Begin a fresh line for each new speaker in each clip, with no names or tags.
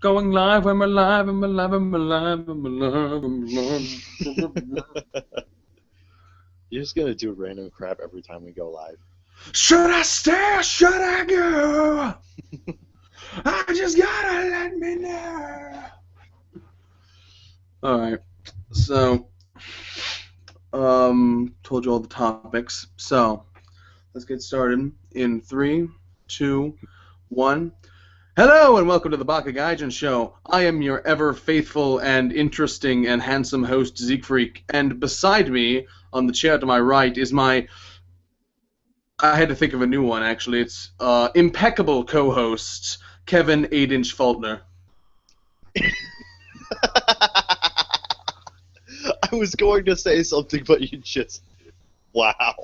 Going live, I'm alive, I'm alive, I'm alive, I'm alive, I'm alive.
You're just gonna do random crap every time we go live.
Should I stay or should I go? I just gotta let me know. Alright, so, told you all the topics. So, let's get started in 3, 2, 1. Hello and welcome to the Baka Gaijin show. I am your ever faithful and interesting and handsome host, Zeekfreak, and beside me, on the chair to my right, is my... I had to think of a new one, actually. It's impeccable co-host, Kevin 8-inch Faulkner.
I was going to say something, but you just... Wow.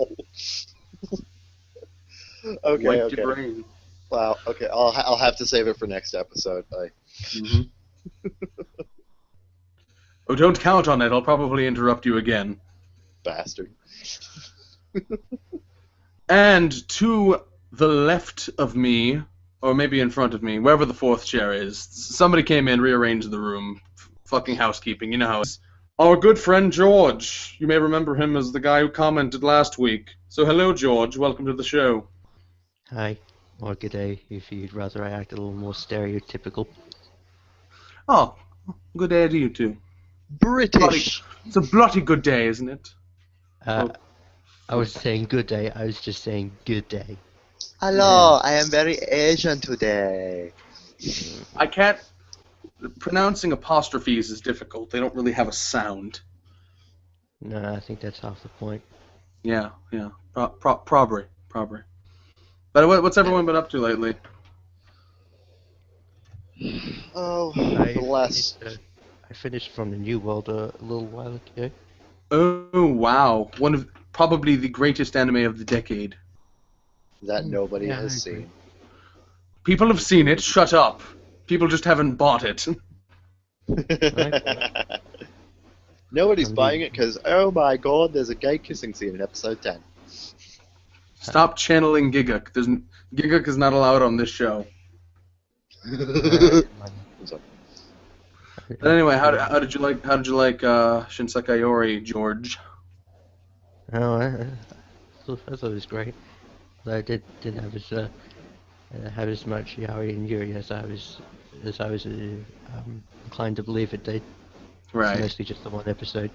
Okay,
Wiped
okay.
your brain.
Wow, okay, I'll have to save it for next episode.
Oh, don't count on it. I'll probably interrupt you again.
Bastard.
And to the left of me, or maybe in front of me, wherever the fourth chair is, somebody came in, rearranged the room. Fucking housekeeping, you know how it is. Our good friend George. You may remember him as the guy who commented last week. So hello, George. Welcome to the show.
Hi, or good day, if you'd rather I act a little more stereotypical.
Oh, good day to you too.
British!
It's a bloody good day, isn't it?
I was saying good day, I was just saying good day.
Hello, I am very Asian today.
I can't... Pronouncing apostrophes is difficult. They don't really have a sound.
No, I think that's half the point.
Yeah. Probably. But what's everyone been up to lately?
Oh,
I finished from the New World a little while ago.
Oh, wow. One of probably the greatest anime of the decade.
that nobody
Yeah,
has
I agree.
seen.
People have seen it. Shut up. People just haven't bought it.
Nobody's
Indeed.
buying it because, oh my god, there's a gay kissing scene in episode 10.
Stop channeling Giguk. Giguk is not allowed on this show.
I'm sorry.
But anyway, how did you like Shinsekai Yori, George?
Oh, I thought it was great. But I didn't have as much Yaoi and Yuri as I was inclined to believe it did.
Right.
Mostly just the one episode.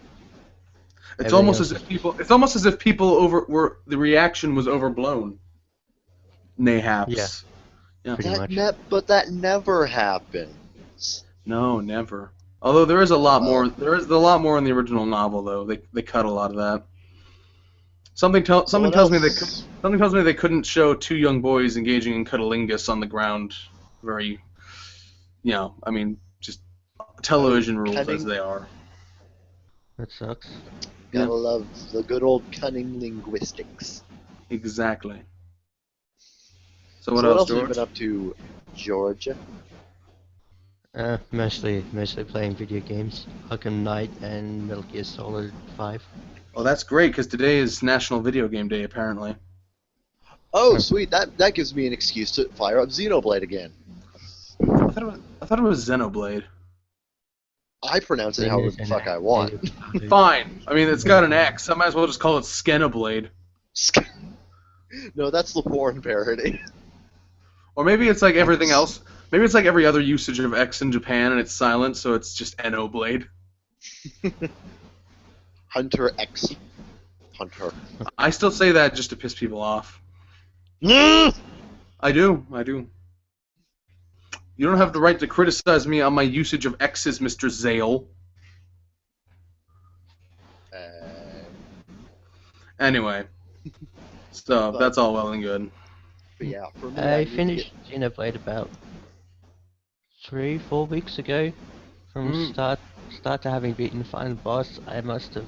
It's
Everything
almost
else
as if people the reaction was overblown. Mayhaps. Yeah.
Pretty much.
But that never happens.
No, never. Although there is a lot more. There is a lot more in the original novel, though. They cut a lot of that. Something tells me they couldn't show two young boys engaging in cunnilingus on the ground. Very, just television rules as they are.
That sucks.
Gotta love the good old cunning linguistics.
Exactly. So what
So
else,
have you
George?
been up to, George?
Mostly playing video games. Arkham Knight and Metal Gear Solid 5.
Oh, that's great because today is National Video Game Day, apparently.
Oh, sweet. That gives me an excuse to fire up Xenoblade again.
I thought it was Xenoblade.
I pronounce it however the fuck I want.
Fine. I mean, it's got an X. I might as well just call it Skenoblade.
No, that's the porn parody.
Or maybe it's like everything else. Maybe it's like every other usage of X in Japan, and it's silent, so it's just Enoblade.
Hunter X. Hunter.
I still say that just to piss people off.
No!
I do. You don't have the right to criticize me on my usage of X's, Mr. Zale. Anyway. So, that's all well and good.
But yeah, for me,
I
need to
finished Xenoblade about 3-4 weeks ago. From start to having beaten the final boss, I must have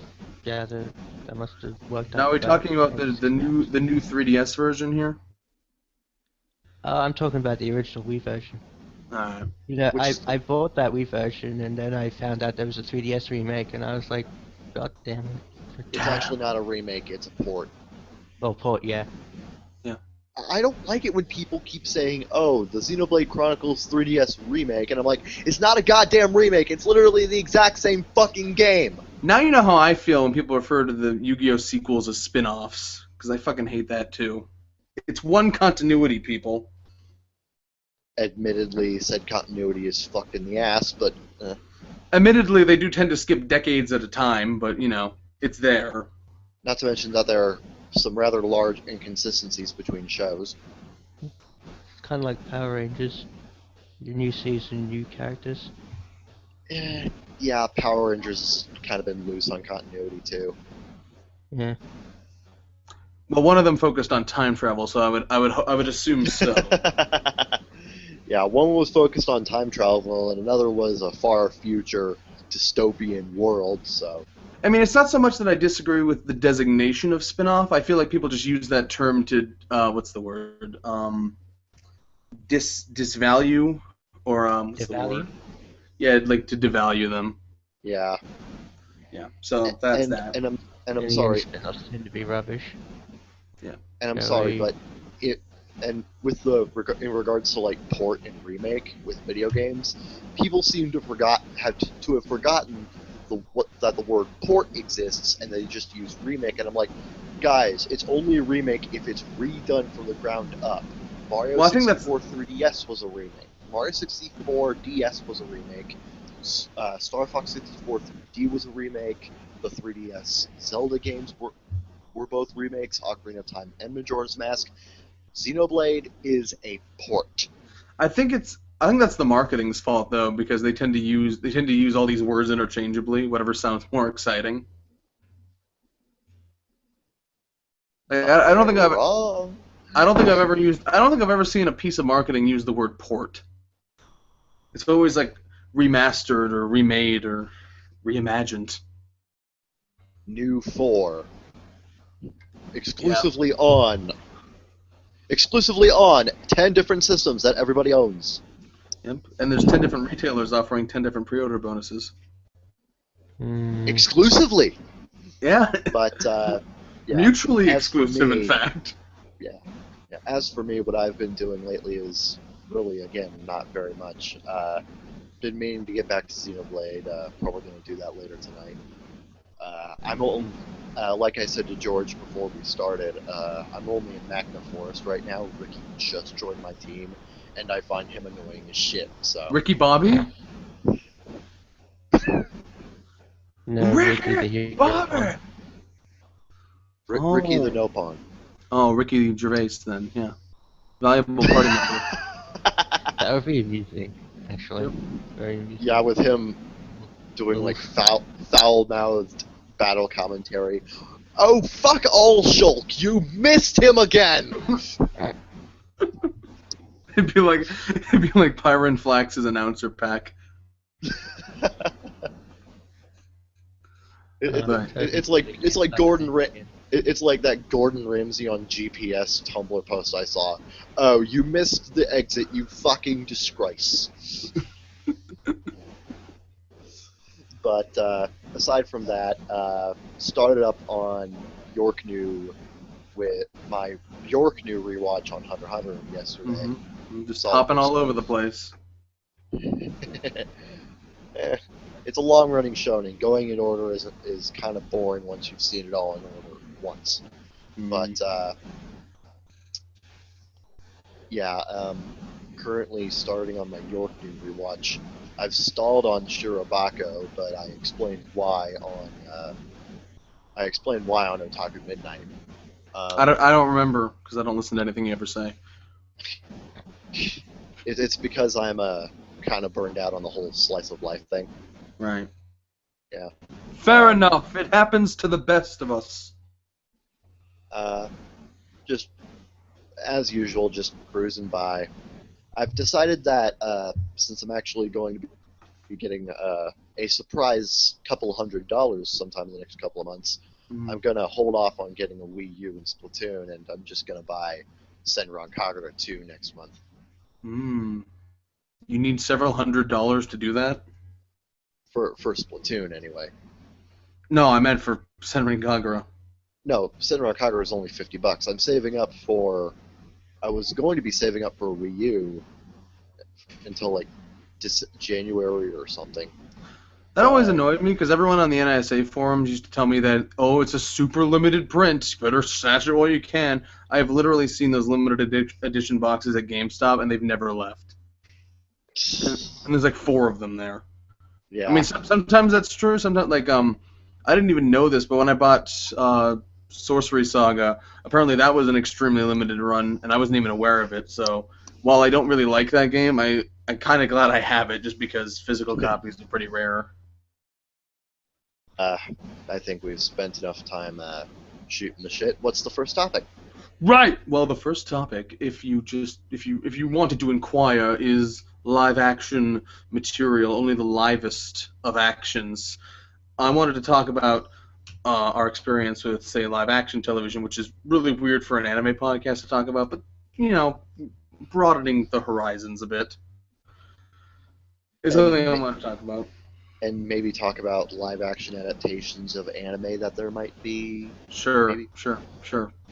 worked out.
Now we're talking about the new 3DS version here.
I'm talking about the original Wii version.
Alright.
You know,
Which is
I bought that Wii version and then I found out there was a 3DS remake and I was like, God damn it.
It's actually not a remake, it's a port.
Well, port, yeah.
I don't like it when people keep saying, "Oh, the Xenoblade Chronicles 3DS remake," and I'm like, "It's not a goddamn remake. It's literally the exact same fucking game."
Now you know how I feel when people refer to the Yu-Gi-Oh sequels as spin-offs, because I fucking hate that too. It's one continuity, people.
Admittedly, said continuity is fucked in the ass, but
Admittedly, they do tend to skip decades at a time, but, it's there.
not to mention that there are some rather large inconsistencies between shows.
It's kind of like Power Rangers. The new season, new characters.
Yeah, Power Rangers has kind of been loose on continuity too.
Yeah.
Well, one of them focused on time travel, so I would assume so.
Yeah, one was focused on time travel, and another was a far future dystopian world. So
I mean, it's not so much that I disagree with the designation of spin-off. I feel like people just use that term to what's the word? Disvalue or what's the
Devalue?
word? Yeah, like to devalue them.
yeah,
Yeah. So that's
and
that.
and I'm
Any
sorry,
spin-offs tend to be rubbish.
and I'm
Yeah,
sorry,
we-
but and with the in regards to like port and remake with video games, people seem to have forgotten that the word port exists, and they just use remake. And I'm like, guys, it's only a remake if it's redone from the ground up. Mario
Well, I think that's-
64 3DS was a remake. Mario 64 DS was a remake. Star Fox 64 3D was a remake. The 3DS Zelda games were both remakes. Ocarina of Time and Majora's Mask. Xenoblade is a port.
I think that's the marketing's fault though, because they tend to use all these words interchangeably, whatever sounds more exciting. I don't think
Wrong.
I don't think I've ever seen a piece of marketing use the word port. It's always like remastered or remade or reimagined.
New 4. Exclusively on 10 different systems that everybody owns.
Yep. And there's 10 different retailers offering 10 different pre-order bonuses.
Exclusively.
Yeah.
But yeah,
Mutually
as for
exclusive, in
me-
fact.
Yeah. As for me, what I've been doing lately is really, again, not very much. Been meaning to get back to Xenoblade. Probably going to do that later tonight. Like I said to George before we started, I'm only in Magna Forest right now. Ricky just joined my team, and I find him annoying as shit. So
Ricky Bobby?
No, Ricky the hero.
Bobby!
Ricky the
Oh.
Nopon.
Oh, Ricky Gervais then, yeah. Valuable party member.
That would be amusing, actually.
Yep.
Very amusing.
Yeah, with him doing like foul-mouthed battle commentary. Oh, fuck all Shulk! You missed him again!
It'd be like Pyron Flax's announcer pack.
It's like Gordon It's like that Gordon Ramsay on GPS Tumblr post I saw. Oh, you missed the exit, you fucking disgrace. But aside from that, started up on York New with my York New rewatch on Hunter x Hunter yesterday.
Mm-hmm. Just
Saw
hopping
the
all
first
over
one.
the place.
It's a long-running shonen. Going in order is kind of boring once you've seen it all in order once. But yeah, currently starting on my York New rewatch. I've stalled on Shirobako, but I explained why on Otaku Midnight.
I don't remember because I don't listen to anything you ever say.
It's because I'm kind of burned out on the whole slice of life thing.
Right.
Yeah.
Fair enough. It happens to the best of us.
Just as usual, just cruising by. I've decided that since I'm actually going to be getting a surprise couple $100 sometime in the next couple of months, I'm gonna hold off on getting a Wii U and Splatoon, and I'm just gonna buy Senran Kagura 2 next month.
You need several $100s to do that?
For Splatoon, anyway.
No, I meant for Senran Kagura.
No, Senran Kagura is only $50. I'm saving up for I was going to be saving up for a Wii U until like January or something.
That always annoyed me because everyone on the NISA forums used to tell me that, oh, it's a super limited print. You better snatch it while you can. I have literally seen those limited edition boxes at GameStop, and they've never left. And there's like 4 of them there.
Yeah.
I mean, sometimes that's true. Sometimes, like, I didn't even know this, but when I bought Sorcery Saga, apparently that was an extremely limited run, and I wasn't even aware of it. So while I don't really like that game, I'm kind of glad I have it, just because physical copies are pretty rare.
I think we've spent enough time shooting the shit. What's the first topic?
Right. Well, the first topic, if you wanted to inquire, is live action material, only the livest of actions. I wanted to talk about our experience with, say, live action television, which is really weird for an anime podcast to talk about, but broadening the horizons a bit is something I want to talk about.
And maybe talk about live-action adaptations of anime that there might be.
Sure,
maybe.
sure.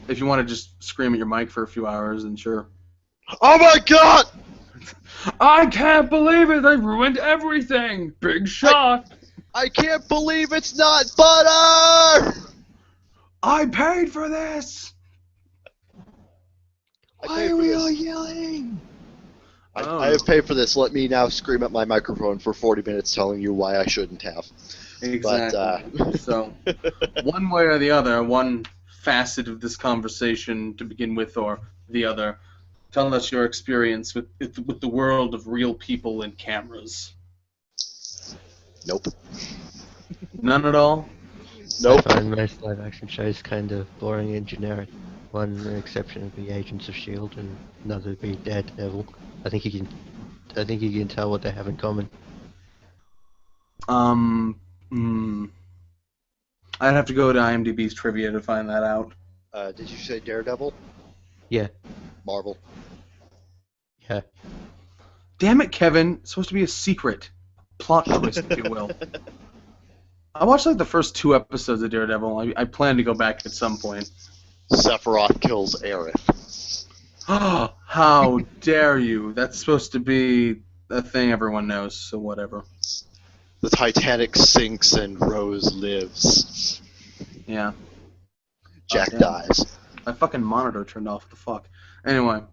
If you want to just scream at your mic for a few hours, then sure.
Oh my god!
I can't believe it! They ruined everything! Big shock!
I can't believe it's not butter!
I paid for this!
Why are we all yelling?
I have paid for this. Let me now scream at my microphone for 40 minutes telling you why I shouldn't have.
Exactly.
But,
So, one way or the other, one facet of this conversation to begin with, or the other, tell us your experience with the world of real people and cameras.
Nope.
None at all?
Nope.
I find most live-action shows kind of boring and generic. One exception would be Agents of S.H.I.E.L.D. and another would be Daredevil. I think you can tell what they have in common.
I'd have to go to IMDb's trivia to find that out.
Did you say Daredevil?
Yeah.
Marvel.
Yeah.
Damn it, Kevin. It's supposed to be a secret. Plot twist, if you will. I watched like the first 2 episodes of Daredevil. I plan to go back at some point.
Sephiroth kills Aerith.
Oh, how dare you? That's supposed to be a thing everyone knows, so whatever.
The Titanic sinks and Rose lives.
Yeah.
Jack
damn.
dies.
My fucking monitor turned off. What the fuck? Anyway.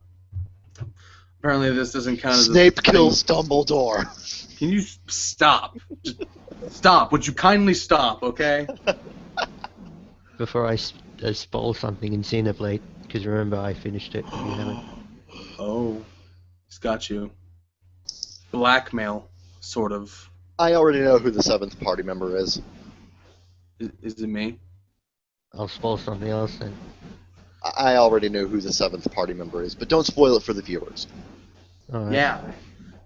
Apparently this doesn't count as
Snape kills Dumbledore.
Can you stop? Just stop. Would you kindly stop, okay?
Before I spoil something in Xenoblade, because remember I finished it. If you haven't.
Oh. He's got you. Blackmail, sort of.
I already know who the 7th party member is.
Is it me?
I'll spoil something else then.
I already know who the 7th party member is, but don't spoil it for the viewers.
Alright.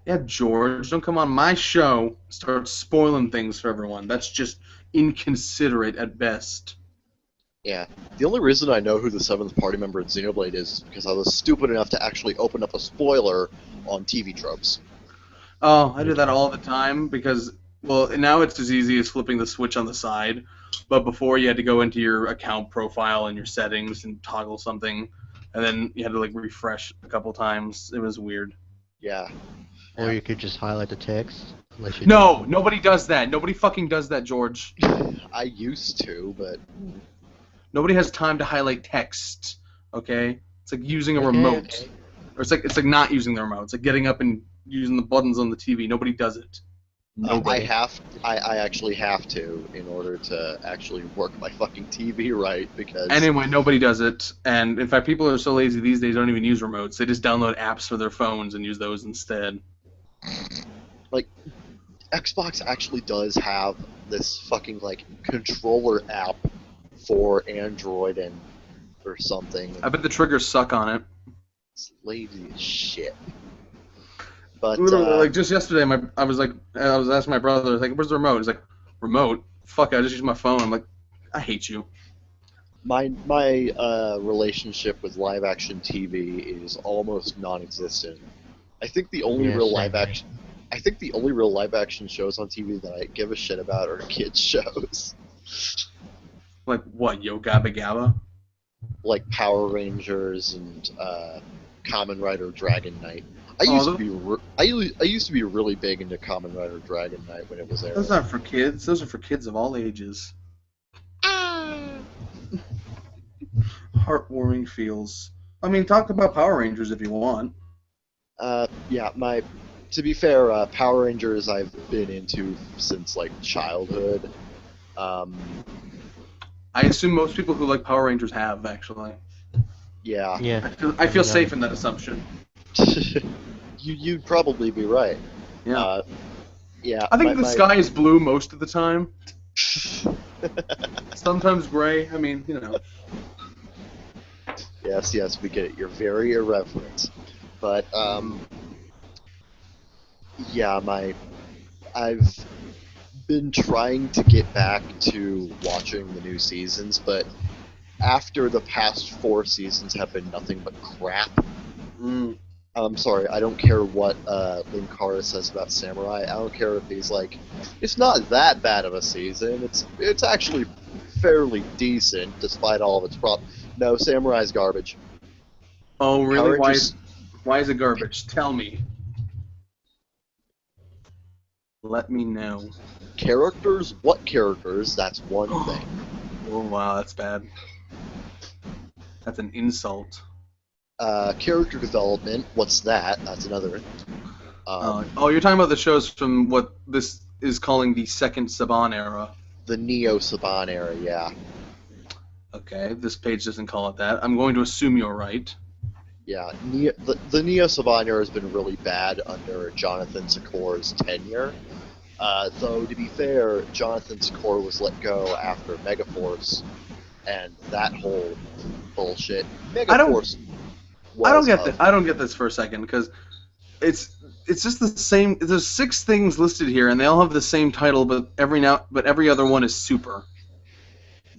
Yeah, George, don't come on my show and start spoiling things for everyone. That's just inconsiderate at best.
Yeah. The only reason I know who the 7th party member in Xenoblade is because I was stupid enough to actually open up a spoiler on TV Tropes.
Oh, I do that all the time because, well, now it's as easy as flipping the switch on the side. But before you had to go into your account profile and your settings and toggle something, and then you had to like refresh a couple times. It was weird.
Yeah.
Or you could just highlight the text. Unless you
No, nobody does that. Nobody fucking does that, George.
I used to, but...
Nobody has time to highlight text. Okay, it's like using a
Okay,
remote,
okay.
or it's like not using the remote. It's like getting up and using the buttons on the TV. Nobody does it. Nobody.
I actually have to in order to actually work my fucking TV right, because...
Anyway, nobody does it, and in fact, people are so lazy these days they don't even use remotes. They just download apps for their phones and use those instead.
Like, Xbox actually does have this fucking, like, controller app for Android and or something.
I bet the triggers suck on it.
It's lazy as shit. But,
Literally, like just yesterday, I was asking my brother, like, "Where's the remote?" He's like, "Remote? Fuck! I just use my phone." I'm like, "I hate you."
my relationship with live action TV is almost non-existent. I think the only real live action shows on TV that I give a shit about are kids shows.
Like what? Yo Gabba Gabba?
Like Power Rangers and Kamen Rider Dragon Knight. I used to be really big into Kamen Rider Dragon Knight when it was airing.
Those aren't for kids. Those are for kids of all ages. Heartwarming feels. I mean, talk about Power Rangers if you want.
Yeah, to be fair, Power Rangers I've been into since like childhood.
I assume most people who like Power Rangers have, actually.
Yeah.
Yeah.
I feel safe in that assumption.
You'd probably be right.
Yeah.
Yeah.
I think the sky is blue most of the time. Sometimes gray. I mean, you know.
Yes, we get it. You're very irreverent. But, yeah, I've been trying to get back to watching the new seasons, but after the past 4 seasons have been nothing but crap. I'm sorry, I don't care what Linkara says about Samurai. I don't care if he's like, it's not that bad of a season. It's actually fairly decent despite all of its problems. No, Samurai's garbage.
Oh, really? Why is it garbage? Tell me. Let me know.
Characters? What characters? That's one thing.
Oh, wow, that's bad. That's an insult.
Character development, what's that? That's another.
You're talking about the shows from what this is calling the second Saban era.
The Neo Saban era, yeah.
Okay, this page doesn't call it that. I'm going to assume you're right.
Yeah, the Neo Saban era has been really bad under Jonathan Sakor's tenure. Though, to be fair, Jonathan Sakor was let go after Megaforce, and that whole bullshit. Megaforce.
I don't get this for a second, because it's just the same. There's 6 things listed here, and they all have the same title, but every other one is super.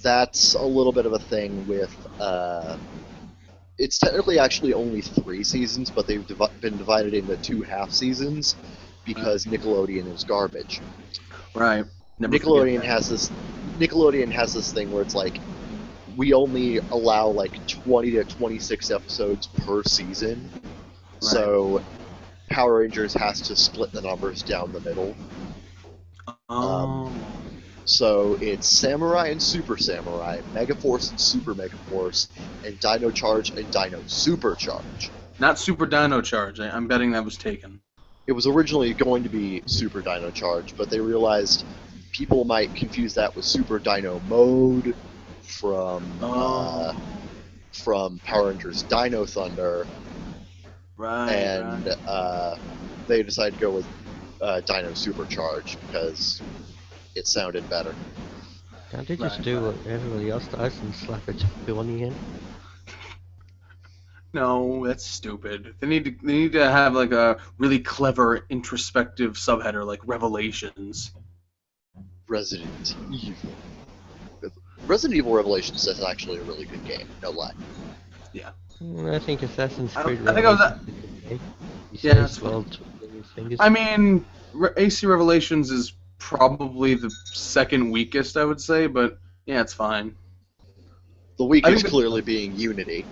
That's a little bit of a thing with. It's technically actually only 3 seasons, but they've been divided into 2 half seasons because Nickelodeon is garbage.
Right.
Nickelodeon has this thing where it's like, we only allow like 20 to 26 episodes per season, right. So Power Rangers has to split the numbers down the middle. So it's Samurai and Super Samurai, Megaforce and Super Megaforce, and Dino Charge and Dino Supercharge.
Not Super Dino Charge. I'm betting that was taken.
It was originally going to be Super Dino Charge, but they realized people might confuse that with Super Dino Mode from Power Rangers Dino Thunder.
Right.
And they decided to go with Dino Supercharge because it sounded better.
Can't they just do what everybody else does and slap a bunny in?
No, that's stupid. They need to have like a really clever introspective subheader like Revelations.
Resident Evil. Resident Evil Revelations is actually a really good game, no lie.
Yeah.
I think Assassin's Creed.
I think I was at. Yeah, that's fine. I mean, AC Revelations is probably the second weakest, I would say, but yeah, it's fine.
The weakest clearly being Unity.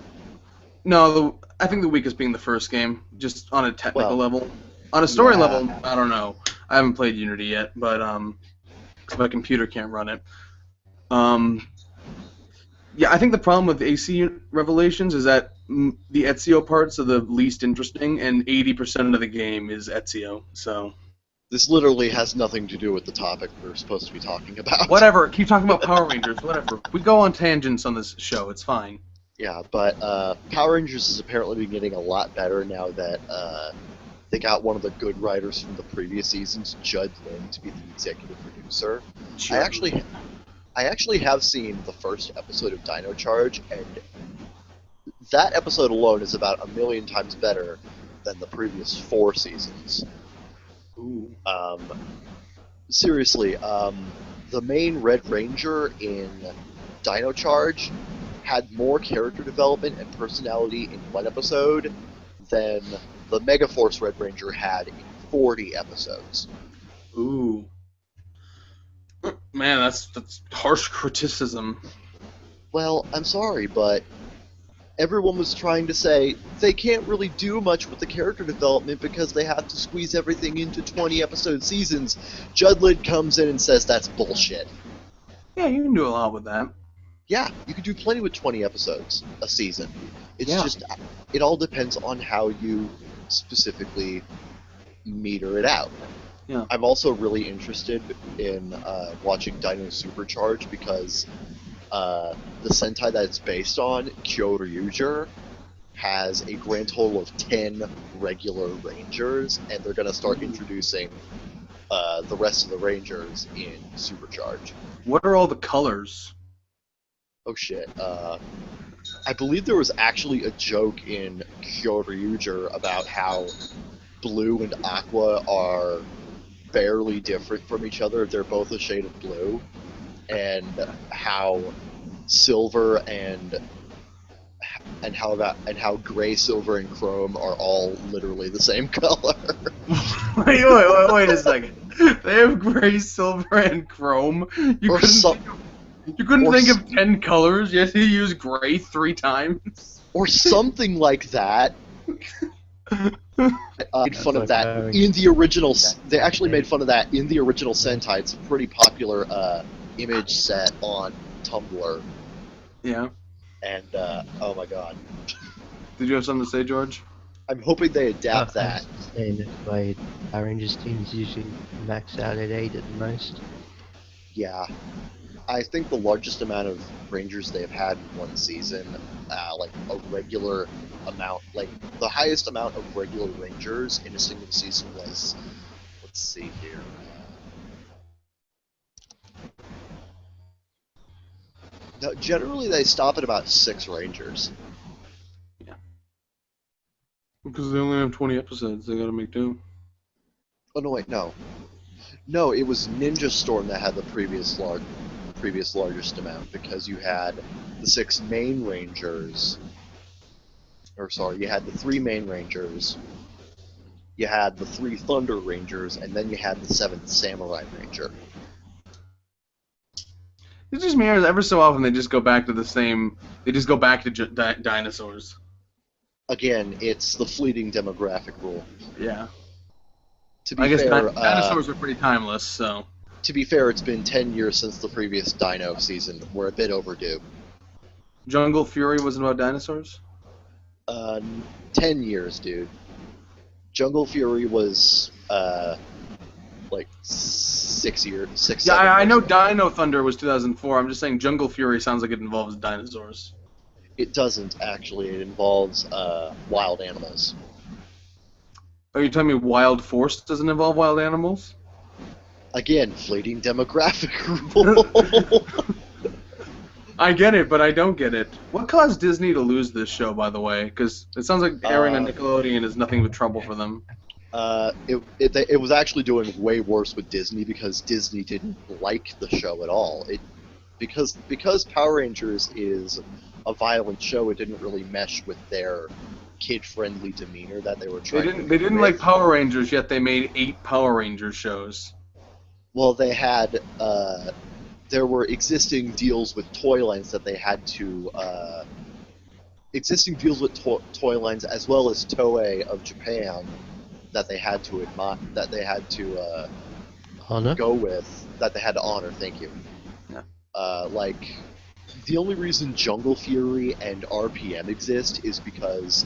No, I think the weakest being the first game, just on a technical level. On a story level, I don't know. I haven't played Unity yet, but my computer can't run it. Yeah, I think the problem with AC Revelations is that the Ezio parts are the least interesting, and 80% of the game is Ezio, so...
This literally has nothing to do with the topic we're supposed to be talking about.
Whatever, keep talking about Power Rangers, whatever. We go on tangents on this show, it's fine.
Yeah, but Power Rangers has apparently been getting a lot better now that they got one of the good writers from the previous seasons, Judd Lin, to be the executive producer. Sure. I actually have seen the first episode of Dino Charge, and that episode alone is about 1,000,000 times better than the previous 4 seasons.
Ooh.
Seriously, the main Red Ranger in Dino Charge had more character development and personality in one episode than the Megaforce Red Ranger had in 40 episodes.
Ooh. Man, that's harsh criticism.
Well, I'm sorry, but everyone was trying to say they can't really do much with the character development because they have to squeeze everything into 20-episode seasons. Judd Lind comes in and says that's bullshit.
Yeah, you can do a lot with that.
Yeah, you can do plenty with 20 episodes a season. It's
Yeah.
just, it all depends on how you specifically meter it out.
Yeah.
I'm also really interested in watching Dino Supercharge because the Sentai that it's based on, Kyoryuger, has a grand total of 10 regular Rangers, and they're going to start introducing the rest of the Rangers in Supercharge.
What are all the colors?
Oh shit. I believe there was actually a joke in Kyoryuger about how blue and aqua are barely different from each other. They're both a shade of blue. And how silver and how gray, silver, and chrome are all literally the same color.
wait a second. They have gray, silver, and chrome. You couldn't think of 10 colors. You had to use gray 3 times.
Or something like that. Made fun of that in the original. They actually made fun of that in the original Sentai. It's a pretty popular image set on Tumblr.
Yeah.
And oh my god,
Did you have something to say, George?
I'm hoping they adapt that.
Saying that my Power Rangers teams usually max out at 8 at the most.
Yeah, I think the largest amount of Rangers they've had in one season, like a regular amount, like the highest amount of regular Rangers in a single season was, let's see here. No, generally they stop at about 6 Rangers.
Yeah. Because they only have 20 episodes. They gotta make do.
Oh no, wait, no. No, it was Ninja Storm that had the previous largest amount, because you had the 6 main Rangers. Or sorry, you had the 3 main Rangers. You had the 3 Thunder Rangers, and then you had the 7th Samurai Ranger.
It's just mirrors. Ever so often, they just go back to the same. They just go back to dinosaurs.
Again, it's the fleeting demographic rule.
Yeah.
To be
I guess
fair,
dinosaurs are pretty timeless. So.
To be fair, it's been 10 years since the previous Dino season. We're a bit overdue.
Jungle Fury wasn't about dinosaurs?
10 years, dude. Jungle Fury was, like 6 years.
Yeah, I know Dino Thunder was 2004. I'm just saying Jungle Fury sounds like it involves dinosaurs.
It doesn't, actually. It involves wild animals.
Are you telling me Wild Force doesn't involve wild animals?
Again, fleeting demographic rule.
I get it, but I don't get it. What caused Disney to lose this show, by the way? Because it sounds like airing on Nickelodeon is nothing but trouble for them.
It was actually doing way worse with Disney because Disney didn't like the show at all. Because Power Rangers is a violent show, it didn't really mesh with their kid-friendly demeanor that they were trying.
They didn't like Power Rangers, yet they made 8 Power Rangers shows.
Well, they had there were existing deals with toy lines that they had to toy lines as well as Toei of Japan that they had to
Honor?
go with, that they had to honor. Thank you.
Yeah.
Like, the only reason Jungle Fury and RPM exist is because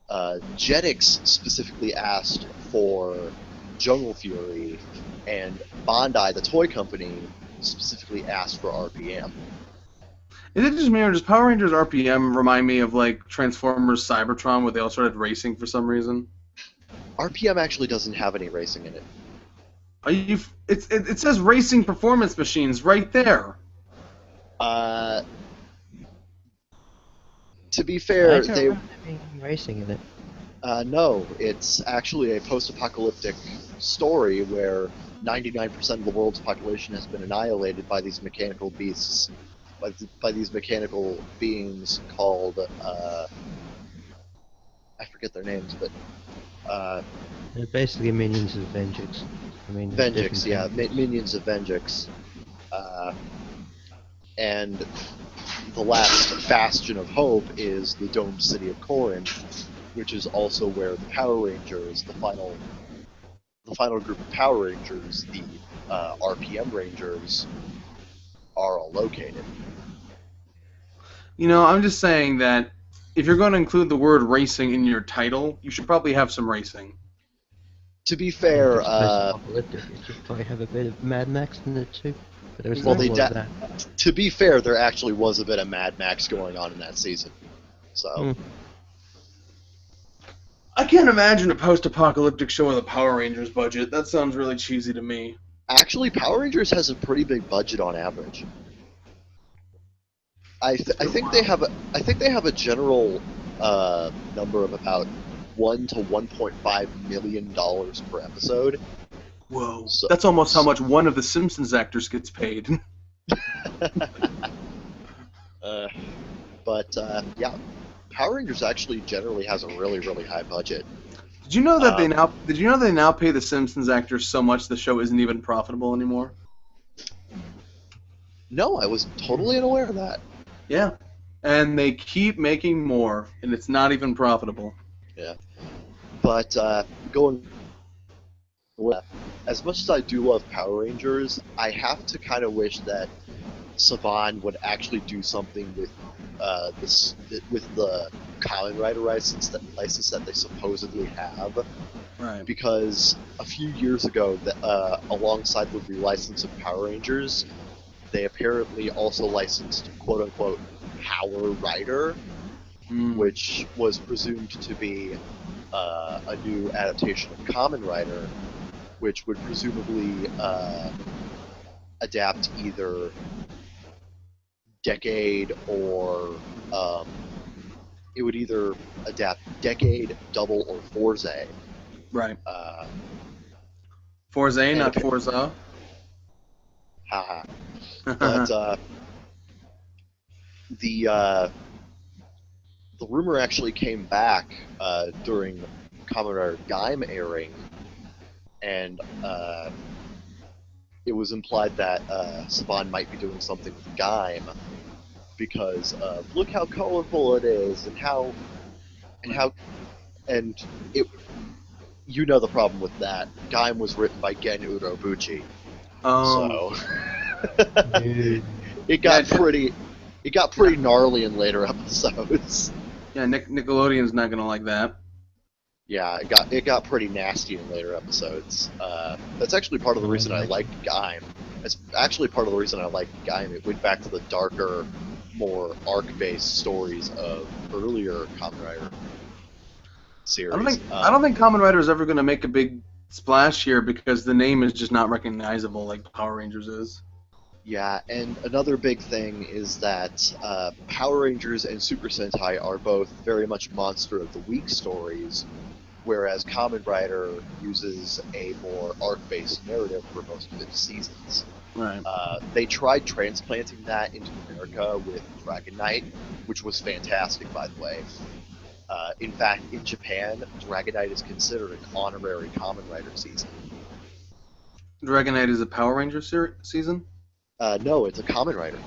Jetix specifically asked for Jungle Fury, and Bandai, the toy company, specifically asked for RPM.
Is it just me, or does Power Rangers RPM remind me of like Transformers Cybertron, where they all started racing for some reason?
RPM actually doesn't have any racing in it.
It says racing performance machines right there.
To be fair,
I don't remember there being racing in it.
No, it's actually a post-apocalyptic story where 99% of the world's population has been annihilated by these mechanical beasts, by these mechanical beings called, I forget their names, but,
They're basically minions of Vengeance.
Vengeance, yeah, minions of Vengeance. And the last bastion of hope is the domed city of Corinth, which is also where the Power Rangers, the final group of Power Rangers, the RPM Rangers, are all located.
You know, I'm just saying that if you're going to include the word racing in your title, you should probably have some racing.
To be fair,
Apocalyptic. It should probably have a bit of Mad Max in it too. But there's
well,
not a lot of that.
to be fair, there actually was a bit of Mad Max going on in that season. So,
I can't imagine a post-apocalyptic show with a Power Rangers budget. That sounds really cheesy to me.
actually, Power Rangers has a pretty big budget on average. I think they have a general number of about $1 to $1.5 million per episode.
Whoa,
So,
that's almost how much one of the Simpsons actors gets paid.
But yeah, Power Rangers actually generally has a really, really high budget.
Did you know that they now pay the Simpsons actors so much the show isn't even profitable anymore?
No, I was totally unaware of that.
Yeah, and they keep making more, and it's not even profitable.
Yeah, but going as much as I do love Power Rangers, I have to kind of wish that Saban would actually do something with with the Kamen Rider license that they supposedly have.
Right.
Because a few years ago, alongside the relicense of Power Rangers, they apparently also licensed quote-unquote Power Rider, which was presumed to be a new adaptation of Kamen Rider, which would presumably adapt either Decade or it would either adapt Decade, Double, or Forza.
Right. Forza, not
okay.
Forza.
Haha. But the rumor actually came back during Kamen Rider Gaim airing, and it was implied that Saban might be doing something with Gaim because look how colorful it is, and it. You know the problem with that. Gaim was written by Gen Urobuchi, so it got pretty gnarly in later episodes.
Yeah, Nickelodeon's not gonna like that.
Yeah, it got pretty nasty in later episodes. That's actually part of the reason I liked Gaim. It's actually part of the reason I liked Gaim. It went back to the darker, more arc-based stories of earlier Kamen Rider series.
I don't think Kamen Rider is ever going to make a big splash here because the name is just not recognizable like Power Rangers is.
Yeah, and another big thing is that Power Rangers and Super Sentai are both very much Monster of the Week stories, whereas Kamen Rider uses a more arc-based narrative for most of its seasons.
Right.
They tried transplanting that into America with Dragon Knight, which was fantastic, by the way. In fact, in Japan, Dragon Knight is considered an honorary Kamen Rider season.
Dragon Knight is a Power Ranger season?
No, it's a Kamen Rider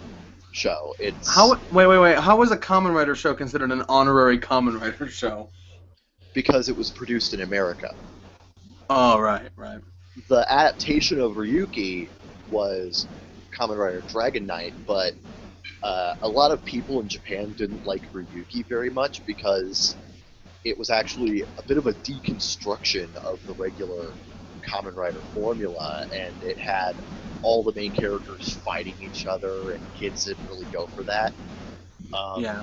show.
Wait. How is a Kamen Rider show considered an honorary Kamen Rider show?
Because it was produced in America.
Oh, right.
The adaptation of Ryuki was Kamen Rider Dragon Knight, but a lot of people in Japan didn't like Ryuki very much because it was actually a bit of a deconstruction of the regular Kamen Rider formula, and it had all the main characters fighting each other, and kids didn't really go for that.
Yeah.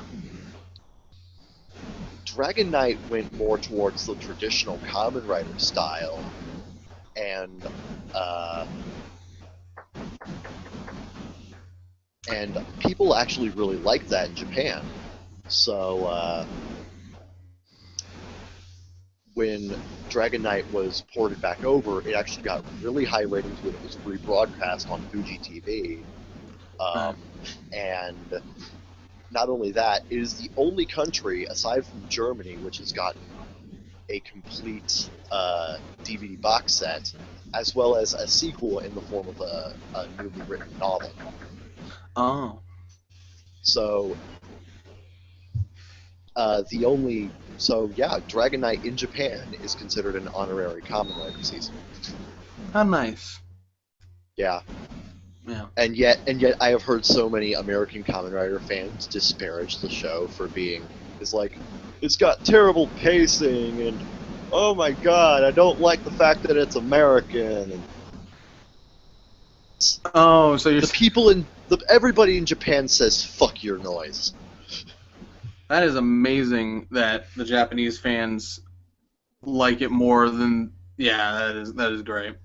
Dragon Knight went more towards the traditional Kamen Rider style, and people actually really liked that in Japan. So when Dragon Knight was ported back over, it actually got really high ratings when it was rebroadcast on Fuji TV. And not only that, it is the only country, aside from Germany, which has gotten a complete DVD box set, as well as a sequel in the form of a newly written novel.
Oh.
So Dragon Knight in Japan is considered an honorary Kamen Rider season.
How nice.
Yeah.
Yeah.
And yet I have heard so many American Kamen Rider fans disparage the show for it's got terrible pacing, and oh my god, I don't like the fact that it's American. And
Oh, so
everybody in Japan says fuck your noise.
that is amazing that the Japanese fans like it more than. Yeah, that is great.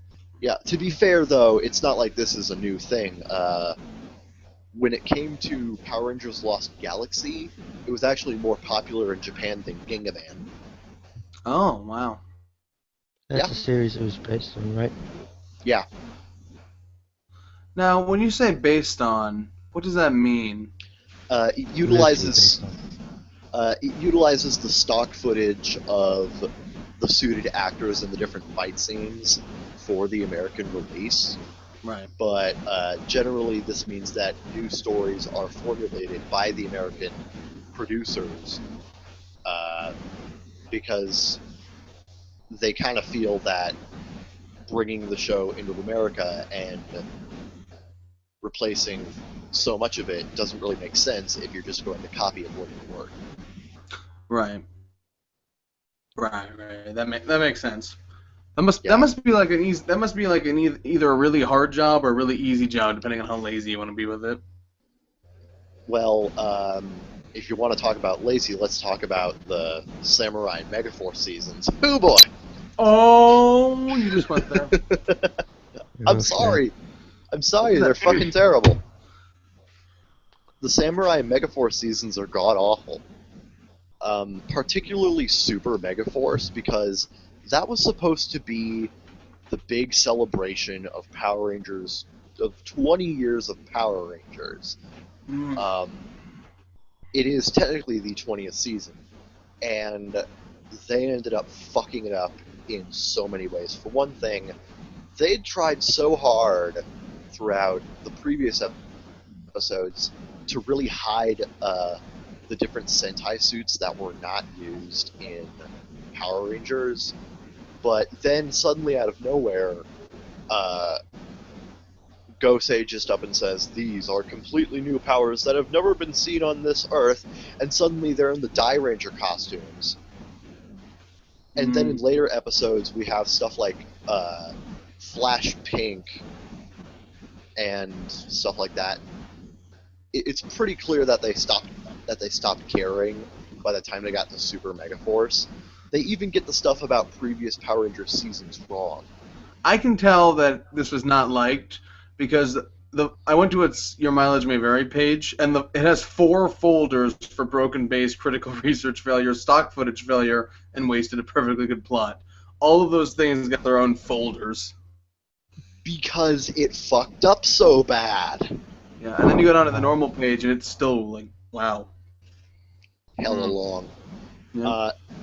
Yeah, to be fair though, it's not like this is a new thing. When it came to Power Rangers Lost Galaxy, it was actually more popular in Japan than Gingaman.
Oh, wow.
That's
Yeah.
a series it was based on, right?
Yeah.
Now, when you say based on, what does that mean?
It utilizes the stock footage of the suited actors in the different fight scenes for the American release.
Right.
But generally this means that new stories are formulated by the American producers because they kind of feel that bringing the show into America and replacing so much of it doesn't really make sense if you're just going to copy it word for word.
Right. That makes sense. That must be like either a really hard job or a really easy job, depending on how lazy you want to be with it.
Well, if you want to talk about lazy, let's talk about the Samurai Megaforce seasons. Oh boy!
Oh, you just went there.
I'm sorry, they're fucking terrible. The Samurai Megaforce seasons are god awful. Particularly Super Megaforce, because that was supposed to be the big celebration of Power Rangers, of 20 years of Power Rangers. It is technically the 20th season, and they ended up fucking it up in so many ways. For one thing, they'd tried so hard throughout the previous episodes to really hide the different Sentai suits that were not used in Power Rangers, but then suddenly out of nowhere, Gosei just up and says, "These are completely new powers that have never been seen on this Earth," and suddenly they're in the Die Ranger costumes. And then in later episodes, we have stuff like Flash Pink and stuff like that. It's pretty clear that they stopped caring by the time they got to Super Megaforce. They even get the stuff about previous Power Rangers seasons wrong.
I can tell that this was not liked because I went to its Your Mileage May Vary page, and it has 4 folders for broken base, critical research failure, stock footage failure, and wasted a perfectly good plot. All of those things got their own folders.
Because it fucked up so bad.
Yeah, and then you go down to the normal page, and it's still like, wow.
Hella long.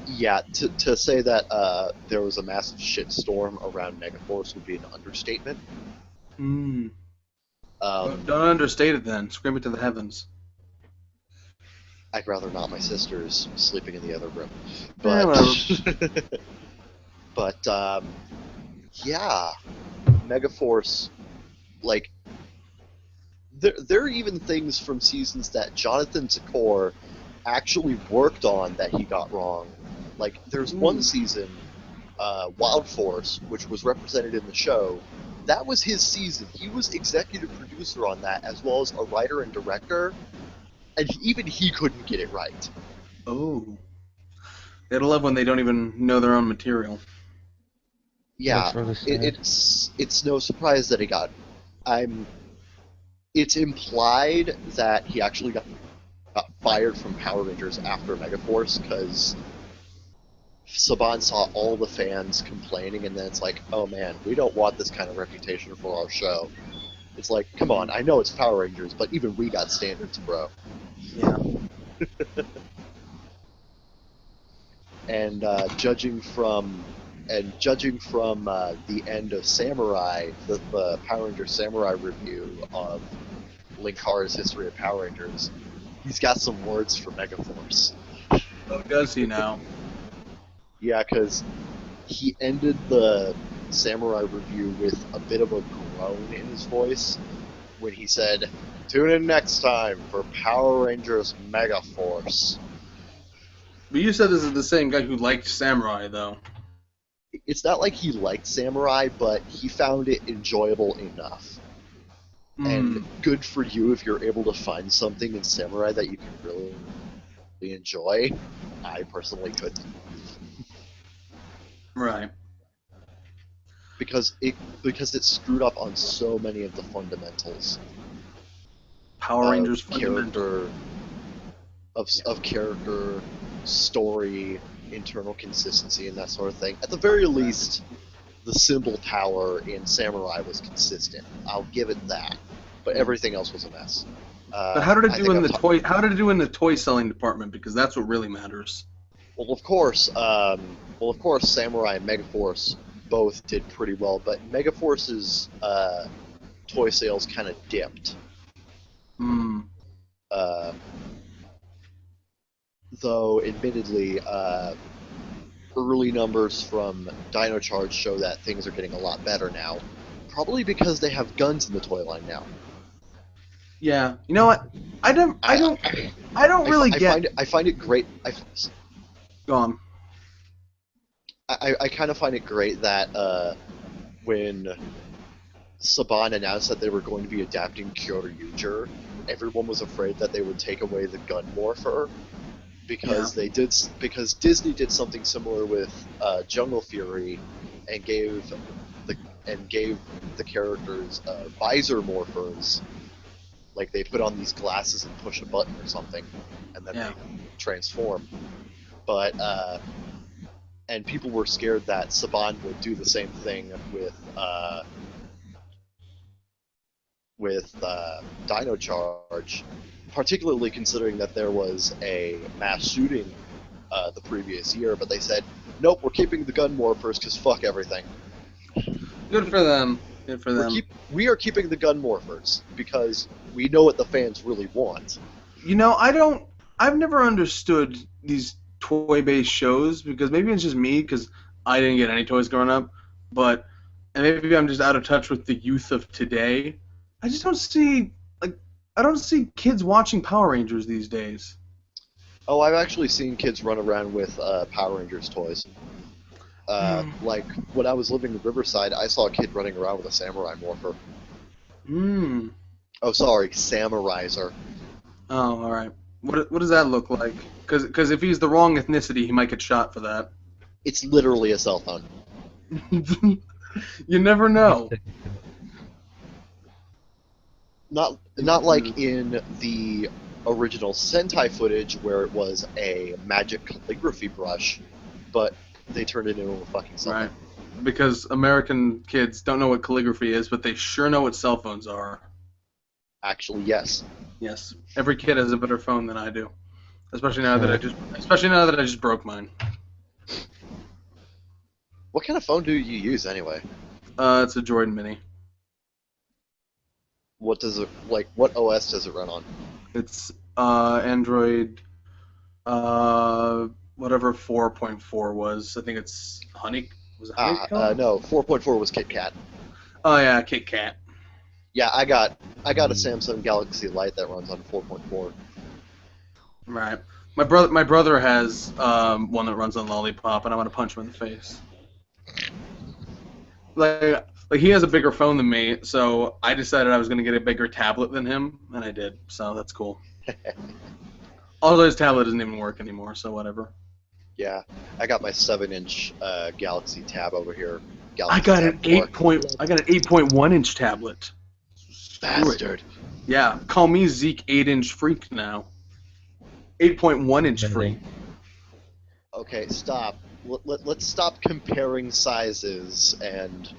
Yeah.
To say that there was a massive shitstorm around Megaforce would be an understatement.
Don't understate it then. Scream it to the heavens.
I'd rather not. My sister's sleeping in the other room. But, yeah. Megaforce, like, there are even things from seasons that Jonathan Secor actually worked on that he got wrong. Like, there's one season, Wild Force, which was represented in the show. That was his season. He was executive producer on that, as well as a writer and director, and even he couldn't get it right.
Oh. They love when they don't even know their own material.
Yeah, it's no surprise that he got. It's implied that he actually got fired from Power Rangers after Megaforce because Saban saw all the fans complaining, and then it's like, oh man, we don't want this kind of reputation for our show. It's like, come on, I know it's Power Rangers, but even we got standards, bro.
Yeah.
And judging from the end of Samurai, the Power Rangers Samurai review of Linkara's History of Power Rangers, He's got some words for Megaforce.
Oh, does he now?
Yeah, because he ended the Samurai review with a bit of a groan in his voice when he said, "Tune in next time for Power Rangers Megaforce."
But you said this is the same guy who liked Samurai, though.
It's not like he liked Samurai, but he found it enjoyable enough. And good for you if you're able to find something in Samurai that you can really enjoy. I personally couldn't.
Right.
Because it screwed up on so many of the fundamentals.
Power Rangers fundamental.
Of character, story, internal consistency, and that sort of thing. At the very least, the symbol tower in Samurai was consistent. I'll give it that. But everything else was a mess.
But how did it do in the toy? How did it do in the toy selling department? Because that's what really matters.
Well, of course, Samurai and Megaforce both did pretty well, but Megaforce's toy sales kind of dipped. Though, admittedly, early numbers from Dino Charge show that things are getting a lot better now. Probably because they have guns in the toy line now.
Yeah, you know what? I don't really get.
I find it great.
Go on.
I kind of find it great that when Saban announced that they were going to be adapting Kyoryuger, everyone was afraid that they would take away the gun morpher because because Disney did something similar with Jungle Fury and gave the characters visor morphers. Like they put on these glasses and push a button or something, and then they transform. But and people were scared that Saban would do the same thing with Dino Charge, particularly considering that there was a mass shooting the previous year. But they said, nope, we're keeping the gun morphers because fuck everything.
Good for them. Good for them.
We are keeping the gun morphers because we know what the fans really want.
You know, I've never understood these toy-based shows because maybe it's just me because I didn't get any toys growing up, and maybe I'm just out of touch with the youth of today. I just don't see kids watching Power Rangers these days.
Oh, I've actually seen kids run around with Power Rangers toys. Like, when I was living in Riverside, I saw a kid running around with a Samurai morpher. Oh, sorry, Samuraizer.
Oh, alright. What does that look like? Because if he's the wrong ethnicity, he might get shot for that.
It's literally a cell phone.
You never know.
Not like in the original Sentai footage where it was a magic calligraphy brush, but they turned it into a fucking cell phone.
Right. Because American kids don't know what calligraphy is, but they sure know what cell phones are.
Actually, yes.
Yes. Every kid has a better phone than I do. Especially now that I just broke mine.
What kind of phone do you use anyway?
It's a Jordan Mini.
What OS does it run on?
It's Android whatever 4.4 was. I think it's Honey. Was it Honeycomb?
No, 4.4 was KitKat.
Oh yeah, KitKat.
Yeah, I got a Samsung Galaxy Lite that runs on 4.4.
Right. My brother has one that runs on Lollipop, and I want to punch him in the face. Like he has a bigger phone than me, so I decided I was going to get a bigger tablet than him, and I did. So that's cool. Although his tablet doesn't even work anymore, so whatever.
Yeah, I got my 7-inch Galaxy Tab over here.
I got an 8.1-inch tablet.
Bastard.
Yeah, call me Zeke 8-inch freak now. 8.1-inch freak.
Okay, stop. Let's stop comparing sizes and.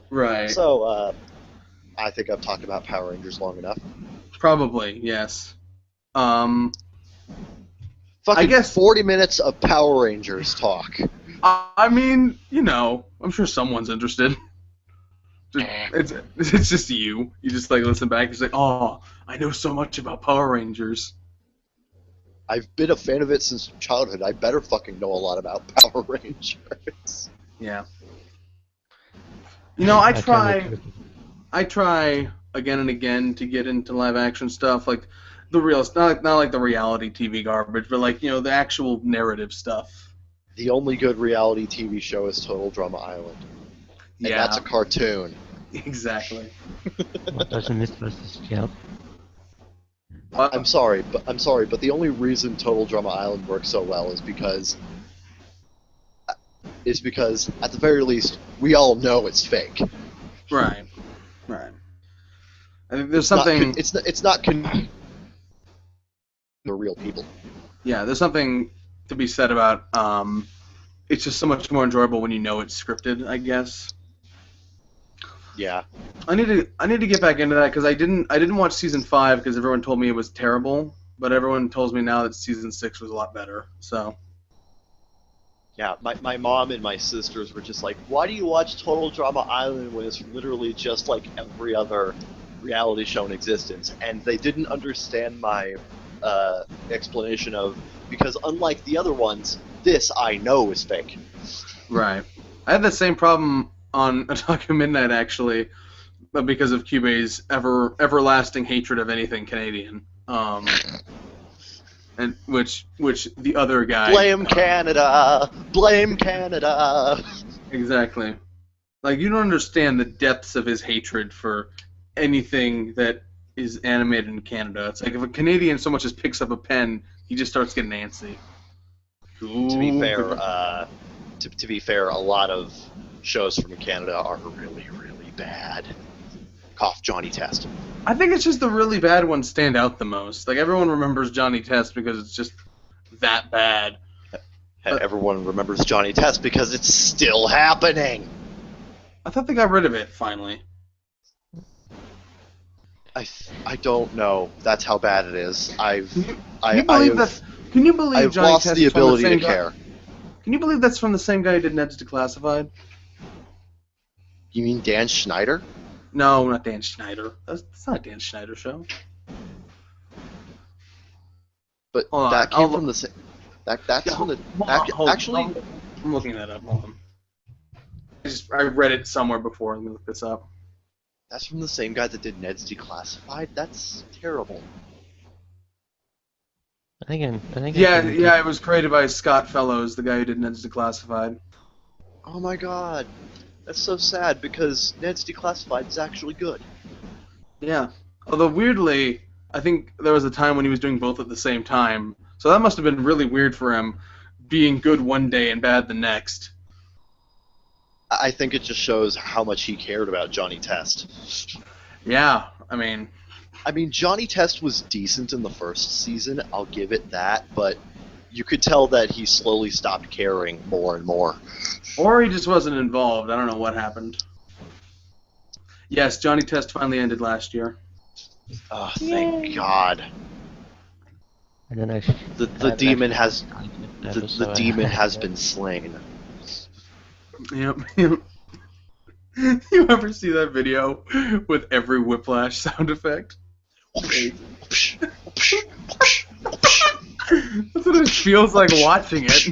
Right.
So, I think I've talked about Power Rangers long enough.
Probably, yes.
Fucking
I guess
40 minutes of Power Rangers talk.
I mean, you know, I'm sure someone's interested. It's just you. You just like listen back. It's like, oh, I know so much about Power Rangers.
I've been a fan of it since childhood. I better fucking know a lot about Power Rangers.
Yeah. You know, I
kinda-
try again and again to get into live action stuff, like the real, not like the reality TV garbage, but like the actual narrative stuff.
The only good reality TV show is Total Drama Island. And
Yeah,
that's a cartoon.
exactly.
What doesn't Mythbusters count?
I'm sorry, but the only reason Total Drama Island works so well is because at the very least we all know it's fake.
Right. I think there's something.
It's not the real people.
Yeah, there's something to be said about. It's just so much more enjoyable when you know it's scripted, I guess.
Yeah.
I need to get back into that because I didn't watch season 5 because everyone told me it was terrible, but everyone tells me now that season 6 was a lot better. So.
Yeah, my mom and my sisters were just like, why do you watch Total Drama Island when it's literally just like every other reality show in existence? And they didn't understand my explanation of, because unlike the other ones, this I know is fake.
Right. I had the same problem on Otaku Midnight, actually, but because of Cube's everlasting hatred of anything Canadian. And which the other guy...
Blame Canada! Blame Canada!
Exactly. Like, you don't understand the depths of his hatred for anything that is animated in Canada. It's like if a Canadian so much as picks up a pen, he just starts getting antsy.
To be fair, a lot of shows from Canada are really, really bad. Cough, Johnny Test.
I think it's just the really bad ones stand out the most. Like, everyone remembers Johnny Test because it's just that bad.
Everyone remembers Johnny Test because it's still happening.
I thought they got rid of it, finally.
I don't know. That's how bad it is.
Can you believe
I've
Johnny
lost
Test
the
is from the
ability
same
to
guy?
care.
Can you believe that's from the same guy who did Ned's Declassified?
You mean Dan Schneider?
No, not Dan Schneider. That's not a Dan Schneider show.
But
Hold on,
that came
I'll-
from the same. That's from the.
Actually, I'm looking that up. Hold on. I read it somewhere before. Let me look this up.
That's from the same guy that did Ned's Declassified. That's terrible.
I think
Yeah, it was created by Scott Fellows, the guy who did Ned's Declassified.
Oh my god, that's so sad because Ned's Declassified is actually good.
Yeah. Although weirdly, I think there was a time when he was doing both at the same time. So that must have been really weird for him, being good one day and bad the next.
I think it just shows how much he cared about Johnny Test.
Yeah, I mean,
Johnny Test was decent in the first season, I'll give it that, but you could tell that he slowly stopped caring more and more.
or he just wasn't involved. I don't know what happened. Yes, Johnny Test finally ended last year.
Oh, thank God.
I don't know.
The demon has the demon has been slain.
Yep. You ever see that video with every whiplash sound effect? That's what it feels like watching it.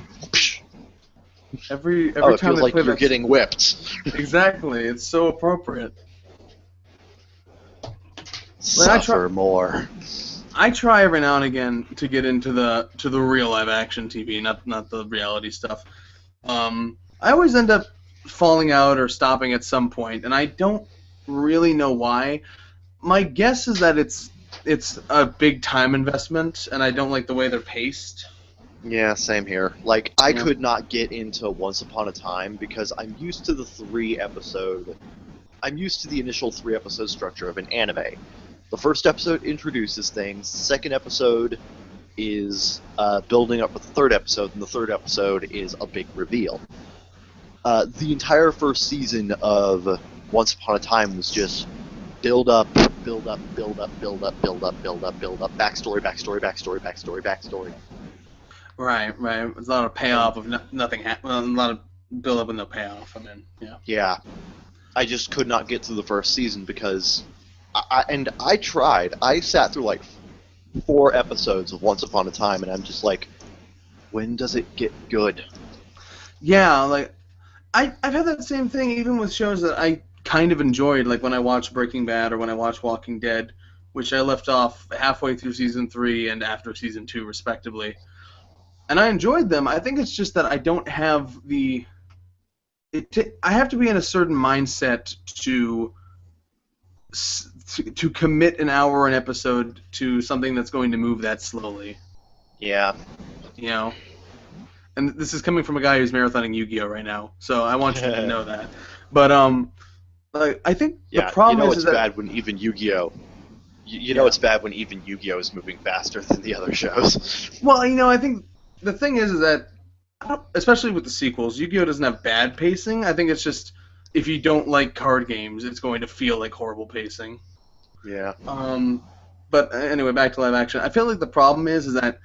Every
It
time
feels
they
like
play
you're
that,
getting whipped.
exactly. It's so appropriate.
Suffer more.
I try every now and again to get into the real live action TV, not the reality stuff. I always end up falling out or stopping at some point, and I don't really know why. My guess is that it's a big time investment, and I don't like the way they're paced.
Yeah, same here. Like, I
Yeah.
could not get into Once Upon a Time because I'm used to the initial 3-episode structure of an anime. The first episode introduces things, the second episode is building up for the third episode, and the third episode is a big reveal. The entire first season of Once Upon a Time was just build up, backstory.
Right. It's a lot of payoff of nothing. A lot of build up and no payoff. I mean, yeah.
Yeah. I just could not get through the first season because I tried. I sat through like 4 episodes of Once Upon a Time, and I'm just like, when does it get good?
Yeah, like I've had that same thing even with shows that I kind of enjoyed, like when I watched Breaking Bad or when I watched Walking Dead, which I left off halfway through season 3 and after season 2, respectively. And I enjoyed them. I think it's just that I don't have the. I have to be in a certain mindset to commit an hour an episode to something that's going to move that slowly.
Yeah.
You know. And this is coming from a guy who's marathoning Yu-Gi-Oh right now, so I want you to know that. But like I think the problem
is
that
bad when even Yu-Gi-Oh. You know it's bad when even Yu-Gi-Oh is moving faster than the other shows.
Well, I think the thing is that, especially with the sequels, Yu-Gi-Oh doesn't have bad pacing. I think it's just if you don't like card games, it's going to feel like horrible pacing.
Yeah.
But anyway, back to live action. I feel like the problem is that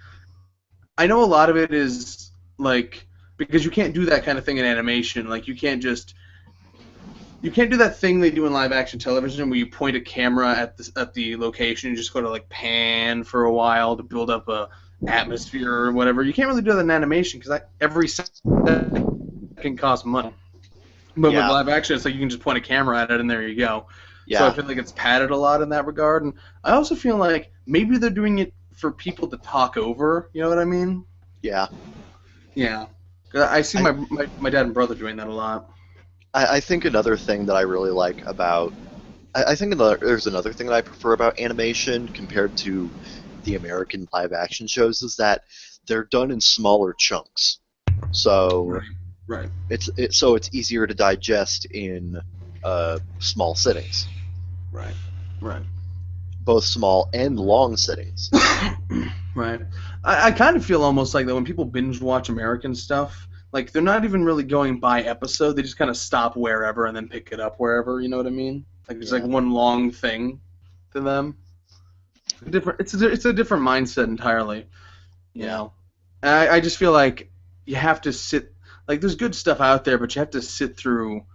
I know a lot of it is like because you can't do that kind of thing in animation. Like you can't do that thing they do in live action television where you point a camera at the location and just go to like pan for a while to build up a atmosphere or whatever. You can't really do that in animation because every second costs money. But with live action, it's like you can just point a camera at it and there you go. Yeah. So I feel like it's padded a lot in that regard. And I also feel like maybe they're doing it for people to talk over. You know what I mean?
Yeah.
Yeah. I see my dad and brother doing that a lot.
I think another thing that I really like about... I think there's another thing that I prefer about animation compared to the American live-action shows is that they're done in smaller chunks. So
right.
It's easier to digest in small sittings.
Right.
Both small and long sittings.
Right. I kind of feel almost like that when people binge watch American stuff, like they're not even really going by episode. They just kind of stop wherever and then pick it up wherever. You know what I mean? Like it's like one long thing to them. It's a different mindset entirely. You know. And I just feel like you have to sit. Like there's good stuff out there, but you have to sit through.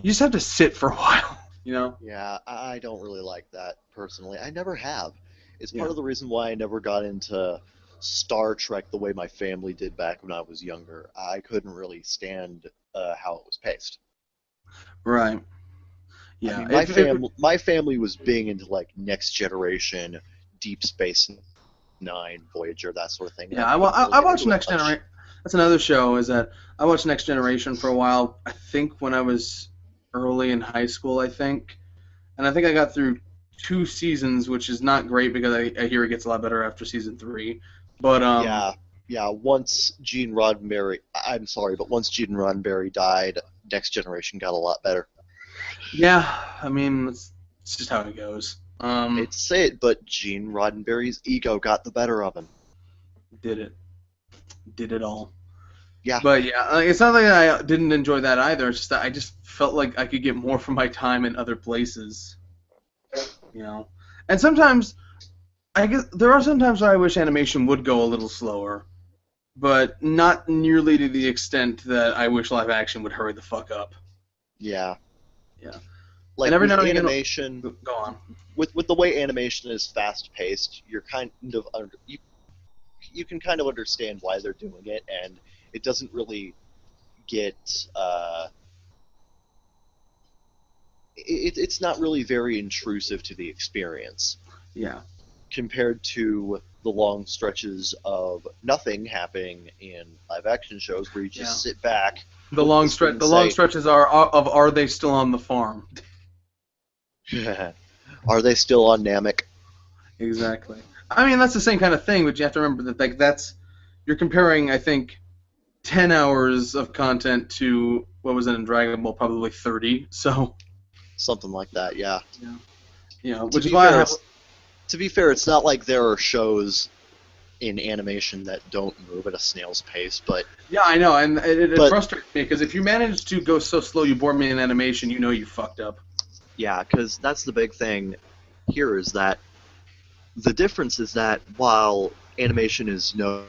You just have to sit for a while. You know?
Yeah, I don't really like that personally. I never have. It's part of the reason why I never got into Star Trek the way my family did back when I was younger. I couldn't really stand how it was paced.
Right. Yeah.
I mean, my family was big into like Next Generation, Deep Space Nine, Voyager, that sort of thing.
Yeah, I watched Next Generation. That's another show. Is that I watched Next Generation for a while. I think when I was early in high school, I think I got through 2 seasons, which is not great because I hear it gets a lot better after season 3. But
once Gene Roddenberry, I'm sorry, but once Gene Roddenberry died, Next Generation got a lot better.
Yeah, I mean it's just how it goes.
I hate to say it, but Gene Roddenberry's ego got the better of him.
Did it all.
Yeah.
But yeah, it's not like I didn't enjoy that either. It's just that I just felt like I could get more from my time in other places. You know, and sometimes I guess there are some times where I wish animation would go a little slower, but not nearly to the extent that I wish live action would hurry the fuck up.
Yeah.
Yeah.
Like
and every now and
animation,
again, go on.
With the way animation is fast paced, you're kind of you can kind of understand why they're doing it, and it doesn't really get it's not really very intrusive to the experience.
Yeah.
Compared to the long stretches of nothing happening in live action shows where you just sit back.
The long stretches are they still on the farm?
Are they still on Namek?
Exactly. I mean that's the same kind of thing, but you have to remember that you're comparing I think 10 hours of content to what was it in Dragon Ball, probably 30. So
something like that, yeah.
Yeah, which is why
to be fair, it's not like there are shows in animation that don't move at a snail's pace, but...
Yeah, I know, and it frustrates me, because if you manage to go so slow you bore me in animation, you know you fucked up.
Yeah, because that's the big thing here, is that the difference is that while animation is no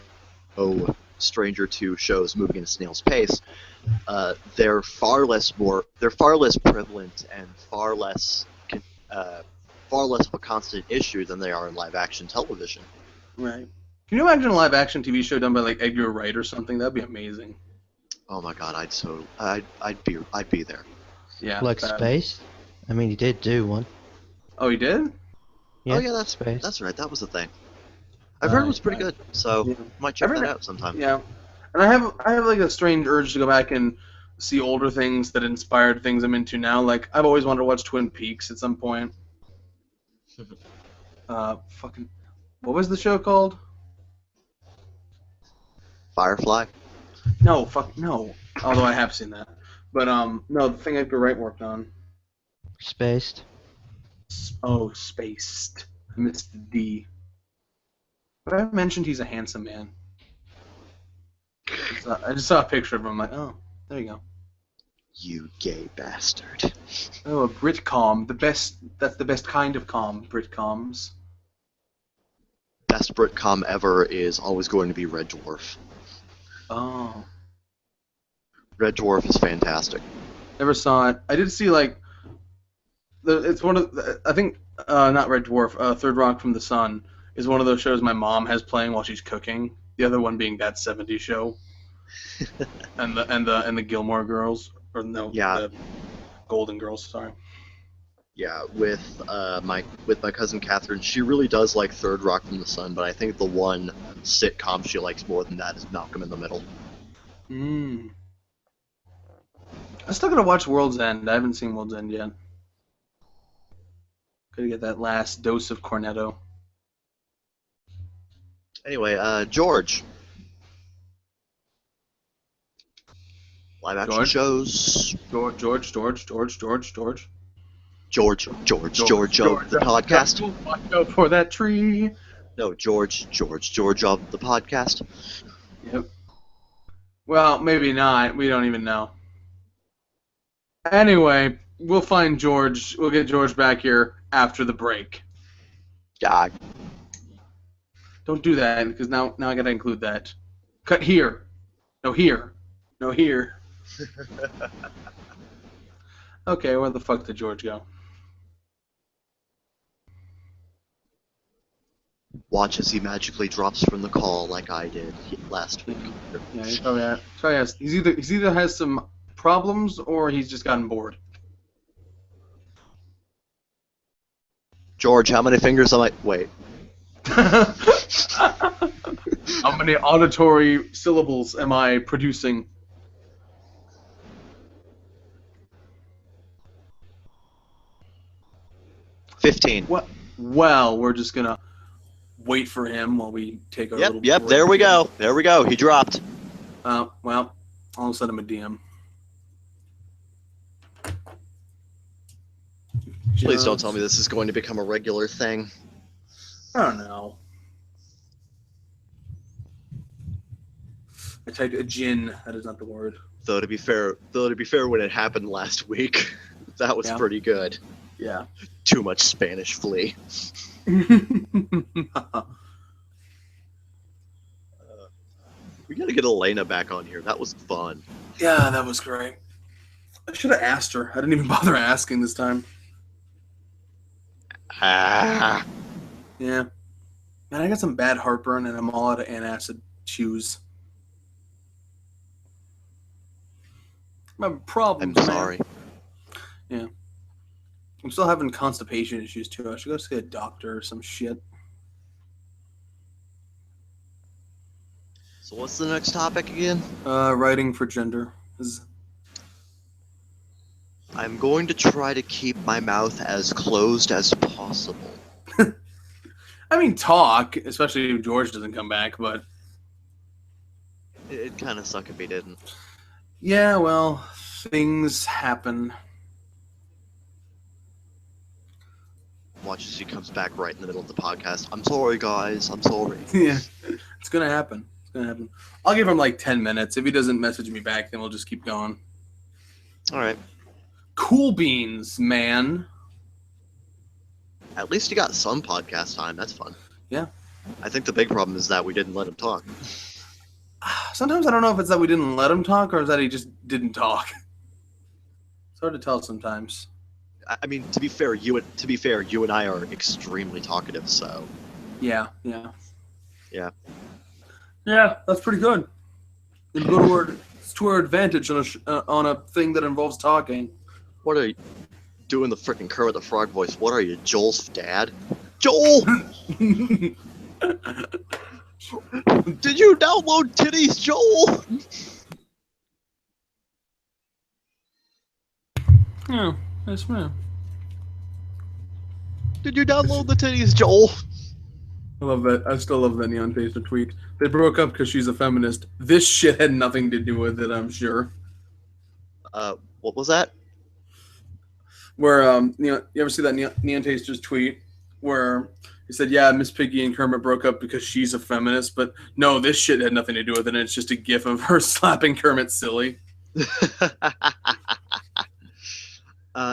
stranger to shows moving at a snail's pace, they're far less prevalent and far less of a constant issue than they are in live action television.
Right. Can you imagine a live action TV show done by like Edgar Wright or something? That'd be amazing.
Oh my god, I'd be there.
Yeah.
Like Space? I mean, he did do one.
Oh, he did?
Yeah,
oh yeah, that's
Space.
that's right. That was the thing. I've heard it was pretty good, so
Yeah.
might check that out sometime.
Yeah. And I have like a strange urge to go back and see older things that inspired things I'm into now. Like I've always wanted to watch Twin Peaks at some point. Fucking, what was the show called?
Firefly.
No, no. Although I have seen that, but no, the thing Edgar Wright worked on.
Spaced.
Oh, Spaced. I missed the D. But I mentioned he's a handsome man. I just saw a picture of him. I'm like, oh, there you go.
You gay bastard.
Oh, a Britcom. The best. That's the best kind of com. Britcoms.
Best Britcom ever is always going to be Red Dwarf.
Oh.
Red Dwarf is fantastic.
Never saw it. I did see like. It's one of. I think not Red Dwarf. Third Rock from the Sun is one of those shows my mom has playing while she's cooking. The other one being That 70s Show. and the Gilmore Girls, or no,
yeah,
the Golden Girls. Sorry.
Yeah, with my cousin Catherine, she really does like Third Rock from the Sun, but I think the one sitcom she likes more than that is Malcolm in the Middle.
I'm still gonna watch World's End. I haven't seen World's End yet. Gotta get that last dose of Cornetto.
Anyway, George. Live action shows.
George of
the podcast.
Watch out for that tree.
No, George of the podcast.
Yep. Well, maybe not. We don't even know. Anyway, we'll find George. We'll get George back here after the break.
Yeah.
Don't do that, because now I gotta include that. Cut here. No, here. No, here. Okay, where the fuck did George go?
Watch as he magically drops from the call like I did last week.
Yeah, he's probably has. He's either has some problems or he's just gotten bored.
George, how many fingers am I? Wait.
How many auditory syllables am I producing? What? Well, we're just gonna wait for him while we take our little break.
Yep, there we go. There we go. He dropped.
Well, I'll send him a DM.
Please don't tell me this is going to become a regular thing.
I don't know. I typed a gin. That is not the word.
Though to be fair, when it happened last week, that was pretty good.
Yeah.
Too much Spanish flea. We gotta get Elena back on here. That was fun.
Yeah, that was great. I should have asked her. I didn't even bother asking this time.
Ah.
Yeah. Man, I got some bad heartburn and I'm all out of antacid chews. I'm having problems,
I'm sorry.
Man. Yeah. I'm still having constipation issues too. I should go see a doctor or some shit.
So what's the next topic again?
Writing for gender.
I'm going to try to keep my mouth as closed as possible.
I mean, talk, especially if George doesn't come back, but...
It'd kind of suck if he didn't.
Yeah, well, things happen.
Watch as he comes back right in the middle of the podcast. I'm sorry, guys. I'm sorry.
Yeah, it's gonna happen. It's gonna happen. I'll give him like 10 minutes. If he doesn't message me back, then we'll just keep going.
All right.
Cool beans, man.
At least he got some podcast time. That's fun.
Yeah.
I think the big problem is that we didn't let him talk.
Sometimes I don't know if it's that we didn't let him talk or is that he just didn't talk. It's hard to tell sometimes.
I mean, to be fair, you and I are extremely talkative, so
Yeah.
yeah.
Yeah, that's pretty good. It'll go to our advantage on a thing that involves talking.
What are you doing? The freaking Kermit the Frog voice? What are you, Joel's dad? Joel, did you download titties, Joel?
Yeah, yes, ma'am.
Did you download the titties, Joel?
I love that. I still love that Neon Taster tweet. They broke up because she's a feminist. This shit had nothing to do with it, I'm sure.
What was that?
Where you ever see that Neon Taster's tweet where he said, "Yeah, Miss Piggy and Kermit broke up because she's a feminist," but no, this shit had nothing to do with it. And it's just a gif of her slapping Kermit silly.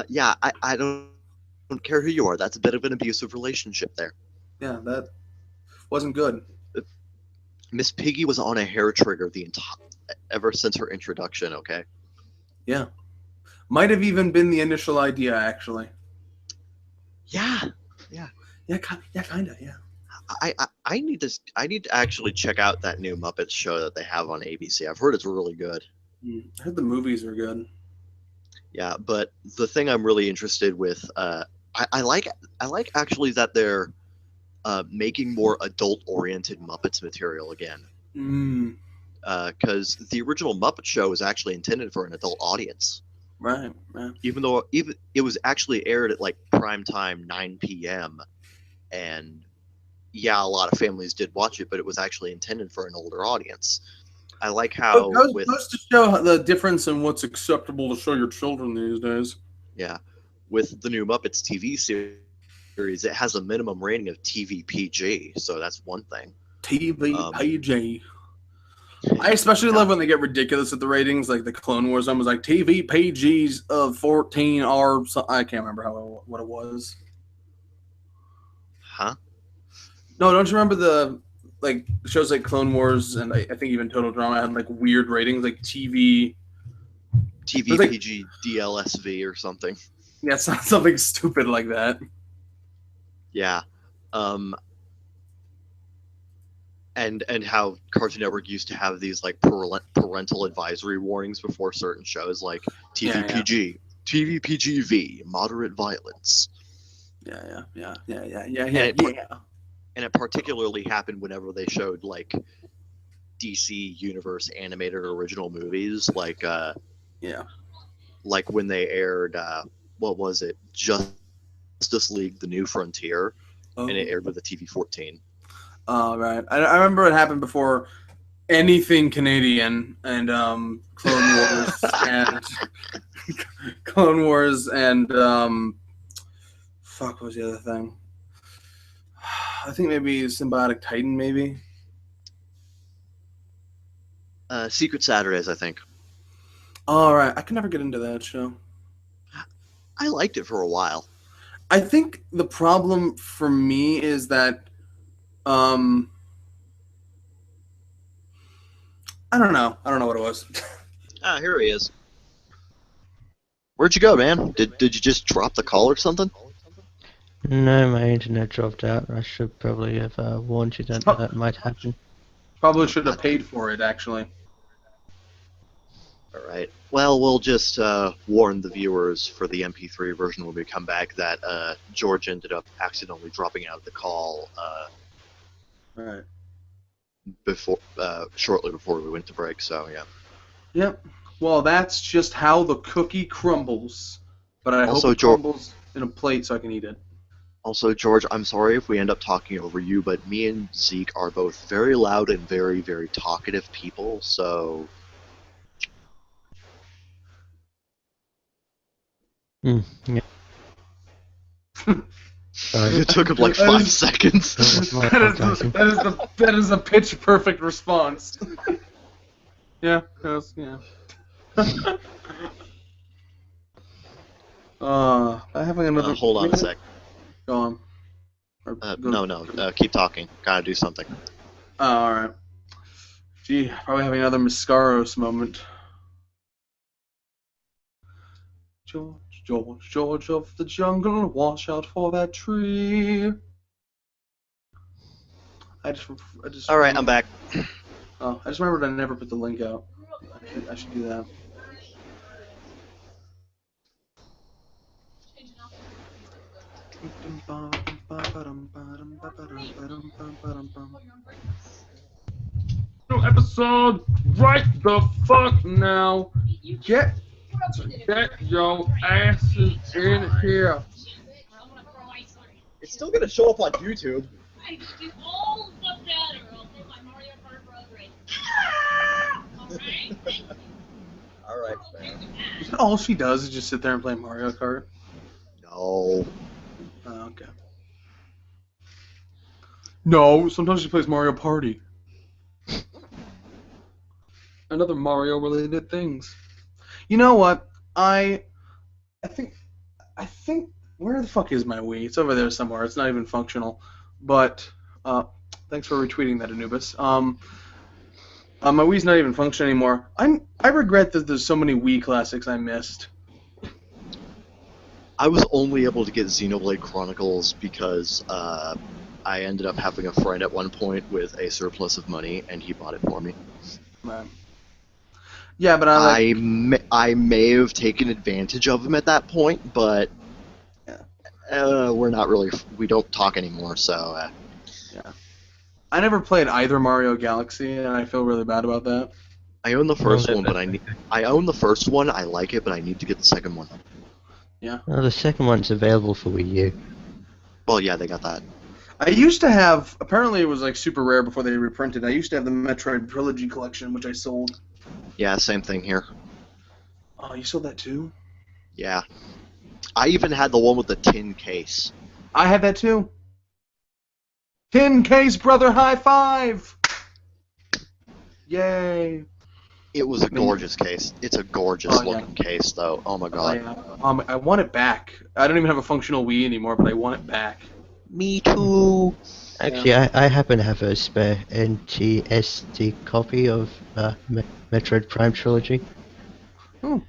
Yeah, I don't care who you are. That's a bit of an abusive relationship there.
Yeah, that wasn't good.
Miss Piggy was on a hair trigger ever since her introduction. Okay.
Yeah, might have even been the initial idea, actually.
Yeah,
kind of. Yeah.
I need to actually check out that new Muppets show that they have on ABC. I've heard it's really good.
I heard the movies are good.
Yeah, but the thing I'm really interested with, I like actually that they're making more adult-oriented Muppets material again. Because the original Muppet Show was actually intended for an adult audience.
Right.
Even though it was actually aired at like prime time 9 p.m. and yeah, a lot of families did watch it, but it was actually intended for an older audience. I like how
it goes to show the difference in what's acceptable to show your children these days.
Yeah, with the new Muppets TV series, it has a minimum rating of TV PG, so that's one thing.
TV PG. I especially love when they get ridiculous at the ratings, like the Clone Wars one was like TV PGs of 14 or so, I can't remember what it was.
Huh?
No, don't you remember the like shows like Clone Wars and I think even Total Drama had like weird ratings, like TV like,
PG DLSV or something.
Yeah, something stupid like that.
Yeah. And how Cartoon Network used to have these like parental advisory warnings before certain shows, like TV PG, TV PGV, moderate violence.
Yeah.
And it particularly happened whenever they showed like DC Universe animated original movies, like like when they aired what was it, Justice League: The New Frontier, and it aired with the TV-14.
Oh, right. I remember it happened before anything Canadian and Clone Wars and Clone Wars and fuck, what was the other thing? I think maybe Symbiotic Titan, maybe.
Secret Saturdays, I think.
All right, I can never get into that show.
I liked it for a while.
I think the problem for me is that I don't know what it was.
Here he is. Where'd you go, man? Did you just drop the call or something?
No, my internet dropped out. I should probably have warned you that that might happen.
Probably should have paid for it, actually.
All right. Well, we'll just warn the viewers for the MP3 version when we come back that George ended up accidentally dropping out of the call.
Right.
Shortly before we went to break. So yeah.
Yep. Well, that's just how the cookie crumbles. But I
also,
hope it crumbles in a plate so I can eat it.
Also, George, I'm sorry if we end up talking over you, but me and Zeke are both very loud and very, very talkative people, so...
Yeah.
It took him like 5 seconds.
That is a pitch perfect response. Yeah. I having another.
Hold on a sec.
Go on.
No, keep talking. Gotta do something.
Alright. Gee, probably having another Mascaros moment. George, George, George of the jungle, watch out for that tree. I just.
All right, I'm back.
Oh, I just remembered I never put the link out. I should do that. New episode right the fuck now. Get your asses in here.
It's still gonna show up on YouTube. All right, man.
Is that all she does is just sit there and play Mario Kart?
No.
Oh, okay. No, sometimes she plays Mario Party. Another Mario-related things. You know what? I think where the fuck is my Wii? It's over there somewhere. It's not even functional. But thanks for retweeting that, Anubis. My Wii's not even functioning anymore. I regret that there's so many Wii classics I missed.
I was only able to get Xenoblade Chronicles because I ended up having a friend at one point with a surplus of money, and he bought it for me.
Right. Yeah, but
I may have taken advantage of him at that point, but we're not really. We don't talk anymore, so.
Yeah. I never played either Mario Galaxy, and I feel really bad about that.
I own the first one, but I own the first one. I like it, but I need to get the second one.
Yeah.
Oh, the second one's available for Wii U.
Well, yeah, they got that.
I used to have. Apparently, it was like super rare before they reprinted. I used to have the Metroid Trilogy collection, which I sold.
Yeah, same thing here.
Oh, you sold that too?
Yeah. I even had the one with the tin case.
I had that too. Tin case, brother, high five! Yay!
It was a gorgeous case. It's a gorgeous looking case, though. Oh my god.
I want it back. I don't even have a functional Wii anymore, but I want it back.
Me too.
Actually, I happen to have a spare NTSC copy of Metroid Prime Trilogy.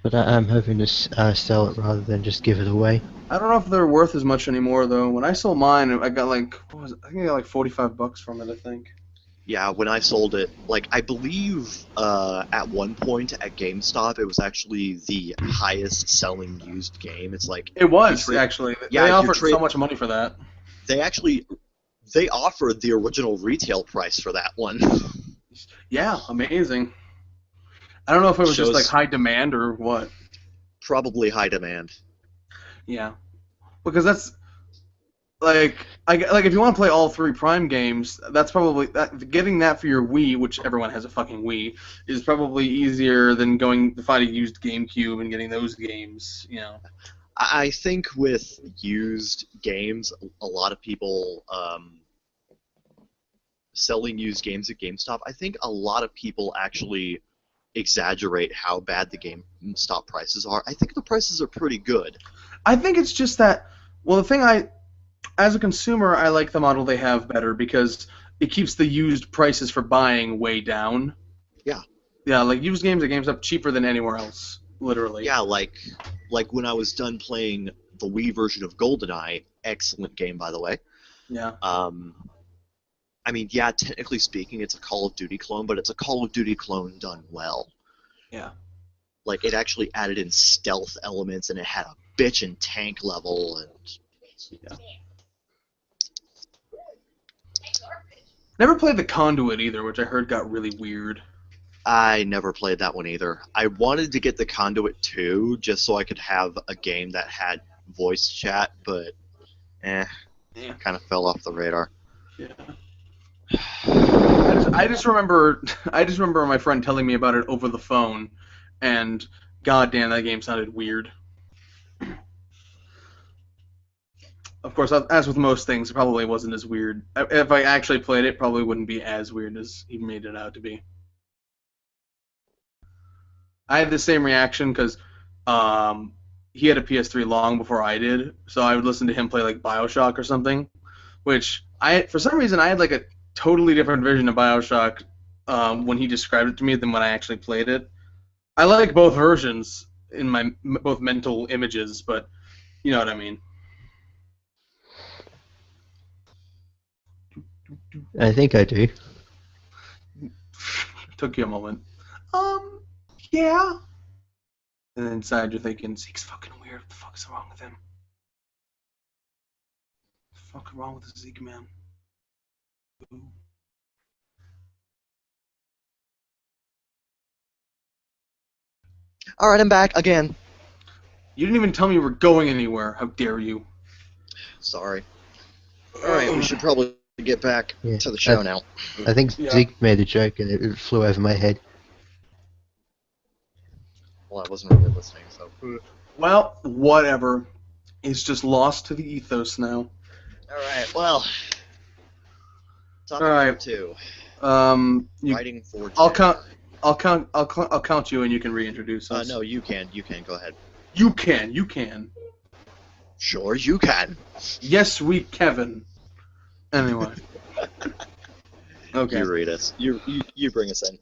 But I'm hoping to sell it rather than just give it away.
I don't know if they're worth as much anymore, though. When I sold mine, I got like, I think I got like $45 from it, I think.
Yeah, when I sold it, like, I believe at one point at GameStop, it was actually the highest selling used game. It's like...
It was, actually.
Yeah,
they offered so much money for that.
They offered the original retail price for that one.
Yeah, amazing. I don't know if it was just like high demand or what.
Probably high demand.
Yeah, because that's like if you want to play all three Prime games, that's probably getting that for your Wii, which everyone has a fucking Wii, is probably easier than going to find a used GameCube and getting those games. You know.
I think with used games, a lot of people selling used games at GameStop. I think a lot of people actually exaggerate how bad the GameStop prices are. I think the prices are pretty good.
I think it's just that, well, the thing as a consumer, I like the model they have better because it keeps the used prices for buying way down.
Yeah.
Yeah, like used games at GameStop cheaper than anywhere else, literally.
Yeah, like when I was done playing the Wii version of GoldenEye, excellent game, by the way.
Yeah.
I mean, yeah, technically speaking, it's a Call of Duty clone, but it's a Call of Duty clone done well.
Yeah.
Like, it actually added in stealth elements, and it had a bitchin' tank level, and...
Yeah. Never played the Conduit either, which I heard got really weird.
I never played that one either. I wanted to get the Conduit 2, just so I could have a game that had voice chat, but... kind of fell off the radar.
Yeah. I just remember my friend telling me about it over the phone, and goddamn, that game sounded weird. Of course, as with most things, it probably wasn't as weird. If I actually played it, it probably wouldn't be as weird as he made it out to be. I had the same reaction because he had a PS3 long before I did, so I would listen to him play like BioShock or something, which for some reason I had like a totally different vision of BioShock when he described it to me than when I actually played it. I like both versions in my both mental images, but you know what I mean.
I think I do.
Took you a moment. Yeah. And inside you're thinking, Zeke's fucking weird. What the fuck's wrong with him? What the fuck is wrong with Zeke, man? Ooh.
All right, I'm back again.
You didn't even tell me you were going anywhere. How dare you?
Sorry. All right, we should probably get back
Yeah,
to the show now.
I think
Yeah.
Zeke made a joke and it flew over my head.
Well, I wasn't really listening, so.
Well, whatever. It's just lost to the ethos now.
All right. Well. Topic
All right.
number 2. Writing for.
I'll count you, and you can reintroduce us.
No, you can. You can. Go ahead.
You can.
Sure, you can.
Yes, we Kevin. Anyway. Okay.
You read us. You bring us in.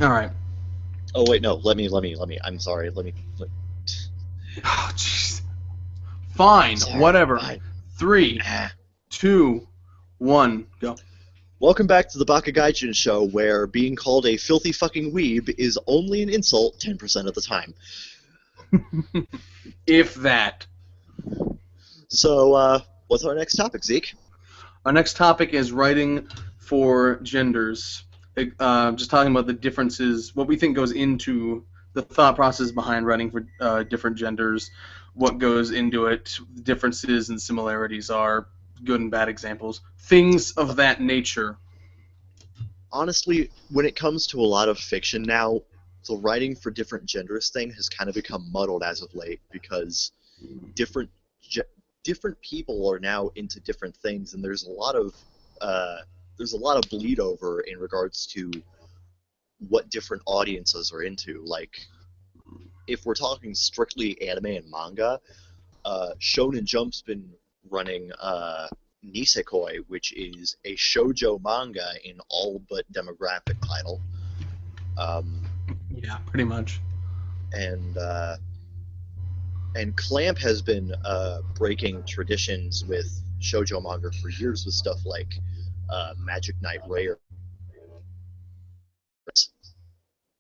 All right.
Oh wait, no. Let me. I'm sorry. Let me.
Oh, jeez. Fine.
Sorry,
Whatever.
fine.
3, 2, 1, go.
Welcome back to the Baka Gaijin show, where being called a filthy fucking weeb is only an insult 10% of the time.
If that.
So, what's our next topic, Zeke?
Our next topic is writing for genders. Just talking about the differences, what we think goes into the thought process behind writing for different genders, what goes into it, differences and similarities are, good and bad examples, things of that nature.
Honestly, when it comes to a lot of fiction now, the writing for different genders thing has kind of become muddled as of late because different people are now into different things, and there's a lot of bleed over in regards to what different audiences are into. Like, if we're talking strictly anime and manga, Shonen Jump's been running Nisekoi, which is a shoujo manga in all but demographic title.
Yeah, pretty much.
And Clamp has been breaking traditions with shoujo manga for years with stuff like Magic Knight Rare.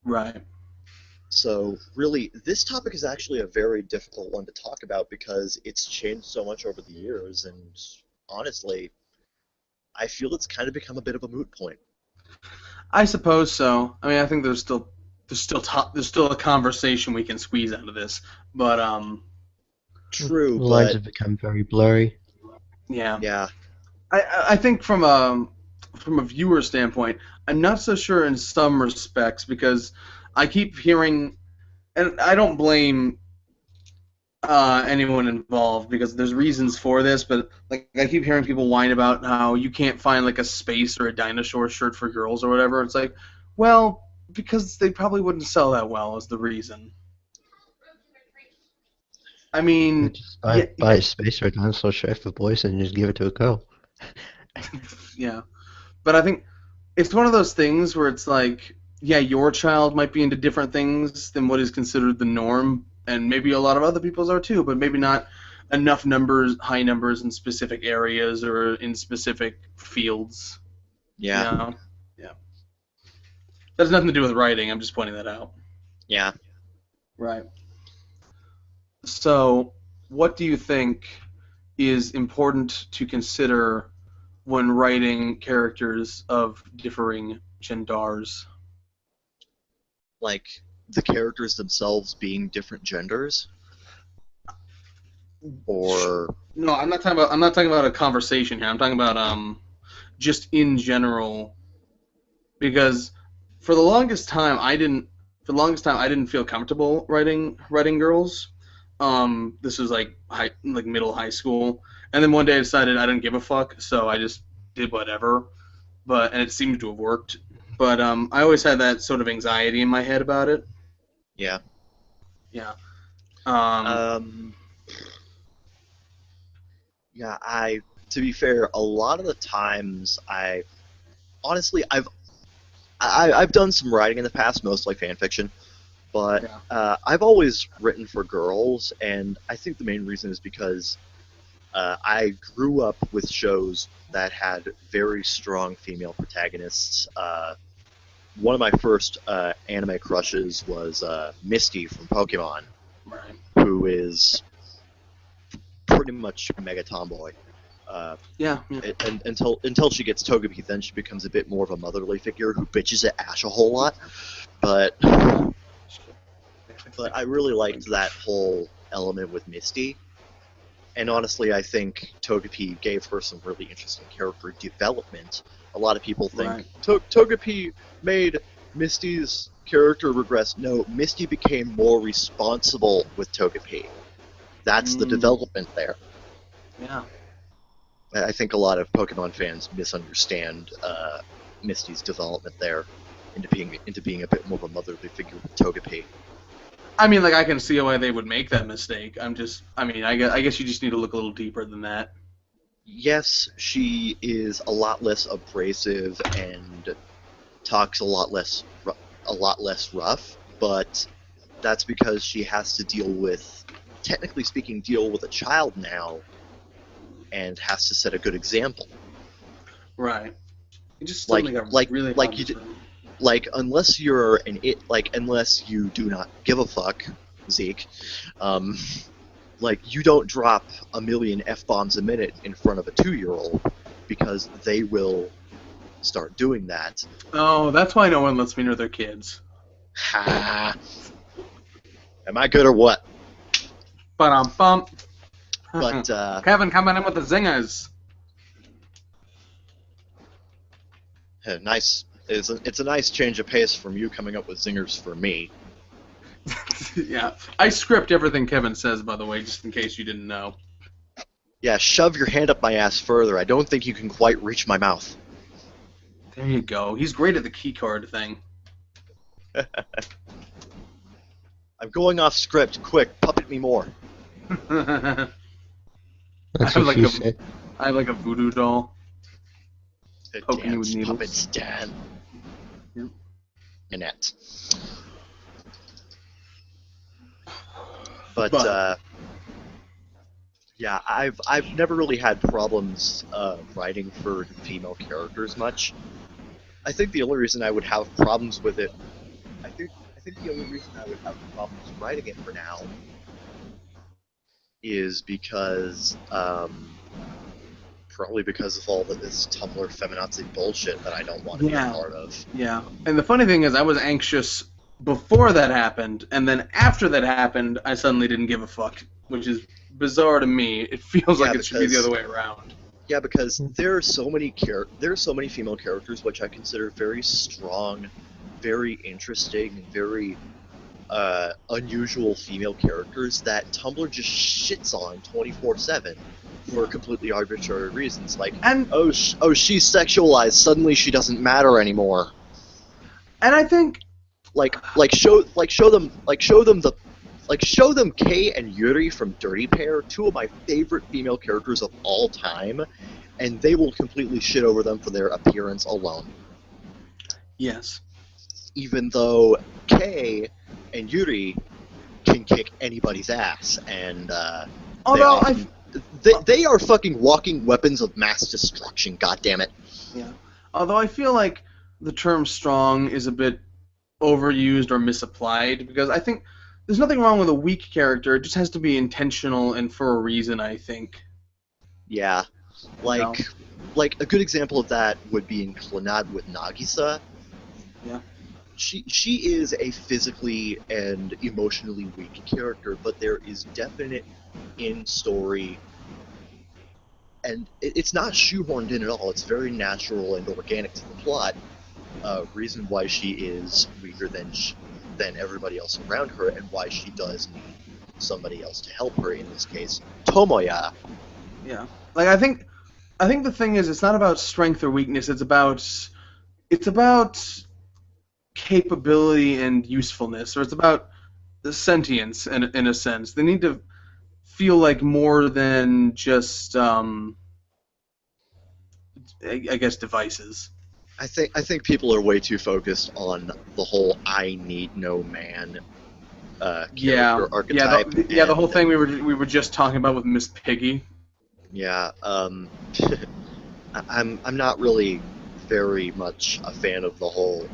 Right.
So really, this topic is actually a very difficult one to talk about because it's changed so much over the years, and honestly, I feel it's kind of become a bit of a moot point.
I suppose so. I mean, I think there's still a conversation we can squeeze out of this, but
True,
The lines
but
have become very blurry.
yeah. I think from a viewer standpoint, I'm not so sure in some respects because I keep hearing, and I don't blame anyone involved because there's reasons for this, but like I keep hearing people whine about how you can't find like a space or a dinosaur shirt for girls or whatever. It's like, well, because they probably wouldn't sell that well is the reason. I mean,
Just buy a space or a dinosaur shirt for boys and just give it to a girl.
yeah, but I think it's one of those things where it's like, yeah, your child might be into different things than what is considered the norm, and maybe a lot of other people's are too, but maybe not enough high numbers in specific areas or in specific fields.
yeah,
You know? Yeah. That has nothing to do with writing. I'm just pointing that out.
yeah.
Right. So, what do you think is important to consider when writing characters of differing genders?
Like the characters themselves being different genders, or
No, I'm not talking about a conversation here. I'm talking about just in general, because for the longest time I didn't feel comfortable writing girls. This was like middle high school, and then one day I decided I didn't give a fuck, so I just did whatever. And it seemed to have worked. But I always had that sort of anxiety in my head about it.
yeah.
Yeah.
Yeah, to be fair, a lot of the times honestly, I've done some writing in the past, mostly fan fiction, but
Yeah.
I've always written for girls, and I think the main reason is because I grew up with shows that had very strong female protagonists. One of my first anime crushes was Misty from Pokemon,
Right.
who is pretty much mega tomboy. Uh,
Yeah. Yeah.
until she gets Togepi, then she becomes a bit more of a motherly figure who bitches at Ash a whole lot. But I really liked that whole element with Misty. And honestly, I think Togepi gave her some really interesting character development. A lot of people think
Right.
Togepi made Misty's character regress. No, Misty became more responsible with Togepi. That's the development there.
Yeah.
I think a lot of Pokemon fans misunderstand Misty's development there into being a bit more of a motherly figure with Togepi.
I mean, like, I can see why they would make that mistake. I guess you just need to look a little deeper than that.
Yes, she is a lot less abrasive and talks a lot less rough, but that's because she has to technically speaking, deal with a child now, and has to set a good example.
Right. You just still make a really hard mistake.
Unless unless you do not give a fuck, Zeke, you don't drop a million F-bombs a minute in front of a 2-year-old, because they will start doing that.
Oh, that's why no one lets me near their kids.
Ha! Am I good or what?
Ba-dum-bum.
But,
Kevin coming in with the zingers.
Nice. It's a nice change of pace from you coming up with zingers for me.
Yeah. I script everything Kevin says, by the way, just in case you didn't know.
Yeah, shove your hand up my ass further. I don't think you can quite reach my mouth.
There you go. He's great at the keycard thing.
I'm going off script. Quick, puppet me more.
I
That's
have
what she said.
I have like a voodoo doll.
The
Poking you with
dance
needles.
puppets, Dan.
Yep.
Annette. But yeah, I've never really had problems writing for female characters much. I think the only reason I would have problems with it, I think the only reason I would have problems writing it for now is because probably because of all of this Tumblr feminazi bullshit that I don't want to be a part of.
Yeah. And the funny thing is, I was anxious before that happened, and then after that happened, I suddenly didn't give a fuck, which is bizarre to me. It feels like it should be the other way around.
Yeah, because there are so many female characters which I consider very strong, very interesting, and very unusual female characters that Tumblr just shits on 24/7 for completely arbitrary reasons. She's sexualized. Suddenly she doesn't matter anymore.
And I think
show them Kay and Yuri from Dirty Pair, two of my favorite female characters of all time, and they will completely shit over them for their appearance alone.
Yes.
Even though Kay and Yuri can kick anybody's ass, and they are fucking walking weapons of mass destruction. God damn it.
Yeah. Although I feel like the term strong is a bit overused or misapplied, because I think there's nothing wrong with a weak character. It just has to be intentional and for a reason, I think.
Yeah. Like a good example of that would be in Clannad with Nagisa.
Yeah.
She is a physically and emotionally weak character, but there is definite in-story, and it's not shoehorned in at all. It's very natural and organic to the plot. Reason why she is weaker than everybody else around her, and why she does need somebody else to help her. In this case, Tomoya.
Yeah. I think the thing is, it's not about strength or weakness. It's about capability and usefulness, or it's about the sentience in a sense. They need to feel like more than just I guess devices.
I think people are way too focused on the whole "I need no man"
Yeah,
character archetype,
the whole
and
thing we were just talking about with Miss Piggy.
yeah, I'm not really very much a fan of the whole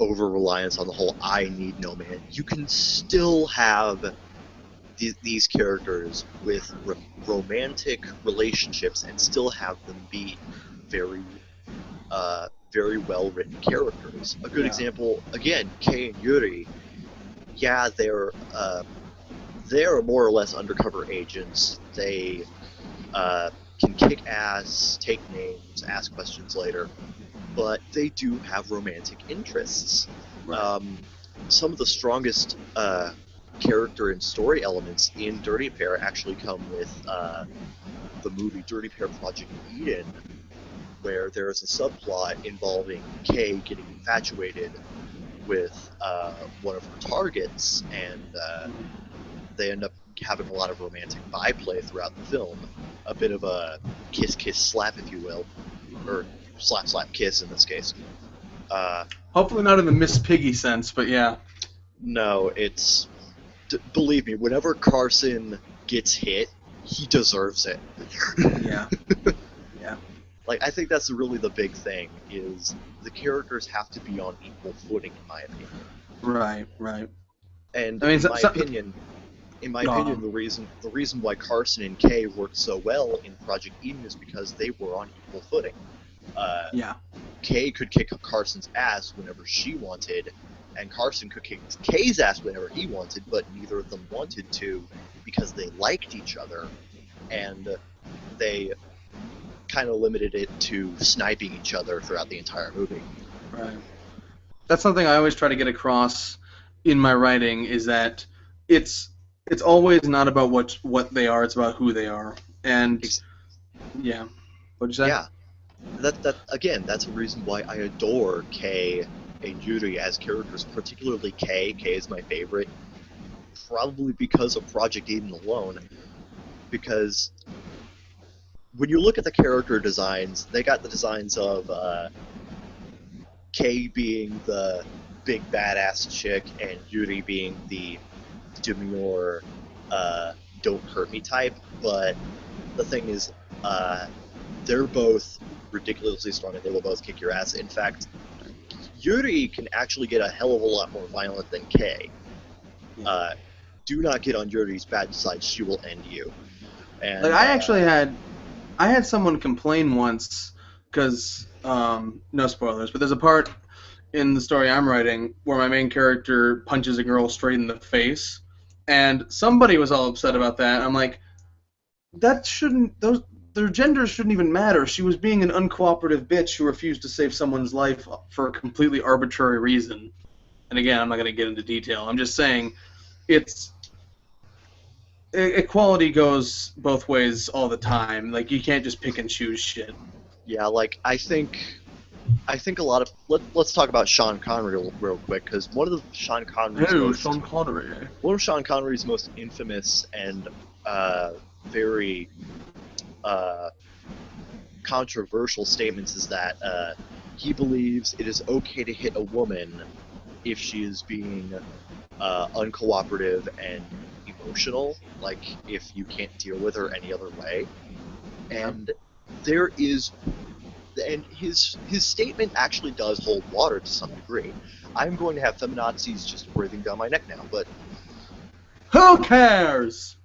over reliance on the whole "I need no man." You can still have these characters with romantic relationships and still have them be very very well written characters. A good
Yeah.
example, again, Kei and Yuri. Yeah, they're more or less undercover agents. They can kick ass, take names, ask questions later, but they do have romantic interests.
Right.
Some of the strongest character and story elements in Dirty Pair actually come with the movie Dirty Pair Project Eden, where there is a subplot involving Kay getting infatuated with one of her targets, and they end up having a lot of romantic byplay throughout the film. A bit of a kiss, kiss, slap, if you will, or slap, slap, kiss in this case.
Hopefully not in the Miss Piggy sense, but yeah.
No, it's believe me, whenever Carson gets hit, he deserves it.
Yeah. Yeah.
Like, I think that's really the big thing, is the characters have to be on equal footing, in my opinion.
Right. Right.
And
I mean,
in my opinion, the reason why Carson and Kay worked so well in Project Eden is because they were on equal footing.
Yeah.
Kay could kick Carson's ass whenever she wanted, and Carson could kick Kay's ass whenever he wanted, but neither of them wanted to because they liked each other, and they kind of limited it to sniping each other throughout the entire movie.
Right. That's something I always try to get across in my writing is that it's always not about what they are, it's about who they are. And yeah. What'd you say?
Yeah, that again, that's a reason why I adore Kay and Yuri as characters, particularly Kay. Kay is my favorite, probably because of Project Eden alone. Because when you look at the character designs, they got the designs of Kay being the big badass chick and Yuri being the demure, don't hurt me type. But the thing is, they're both ridiculously strong and they will both kick your ass. In fact, Yuri can actually get a hell of a lot more violent than Kay. Do not get on Yuri's bad side; she will end you. And,
Like I had someone complain once because no spoilers, but there's a part in the story I'm writing where my main character punches a girl straight in the face, and somebody was all upset about that. I'm like, that shouldn't their genders shouldn't even matter. She was being an uncooperative bitch who refused to save someone's life for a completely arbitrary reason. And again, I'm not going to get into detail. I'm just saying equality goes both ways all the time. Like, you can't just pick and choose shit.
yeah, like I think a lot of let's talk about Sean Connery real quick, because one of Sean Connery's most infamous and very controversial statements is that he believes it is okay to hit a woman if she is being uncooperative and emotional, like if you can't deal with her any other way. And there is, and his statement actually does hold water to some degree. I'm going to have feminazis just breathing down my neck now, but
who cares?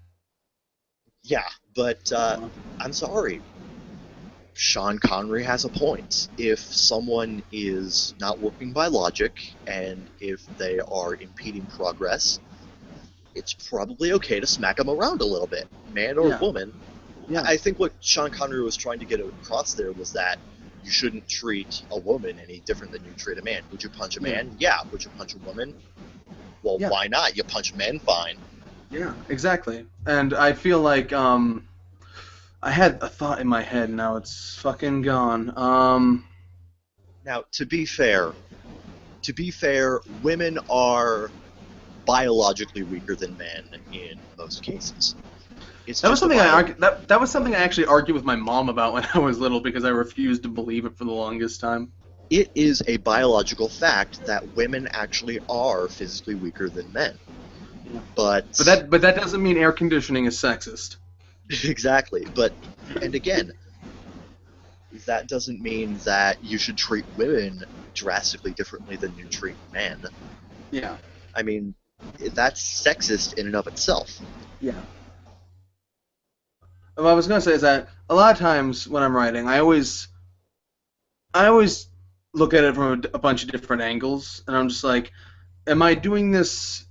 Yeah, but I'm sorry. Sean Connery has a point. If someone is not working by logic, and if they are impeding progress, it's probably okay to smack them around a little bit, man or woman.
Yeah.
I think what Sean Connery was trying to get across there was that you shouldn't treat a woman any different than you treat a man. Would you punch a man? Yeah. Would you punch a woman? Well, why not? You punch men, fine.
Yeah, exactly. And I feel like I had a thought in my head, now it's fucking gone.
Now, to be fair, women are biologically weaker than men in most cases. It's
That was
just a
something I
bio-
argue, that was something I actually argued with my mom about when I was little because I refused to believe it for the longest time.
It is a biological fact that women actually are physically weaker than men.
Yeah.
But
But that doesn't mean air conditioning is sexist.
exactly. And again, that doesn't mean that you should treat women drastically differently than you treat men.
Yeah.
I mean, that's sexist in and of itself.
Yeah. What I was gonna say is that a lot of times when I'm writing, I always look at it from a bunch of different angles, and I'm just like, am I doing this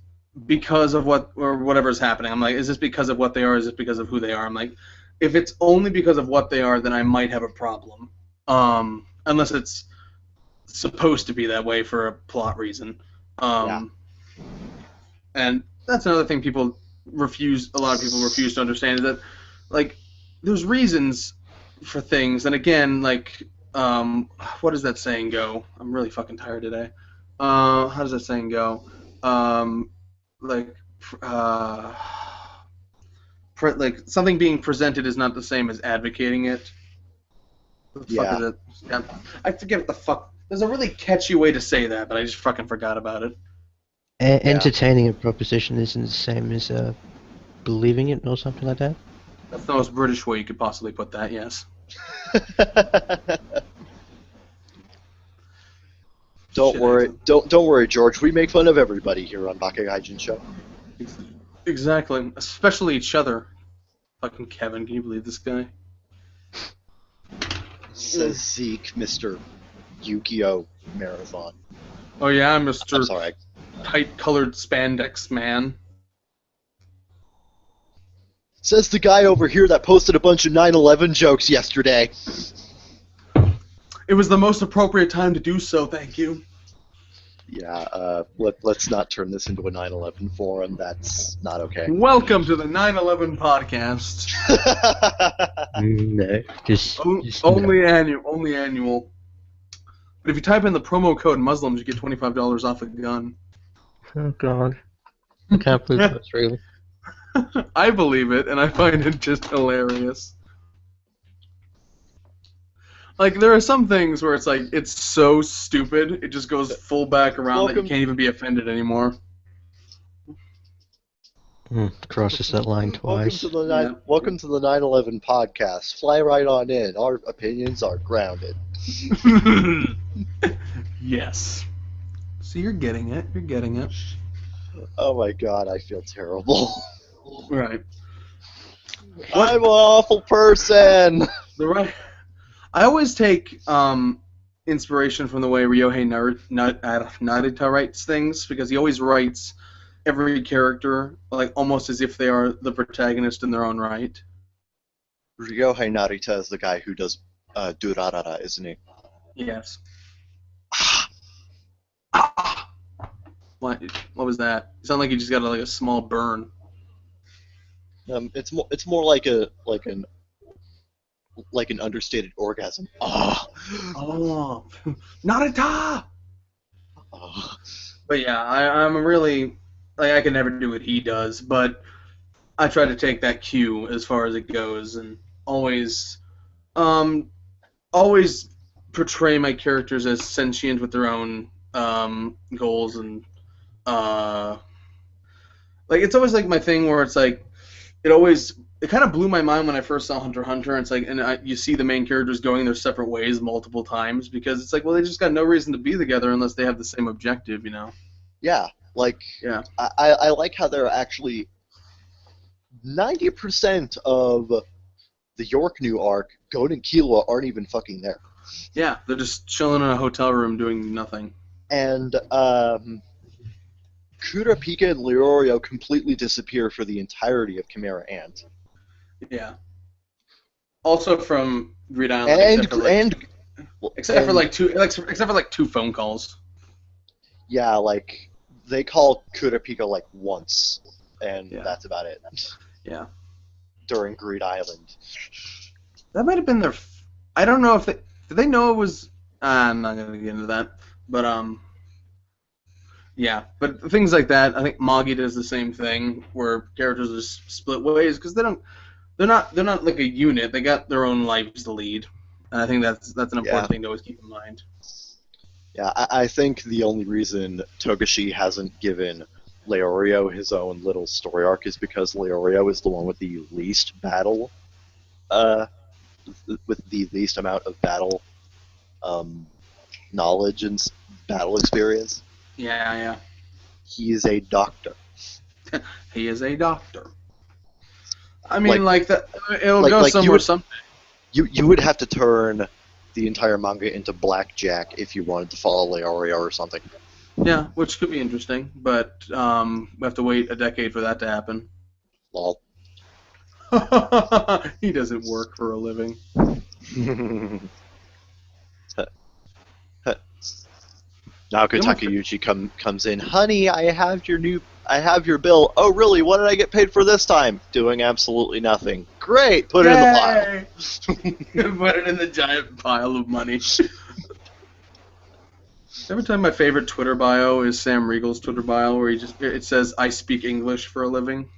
because of what or whatever is happening? I'm like, is this because of what they are? Is it because of who they are? I'm like, if it's only because of what they are, then I might have a problem. Unless it's supposed to be that way for a plot reason. And that's another thing a lot of people refuse to understand is that, like, there's reasons for things, and again, like, what does that saying go? I'm really fucking tired today. How does that saying go? Like, like something being presented is not the same as advocating it. What the fuck is it? Yeah, I forget what the fuck. There's a really catchy way to say that, but I just fucking forgot about it.
Entertaining a proposition isn't the same as believing it or something like that.
That's the most British way you could possibly put that, yes.
Don't worry, George. We make fun of everybody here on Baka Gaijin Show.
Exactly. Especially each other. Fucking Kevin, can you believe this guy?
Says Zeke, Mr. Yu-Gi-Oh! Marathon.
Oh yeah,
I'm
Mr.
sorry.
Tight-colored spandex man.
Says the guy over here that posted a bunch of 9/11 jokes yesterday.
It was the most appropriate time to do so, thank you.
Yeah, let's not turn this into a 9/11 forum. That's not okay.
Welcome to the 9/11 podcast.
No, just
only annual. But if you type in the promo code Muslims, you get $25 off a gun.
Oh god, I can't believe that's real.
I believe it, and I find it just hilarious. Like, there are some things where it's like, it's so stupid, it just goes full back around that you can't even be offended anymore.
Crosses that line twice.
Welcome to the 9/11 podcast. Fly right on in. Our opinions are grounded.
Yes. So you're getting it. You're getting it.
Oh my god, I feel terrible.
Right.
I'm an awful person.
I always take inspiration from the way Ryohei Narita writes things, because he always writes every character like almost as if they are the protagonist in their own right.
Ryohei Narita is the guy who does Durarara, isn't he?
Yes. What was that? It sounded like you just got like a small burn.
It's more like an understated orgasm.
Oh, Narita!
Oh.
But yeah, I'm really like I can never do what he does, but I try to take that cue as far as it goes, and always portray my characters as sentient with their own goals, and like it's always like my thing where it's like it kind of blew my mind when I first saw Hunter x Hunter. And it's like, you see the main characters going their separate ways multiple times, because it's like, well, they just got no reason to be together unless they have the same objective, you know?
Yeah, like
Yeah.
I like how they're actually 90% of the York New arc, Gon and Killua aren't even fucking there.
Yeah, they're just chilling in a hotel room doing nothing.
And Kurapika and Leorio completely disappear for the entirety of Chimera Ant.
Yeah. Also from Greed Island, except for like two phone calls.
Yeah, like they call Kurapika like once, and that's about it.
Yeah.
During Greed Island.
That might have been their. I don't know if did they know it was. I'm not gonna get into that, but Yeah, but things like that, I think Magi does the same thing, where characters are split ways because they're not like a unit. They got their own lives to lead, and I think that's an
Yeah.
important thing to always keep in mind.
Yeah, I think the only reason Togashi hasn't given Leorio his own little story arc is because Leorio is the one with the least battle, uh, with the least amount of battle knowledge and battle experience.
Yeah,
He is a doctor.
yeah. He is a doctor. I mean,
Like,
it'll go
like
somewhere someday.
you would have to turn the entire manga into Blackjack if you wanted to follow Leorio or something.
Yeah, which could be interesting, but we have to wait a decade for that to happen.
Lol.
He doesn't work for a living.
Naoko Takeuchi comes in. Honey, I have your bill. Oh, really? What did I get paid for this time? Doing absolutely nothing. Great. Put it in the pile.
Put it in the giant pile of money. Every time my favorite Twitter bio is Sam Riegel's Twitter bio, where it says "I speak English for a living."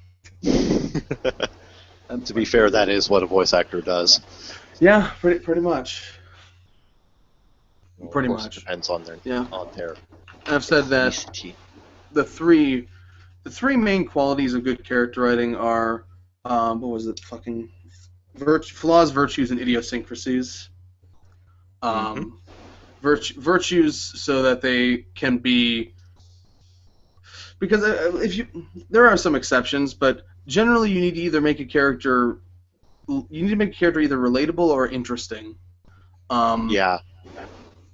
To be fair, that is what a voice actor does.
Yeah, pretty much. Pretty
Of course,
much.
It depends on their
I've said that
ethnicity.
the three main qualities of good character writing are what was it? Fucking flaws, virtues, and idiosyncrasies. Virtues so that they can be, because there are some exceptions, but generally you need to either make a character either relatable or interesting.
Yeah.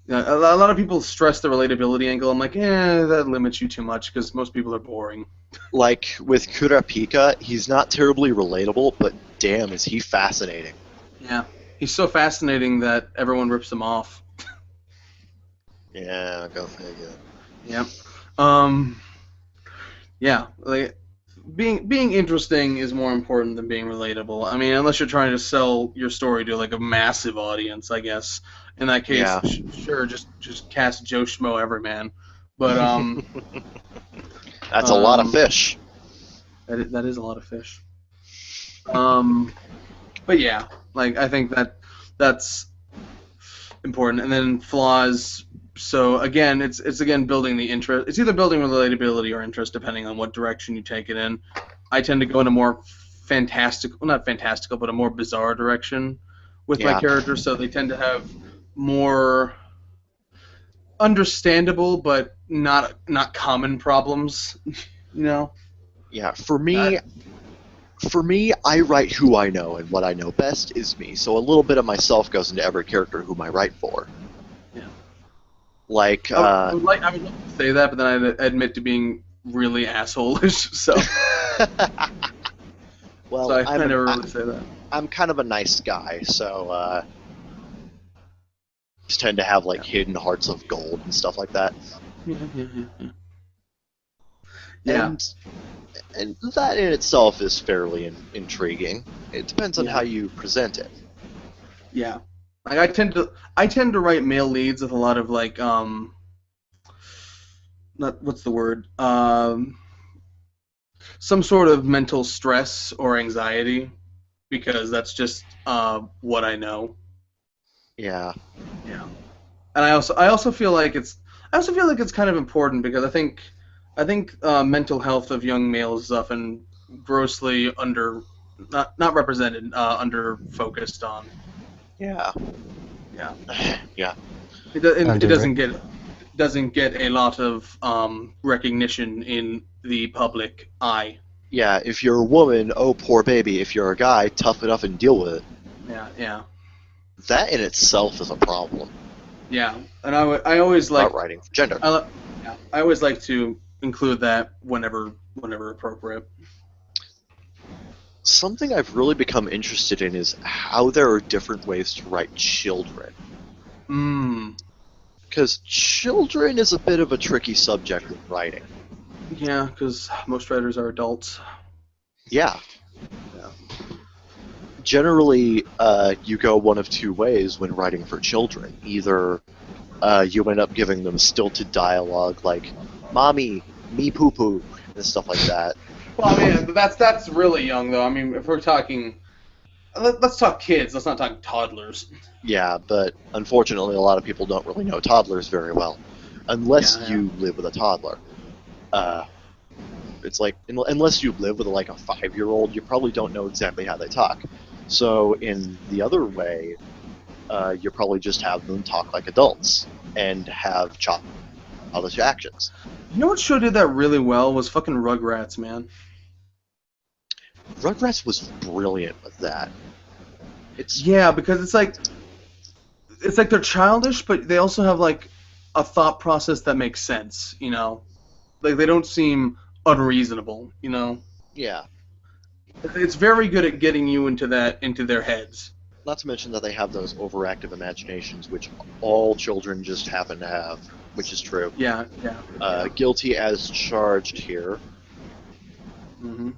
A lot of people stress the relatability angle. I'm like, that limits you too much because most people are boring.
Like with Kurapika, he's not terribly relatable, but damn, is he fascinating.
Yeah, he's so fascinating that everyone rips him off.
Yeah, go figure.
Yep. Yeah, like being interesting is more important than being relatable. I mean, unless you're trying to sell your story to like a massive audience, I guess. In that case,
Yeah.
sure, just cast Joe Schmo Everyman. But
That's a lot of fish.
That is a lot of fish. But yeah, like I think that's important. And then flaws. So again, it's again building the interest. It's either building relatability or interest, depending on what direction you take it in. I tend to go in a more not fantastical, but a more bizarre direction with my characters. So they tend to have more understandable but not common problems. You know.
Yeah, for me, I write who I know, and what I know best is me. So a little bit of myself goes into every character whom I write for.
Yeah.
Like,
I would love to say that, but then I'd admit to being really asshole-ish. So.
Well,
so I never really say that.
I'm kind of a nice guy, so just tend to have like hidden hearts of gold and stuff like that.
Yeah.
And that in itself is fairly intriguing. It depends on how you present it.
Yeah. Like I tend to write male leads with a lot of like not what's the word? Some sort of mental stress or anxiety, because that's just what I know.
Yeah.
Yeah. And I also feel like it's kind of important, because I think mental health of young males is often grossly not represented, under focused on.
Yeah.
Yeah.
Yeah.
It doesn't get a lot of recognition in the public eye.
Yeah, if you're a woman, oh poor baby. If you're a guy, tough it up and deal with it.
Yeah.
That in itself is a problem.
Yeah, and I always like
about writing for gender.
I always like to include that whenever appropriate.
Something I've really become interested in is how there are different ways to write children. Because children is a bit of a tricky subject in writing.
Yeah, because most writers are adults.
Yeah. Generally, you go one of two ways when writing for children. Either you end up giving them stilted dialogue like, mommy, me poo poo, and stuff like that.
Well, I mean, that's really young though. I mean, if we're talking, let's talk kids. Let's not talk toddlers.
Yeah, but unfortunately, a lot of people don't really know toddlers very well, unless
Yeah.
you live with a toddler. It's like unless you live with like a 5-year-old, you probably don't know exactly how they talk. So in the other way, you probably just have them talk like adults and have childish actions.
You know what show did that really well was fucking Rugrats, man.
Rugrats was brilliant with that.
Yeah, because it's like they're childish, but they also have like a thought process that makes sense. You know, like they don't seem unreasonable. You know,
Yeah.
it's very good at getting you into their heads.
Not to mention that they have those overactive imaginations, which all children just happen to have, which is true.
Yeah.
Guilty as charged here.
Mm-hmm.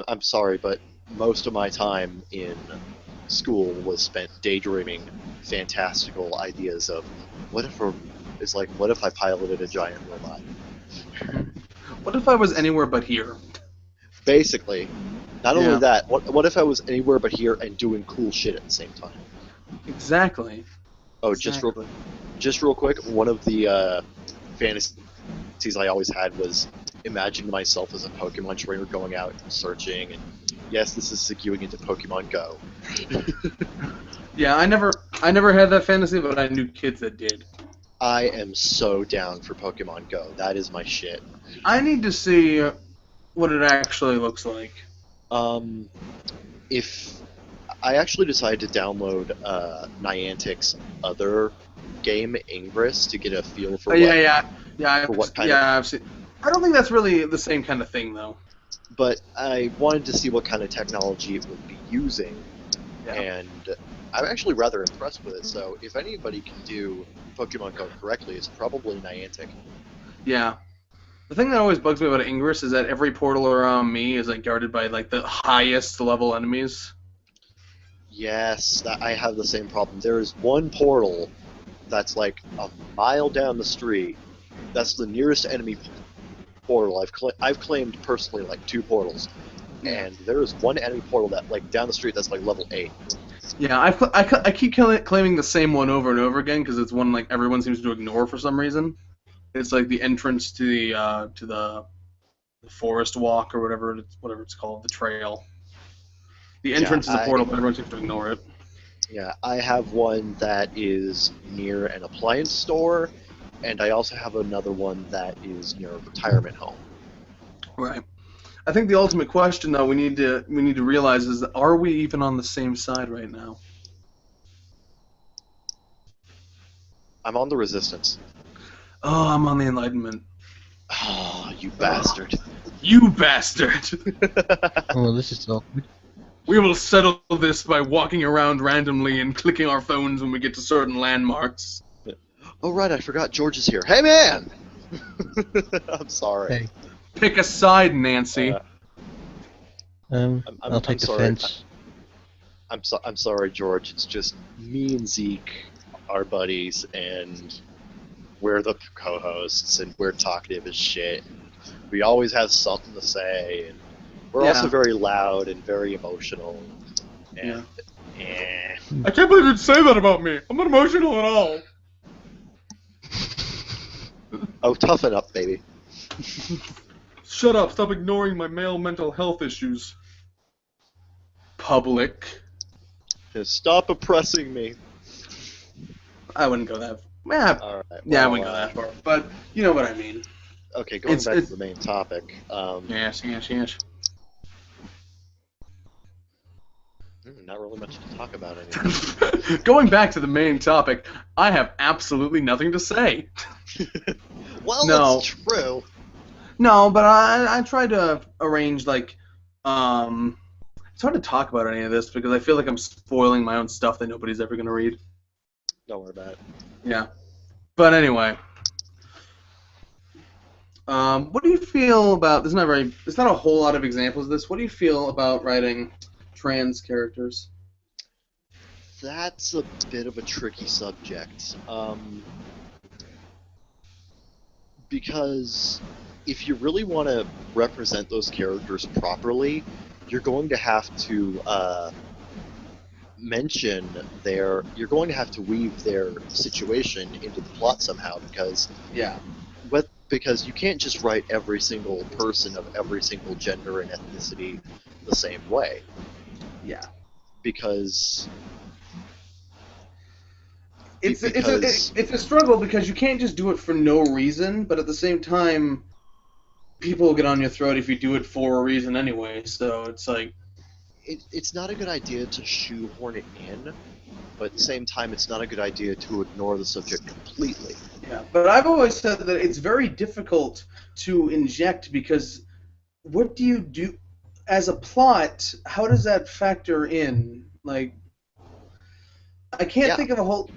I'm sorry, but most of my time in school was spent daydreaming fantastical ideas of what if I piloted a giant robot?
What if I was anywhere but here?
Basically, not only
Yeah.
that, what if I was anywhere but here and doing cool shit at the same time?
Exactly.
Oh,
Exactly.
just real quick, one of the fantasies I always had was imagining myself as a Pokemon trainer going out and searching, and yes, this is segueing into Pokemon Go.
Yeah, I never had that fantasy, but I knew kids that did.
I am so down for Pokemon Go. That is my shit.
I need to see what it actually looks like.
If I actually decided to download Niantic's other game, Ingress, to get a feel for
I've seen. I don't think that's really the same kind of thing, though.
But I wanted to see what kind of technology it would be using,
Yeah.
and I'm actually rather impressed with it. So if anybody can do Pokemon Go correctly, it's probably Niantic.
Yeah. The thing that always bugs me about Ingress is that every portal around me is like guarded by like the highest level enemies.
Yes, I have the same problem. There is one portal that's like a mile down the street. That's the nearest enemy portal. I've claimed personally like 2 portals, and there is one enemy portal that like down the street that's like level 8.
Yeah, I keep claiming the same one over and over again because it's one like everyone seems to ignore for some reason. It's like the entrance to the forest walk or whatever it's called, the trail. The entrance is a portal, but everyone seems to ignore it.
Yeah, I have one that is near an appliance store, and I also have another one that is near a retirement home.
Right. I think the ultimate question, though, we need to realize is, are we even on the same side right now?
I'm on the Resistance.
Oh, I'm on the Enlightenment.
Oh, you bastard.
You bastard!
Oh, this is awkward.
We will settle this by walking around randomly and clicking our phones when we get to certain landmarks.
Oh, right, I forgot George is here. Hey, man! I'm sorry.
Hey.
Pick a side, Nancy.
I'll take the
sorry.
fence.
I'm sorry, George. It's just me and Zeke are buddies, and we're the co-hosts, and we're talkative as shit. We always have something to say, and we're also very loud and very emotional. And,
I can't believe you'd say that about me. I'm not emotional at all.
Oh, toughen up, baby.
Shut up. Stop ignoring my male mental health issues. Public.
Stop oppressing me.
I wouldn't go that far.
All right.
I wouldn't go that far. But you know what I mean.
Okay, going back to the main topic.
Yes.
Not really much to talk about anymore.
Going back to the main topic, I have absolutely nothing to say.
Well,
No.
that's true.
No, but I tried to arrange, like, it's hard to talk about any of this because I feel like I'm spoiling my own stuff that nobody's ever going to read.
Don't worry about it.
Yeah. But anyway. What do you feel about, there's not a whole lot of examples of this. What do you feel about writing trans characters?
That's a bit of a tricky subject. because if you really want to represent those characters properly, you're going to have to you're going to have to weave their situation into the plot somehow, because
Yeah.
because you can't just write every single person of every single gender and ethnicity the same way,
Yeah.
because
It's a struggle because you can't just do it for no reason, but at the same time, people will get on your throat if you do it for a reason anyway. So it's like,
it's not a good idea to shoehorn it in, but at the same time, it's not a good idea to ignore the subject completely.
yeah. But I've always said that it's very difficult to inject because what do you do as a plot? How does that factor in? Like, I can't think of a whole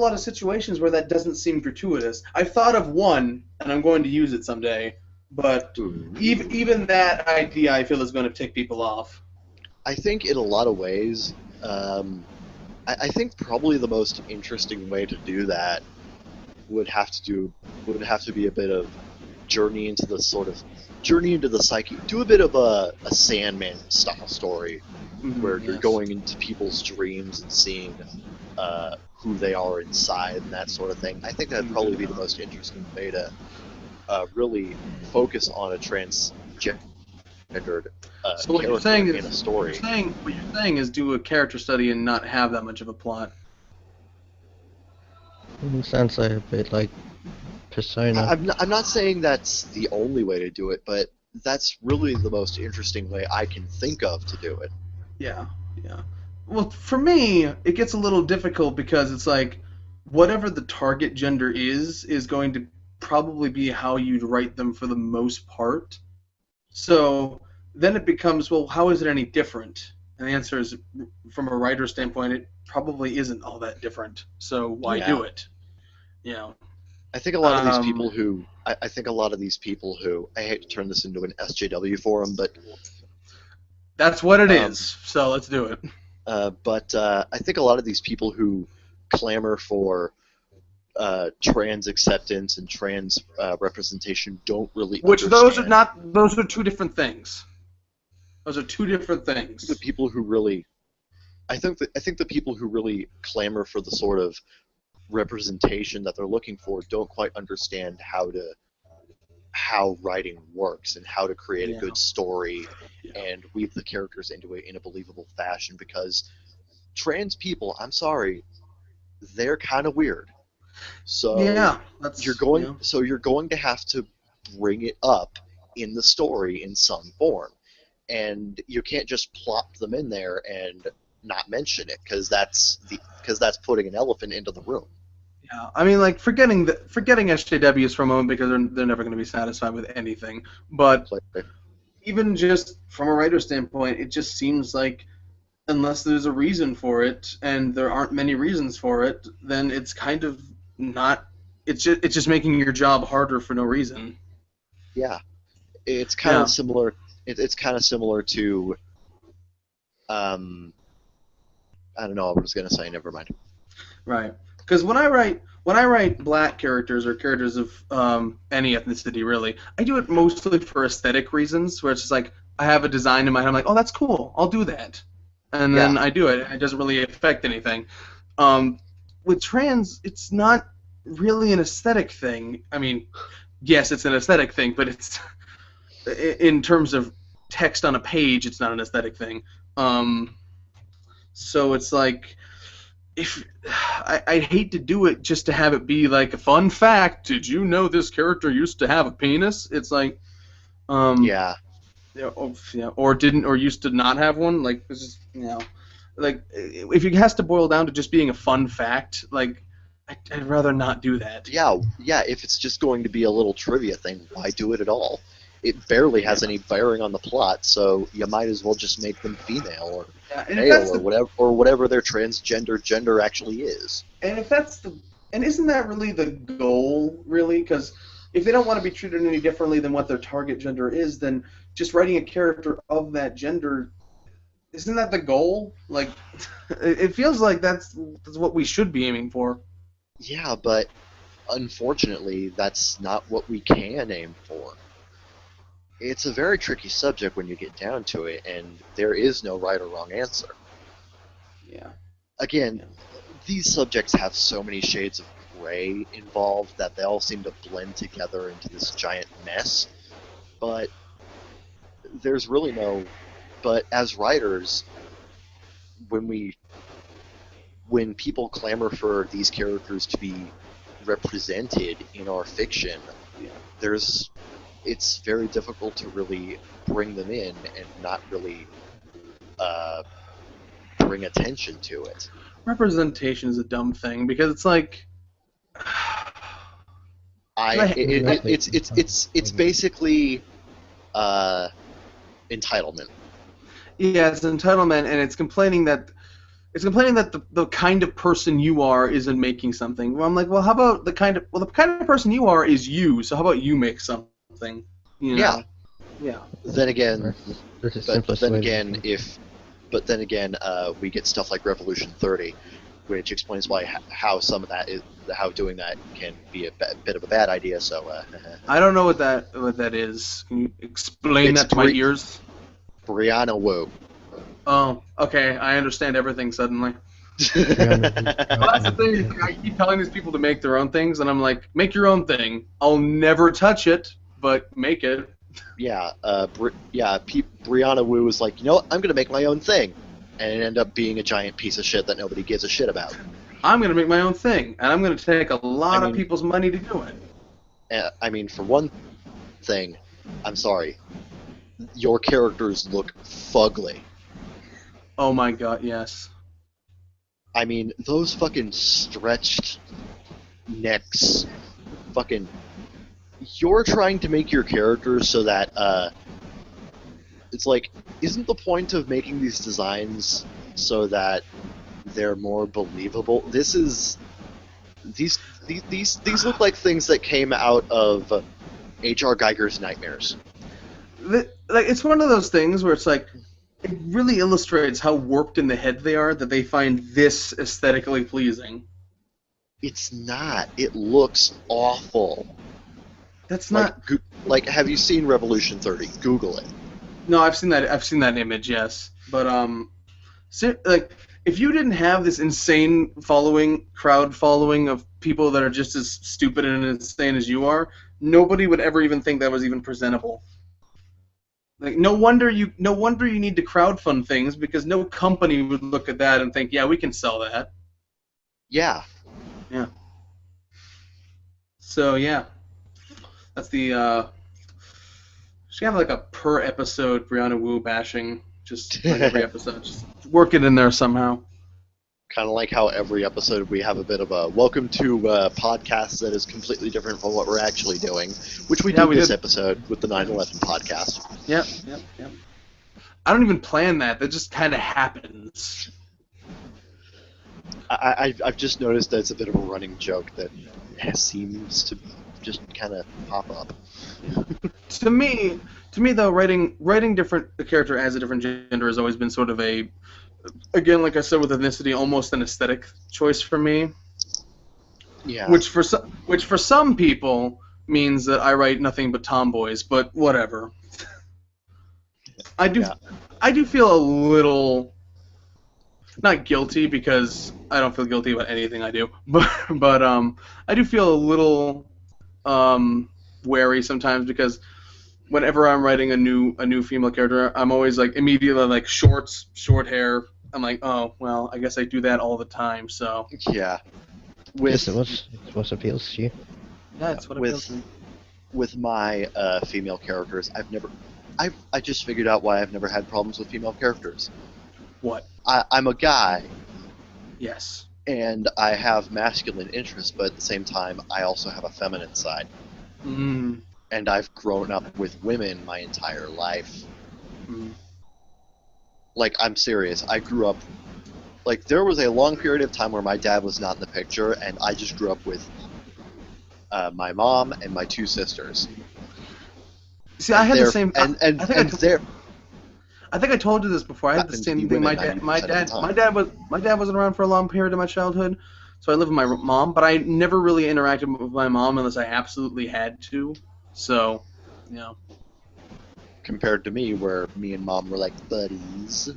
lot of situations where that doesn't seem gratuitous. I've thought of one, and I'm going to use it someday. But even that idea, I feel, is going to tick people off.
I think in a lot of ways, I think probably the most interesting way to do that would have to be a bit of journey into the psyche. Do a bit of a Sandman style story, where you're going into people's dreams and seeing who they are inside and that sort of thing. I think that'd probably be the most interesting way to really focus on a transgendered
So what you're
character
saying
in
is,
a story.
what you're saying is do a character study and not have that much of a plot.
Sounds like a bit like Persona.
I'm not saying that's the only way to do it, but that's really the most interesting way I can think of to do it.
Yeah, yeah. Well, for me, it gets a little difficult because it's like whatever the target gender is going to probably be how you'd write them for the most part. So then it becomes, well, how is it any different? And the answer is, from a writer's standpoint, it probably isn't all that different. So why do it? You know.
I think a lot of these people who I hate to turn this into an SJW forum, but
that's what it is. So let's do it.
But I think a lot of these people who clamor for trans acceptance and trans representation don't really understand.
Those are two different things. Those are two different things.
The people who really, I think the people who really clamor for the sort of representation that they're looking for don't quite understand how writing works and how to create a good story and weave the characters into it in a believable fashion, because trans people, I'm sorry, they're kind of weird. So you're going to have to bring it up in the story in some form, and you can't just plop them in there and not mention it, because that's putting an elephant into the room.
Yeah, I mean, like forgetting SJWs for a moment, because they're never going to be satisfied with anything. But even just from a writer's standpoint, it just seems like unless there's a reason for it, and there aren't many reasons for it, then it's kind of not. It's just making your job harder for no reason.
Yeah, it's kind of similar. It's kind of similar to. I don't know. I was going to say. Never mind.
Right. Because when I write black characters or characters of any ethnicity, really, I do it mostly for aesthetic reasons, where it's just like I have a design in my head, I'm like, oh, that's cool, I'll do that, and then I do it. It doesn't really affect anything. With trans, it's not really an aesthetic thing. I mean, yes, it's an aesthetic thing, but it's in terms of text on a page, it's not an aesthetic thing. So it's like. If I'd hate to do it just to have it be like a fun fact. Did you know this character used to have a penis? It's like, or used to not have one. Like this is, like if it has to boil down to just being a fun fact, like I'd rather not do that.
Yeah. If it's just going to be a little trivia thing, why do it at all? It barely has any bearing on the plot, so you might as well just make them female or male or whatever their transgender gender actually is.
And isn't that really the goal, really? Because if they don't want to be treated any differently than what their target gender is, then just writing a character of that gender, isn't that the goal? Like, it feels like that's what we should be aiming for.
Yeah, but unfortunately, that's not what we can aim for. It's a very tricky subject when you get down to it, and there is no right or wrong answer.
Yeah.
Again,
Yeah.
these subjects have so many shades of gray involved that they all seem to blend together into this giant mess. But there's really no. But as writers, when people clamor for these characters to be represented in our fiction,
Yeah.
it's very difficult to really bring them in and not really bring attention to it.
Representation is a dumb thing because it's like.
It's basically entitlement.
Yeah, it's entitlement, and it's complaining that the kind of person you are isn't making something. Well, I'm like, well, how about the kind of person you are is you. So how about you make something? You know? Yeah.
Then again,
That's the simplest way to-
but then again, we get stuff like Revolution 30, which explains how some of that is how doing that can be a bit of a bad idea. So
I don't know what that is. Can you explain that to my ears?
Brianna Wu.
Oh, okay. I understand everything suddenly. Well, that's the thing. Is, I keep telling these people to make their own things, and I'm like, make your own thing. I'll never touch it, but make it.
Yeah, Brianna Wu was like, you know what, I'm gonna make my own thing, and it ended up being a giant piece of shit that nobody gives a shit about.
I'm gonna make my own thing, and I'm gonna take a lot of people's money to do it.
I mean, for one thing, I'm sorry, your characters look fugly.
Oh my god, yes.
I mean, those fucking stretched necks, fucking. You're trying to make your characters so that, it's like, isn't the point of making these designs so that they're more believable? These look like things that came out of H.R. Geiger's nightmares.
Like, it's one of those things where it's like, it really illustrates how warped in the head they are that they find this aesthetically pleasing.
It's not. It looks awful.
That's not.
Like, have you seen Revolution 30? Google it.
No, I've seen that. I've seen that image, yes. But like, if you didn't have this insane crowd following of people that are just as stupid and insane as you are, nobody would ever even think that was even presentable. Like, no wonder you need to crowdfund things, because no company would look at that and think, yeah, we can sell that.
Yeah.
Yeah. So yeah, that's the. Should have like a per episode Brianna Wu bashing, just like every episode. Just work it in there somehow.
Kind of like how every episode we have a bit of a welcome to a podcast that is completely different from what we're actually doing, which we did this episode with the 9/11 podcast.
Yep. I don't even plan that. That just kind of happens.
I've just noticed that it's a bit of a running joke that seems to just kind of pop up.
To me though, writing the character as a different gender has always been sort of a, again, like I said with ethnicity, almost an aesthetic choice for me.
Yeah.
Which for some people means that I write nothing but tomboys, but whatever. I do feel a little, not guilty, because I don't feel guilty about anything I do, but I do feel a little wary sometimes, because whenever I'm writing a new female character, I'm always like immediately like short hair. I'm like, oh well, I guess I do that all the time. So
yeah,
Yes, what appeals to you.
yeah, it's what appeals to me.
With my female characters, I just figured out why I've never had problems with female characters.
What?
I'm a guy.
Yes.
And I have masculine interests, but at the same time, I also have a feminine side.
Mm.
And I've grown up with women my entire life.
Mm.
Like, I'm serious. I grew up... Like, there was a long period of time where my dad was not in the picture, and I just grew up with my mom and my two sisters.
See, I had the same...
I
think I told you this before. I had the same thing. My dad wasn't around for a long period of my childhood, So I live with my mom, but I never really interacted with my mom unless I absolutely had to. So, you know.
Compared to me, where me and Mom were like buddies.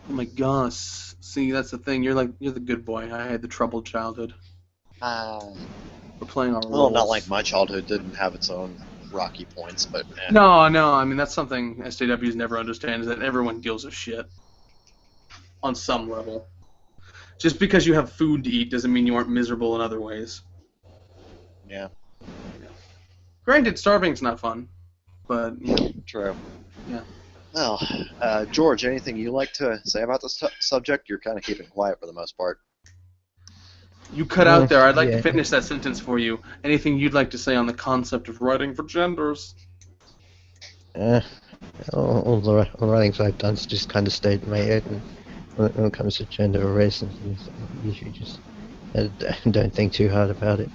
Oh my gosh. See, that's the thing. You're the good boy. I had the troubled childhood. We're playing our roles.
Well, not like my childhood didn't have its own rocky points, but
No. I mean, that's something SJWs never understand, is that everyone deals with shit. On some level. Just because you have food to eat doesn't mean you aren't miserable in other ways.
Yeah.
Granted, starving's not fun, but, you know.
True.
Yeah.
Well, George, anything you like to say about this subject? You're kind of keeping quiet for the most part.
You cut out there. I'd like
Yeah.
to finish that sentence for you. Anything you'd like to say on the concept of writing for genders?
All the writings I've done is just kind of stayed in my head, and when it comes to gender or race, and things, I usually just don't think too hard about it.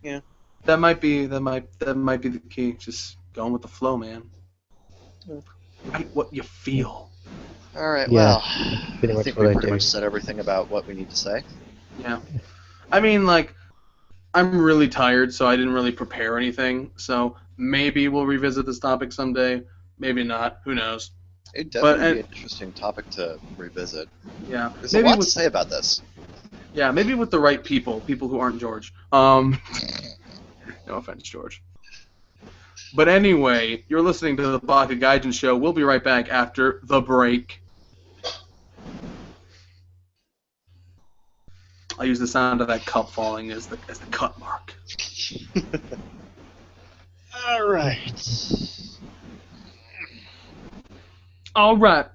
Yeah.
That might be the key. Just going with the flow, man. Write what you feel.
All right.
Yeah,
Well,
pretty
I
much
think
what
we
I
pretty
do.
much said everything about what we need to say.
Yeah. I mean, like, I'm really tired, so I didn't really prepare anything. So maybe we'll revisit this topic someday. Maybe not. Who knows?
It'd definitely
But,
be an interesting topic to revisit.
Yeah.
There's
Maybe
a lot
with
to say about this.
Yeah, maybe with the right people who aren't George. No offense, George. But anyway, you're listening to the Baka Gaijin show. We'll be right back after the break. I use the sound of that cup falling as the cut mark.
All right.
All right.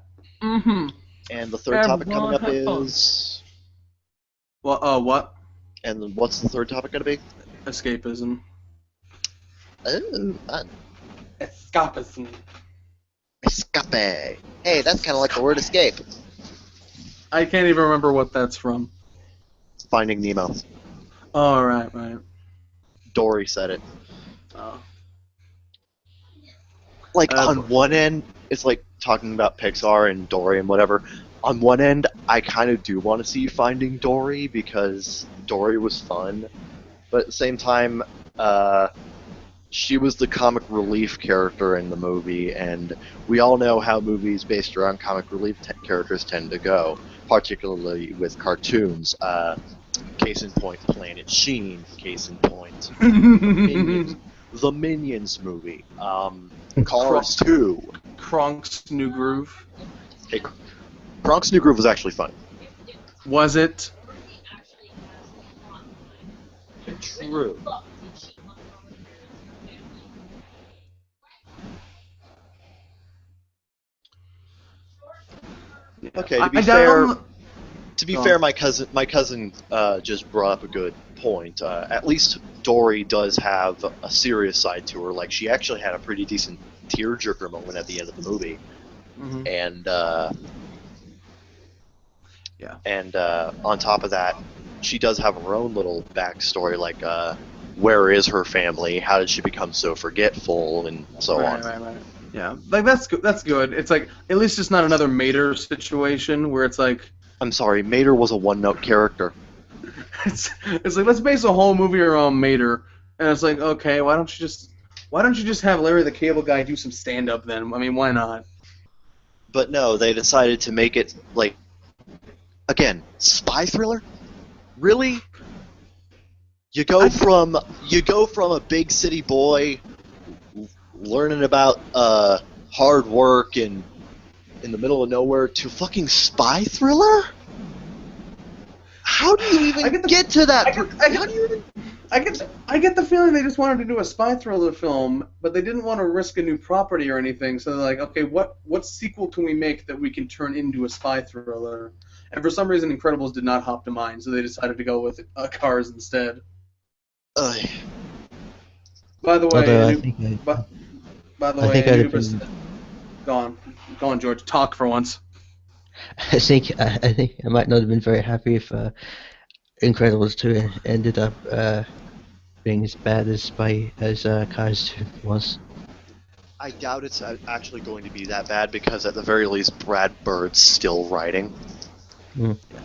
Mm-hmm.
And the third topic coming up is...
What?
And what's the third topic going to be?
Escapism.
Oh, fun.
Escapism.
Escape. Hey, that's kind of like the word escape.
I can't even remember what that's from.
Finding Nemo.
Oh, right.
Dory said it.
Oh.
Like, on one end, it's like talking about Pixar and Dory and whatever. On one end, I kind of do want to see Finding Dory because Dory was fun. But at the same time, she was the comic relief character in the movie, and we all know how movies based around comic relief characters tend to go, particularly with cartoons. Case in point, Planet Sheen. Case in point, the Minions movie. Cars 2.
Kronk's New Groove.
Hey, Kronk's New Groove was actually fun.
Was it?
True. Okay, to be fair, my cousin just brought up a good point. At least Dory does have a serious side to her. Like, she actually had a pretty decent tearjerker moment at the end of the movie.
Mm-hmm.
And on top of that, she does have her own little backstory, like where is her family? How did she become so forgetful, and so on.
Right. Yeah, like that's good. It's like at least it's not another Mater situation where it's like.
I'm sorry, Mater was a one-note character.
It's like, let's base a whole movie around Mater, and it's like, okay, why don't you just have Larry the Cable Guy do some stand-up then? I mean, why not?
But no, they decided to make it like, again, spy thriller. Really? You go from a big city boy learning about hard work and in the middle of nowhere to fucking spy thriller? How do you even get to that?
I get the feeling they just wanted to do a spy thriller film, but they didn't want to risk a new property or anything. So they're like, okay, what sequel can we make that we can turn into a spy thriller? And for some reason, Incredibles did not hop to mind, so they decided to go with Cars instead. By the way, Go on, George. Talk for once.
I think I might not have been very happy if Incredibles 2 ended up being as bad as Cars 2 was.
I doubt it's actually going to be that bad because at the very least, Brad Bird's still writing.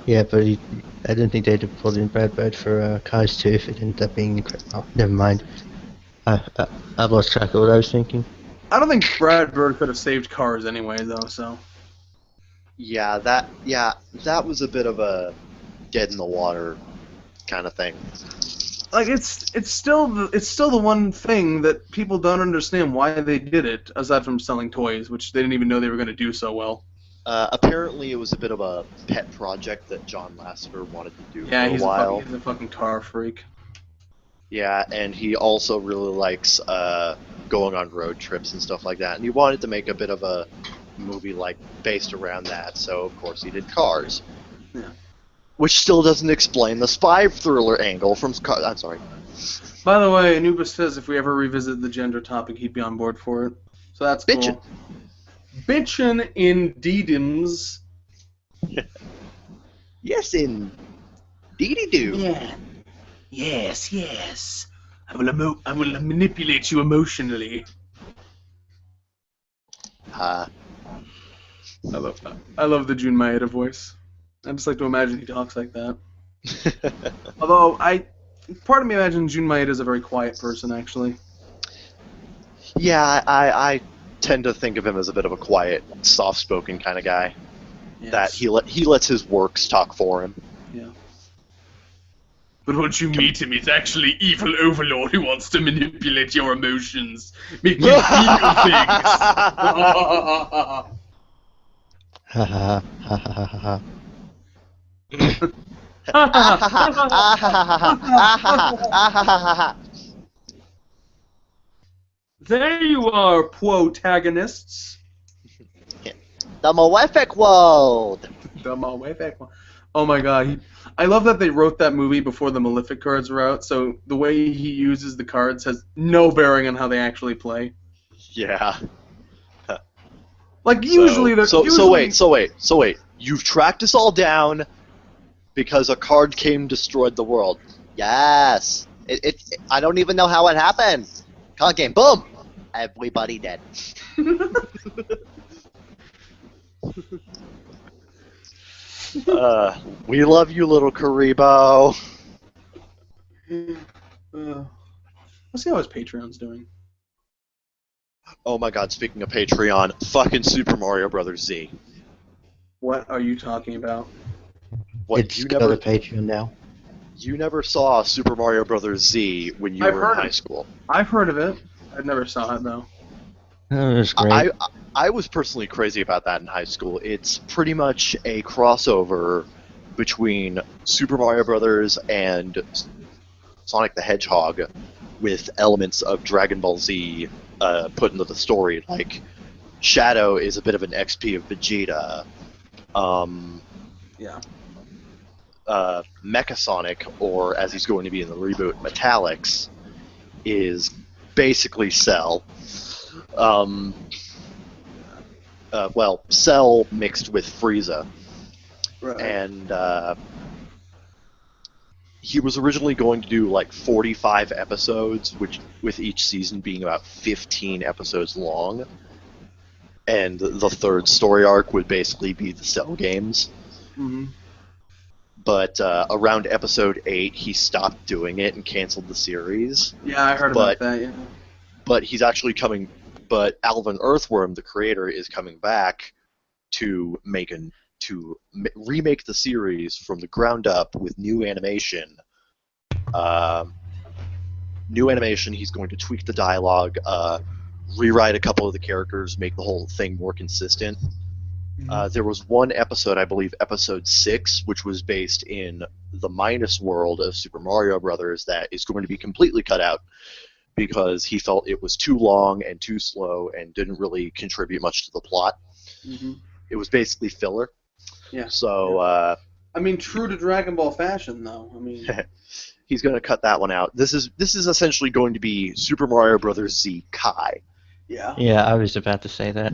Yeah, but I don't think they'd have pulled in Brad Bird for Cars 2 if it ended up being incredible. Oh, never mind. I've lost track of what I was thinking.
I don't think Brad Bird could have saved Cars anyway, though. So
Yeah, that was a bit of a dead in the water kind of thing.
like it's still the one thing that people don't understand why they did it, aside from selling toys, which they didn't even know they were going to do so well.
Apparently, it was a bit of a pet project that John Lasseter wanted to do
Yeah,
for a while.
he's a fucking car freak.
Yeah, and he also really likes going on road trips and stuff like that. And he wanted to make a bit of a movie like based around that, so of course he did Cars.
Yeah.
Which still doesn't explain the spy thriller angle from Cars. I'm sorry.
By the way, Anubis says if we ever revisit the gender topic, he'd be on board for it. So that's
Bitchin'.
cool. Bitchin' indeedims.
Yes, indeedy-doo.
Yeah. Yes. I will manipulate you emotionally. I love the Jun Maeda voice. I just like to imagine he talks like that. Although part of me imagines Jun Maeda is a very quiet person, actually.
Yeah, I tend to think of him as a bit of a quiet, soft-spoken kind of guy.
Yes.
That he lets his works talk for him.
Yeah. But once you meet him, he's actually evil overlord who wants to manipulate your emotions, make you feel things.
Ha ha ha ha ha ha.
There you are, protagonists.
The Malefic World!
The Malefic. Oh my god. I love that they wrote that movie before the Malefic cards were out, so the way he uses the cards has no bearing on how they actually play.
Yeah.
Like, usually they're...
So wait. You've tracked us all down because a card came destroyed the world. Yes. I don't even know how it happened. Card game, boom! Everybody dead. We love you, little Karibo.
Let's see how his Patreon's doing.
Oh my god, speaking of Patreon, fucking Super Mario Brothers Z.
What are you talking about?
What,
It's got a Patreon now.
You never saw Super Mario Brothers Z when you were in high school.
I've heard of it. I never saw it, though.
Oh, that's great.
I was personally crazy about that in high school. It's pretty much a crossover between Super Mario Brothers and Sonic the Hedgehog with elements of Dragon Ball Z put into the story. Like, Shadow is a bit of an XP of Vegeta.
Yeah.
Mecha Sonic, or as he's going to be in the reboot, Metallics, is basically Cell. Cell mixed with Frieza.
Right.
And he was originally going to do like 45 episodes, which with each season being about 15 episodes long. And the third story arc would basically be the Cell games.
Mm-hmm.
But around episode 8, he stopped doing it and canceled the series.
Yeah, I heard about that, yeah.
But he's actually coming... But Alvin Earthworm, the creator, is coming back to remake the series from the ground up with new animation. He's going to tweak the dialogue, rewrite a couple of the characters, make the whole thing more consistent. There was one episode, I believe episode 6, which was based in the Minus world of Super Mario Brothers, that is going to be completely cut out because he felt it was too long and too slow and didn't really contribute much to the plot.
Mm-hmm.
It was basically filler.
Yeah.
So,
I mean, true to Dragon Ball fashion, though. I mean,
he's going to cut that one out. This is essentially going to be Super Mario Brothers Z Kai.
Yeah.
Yeah, I was about to say that.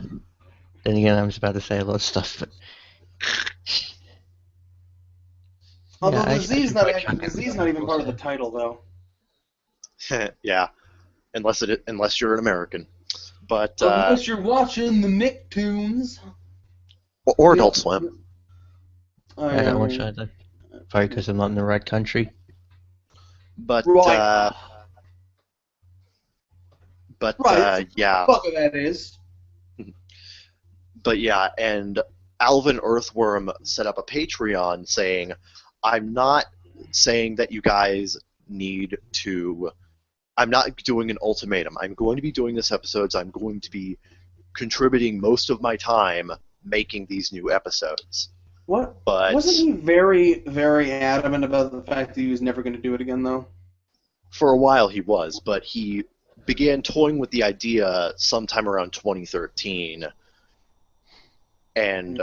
Then again, I was about to say a lot of stuff, but...
Although
Yeah,
the Z's not even part of the title, though.
Yeah, unless you're an American, but
unless you're watching the Nicktoons
or Adult Swim.
I don't watch either. Probably because I'm not in the right country.
But
Right.
yeah.
Fuck that is.
But yeah, and Alvin Earthworm set up a Patreon saying, I'm not saying that you guys need to... I'm not doing an ultimatum. I'm going to be doing this episodes. I'm going to be contributing most of my time making these new episodes.
What?
But
Wasn't he very, very adamant about the fact that he was never going to do it again, though?
for a while he was, but he began toying with the idea sometime around 2013. And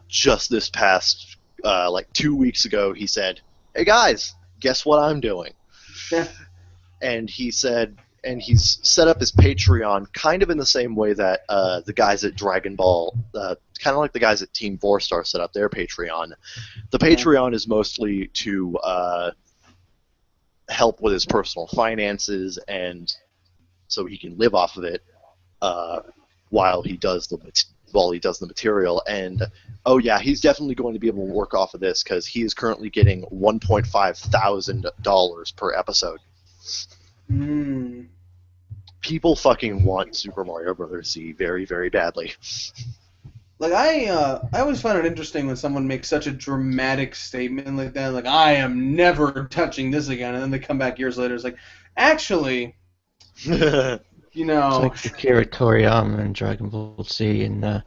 just this past, like 2 weeks ago, he said, "Hey guys, guess what I'm doing?"
Yeah.
And he said, and he's set up his Patreon kind of in the same way that the guys at Dragon Ball, kind of like the guys at Team 4-Star set up their Patreon. The Patreon is mostly to help with his personal finances, and so he can live off of it while he does the material. And oh yeah, he's definitely going to be able to work off of this because he is currently getting $1,500 per episode. People fucking want Super Mario Brothers Z very, very badly.
Like I always find it interesting when someone makes such a dramatic statement like that, like I am never touching this again, and then they come back years later. It's like, actually, you know,
It's like Akira Toriyama and Dragon Ball Z and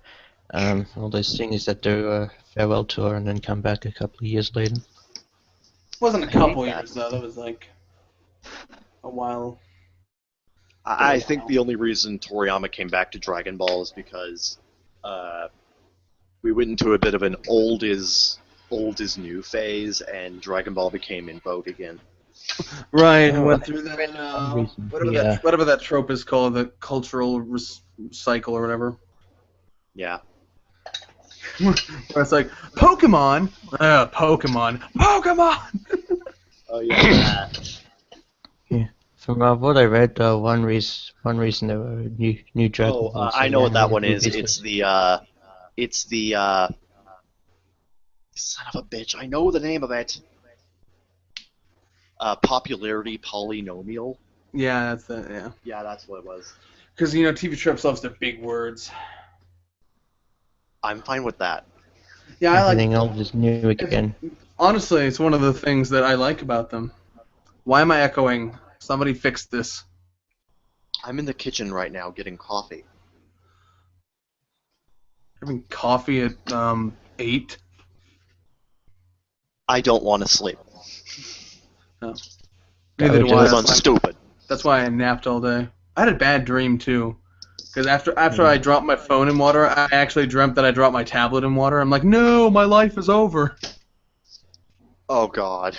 all those things that do a farewell tour and then come back a couple of years later.
it wasn't a couple years though. That was like a while.
I think the only reason Toriyama came back to Dragon Ball is because we went into a bit of an old is new phase, and Dragon Ball became in vogue again.
Right,
Oh,
went through that. Whatever that trope is called, the cultural cycle or whatever.
Yeah.
Where it's like Pokemon. Pokemon.
Oh yeah.
From what I read, one reason there were new Dragon Balls.
I know what that one is. It's the son of a bitch. I know the name of it. Popularity polynomial.
Yeah, that's it. Yeah.
Yeah, that's what it was.
Because TV Tropes loves their big words.
I'm fine with that.
Yeah, I like.
Everything old is new again.
Honestly, it's one of the things that I like about them. Why am I echoing? Somebody fix this.
I'm in the kitchen right now getting coffee.
Having coffee at 8.
I don't want to sleep.
No. Neither do I.
Because I'm stupid.
That's why I napped all day. I had a bad dream too. Because after I dropped my phone in water, I actually dreamt that I dropped my tablet in water. I'm like, no, my life is over.
Oh god.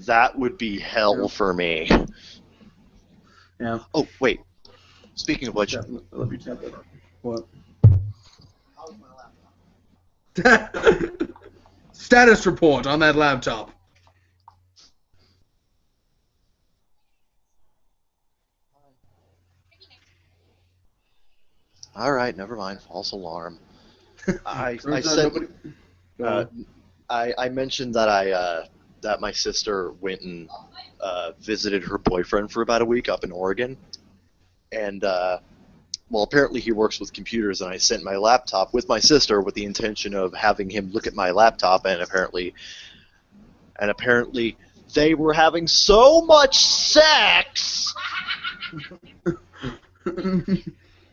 That would be hell for me.
Yeah.
Oh, wait. Speaking of which...
I love your tablet. What? Status report on that laptop.
Alright, never mind. False alarm. I mentioned that that my sister went and visited her boyfriend for about a week up in Oregon. And, well, apparently he works with computers, and I sent my laptop with my sister with the intention of having him look at my laptop, and apparently they were having so much sex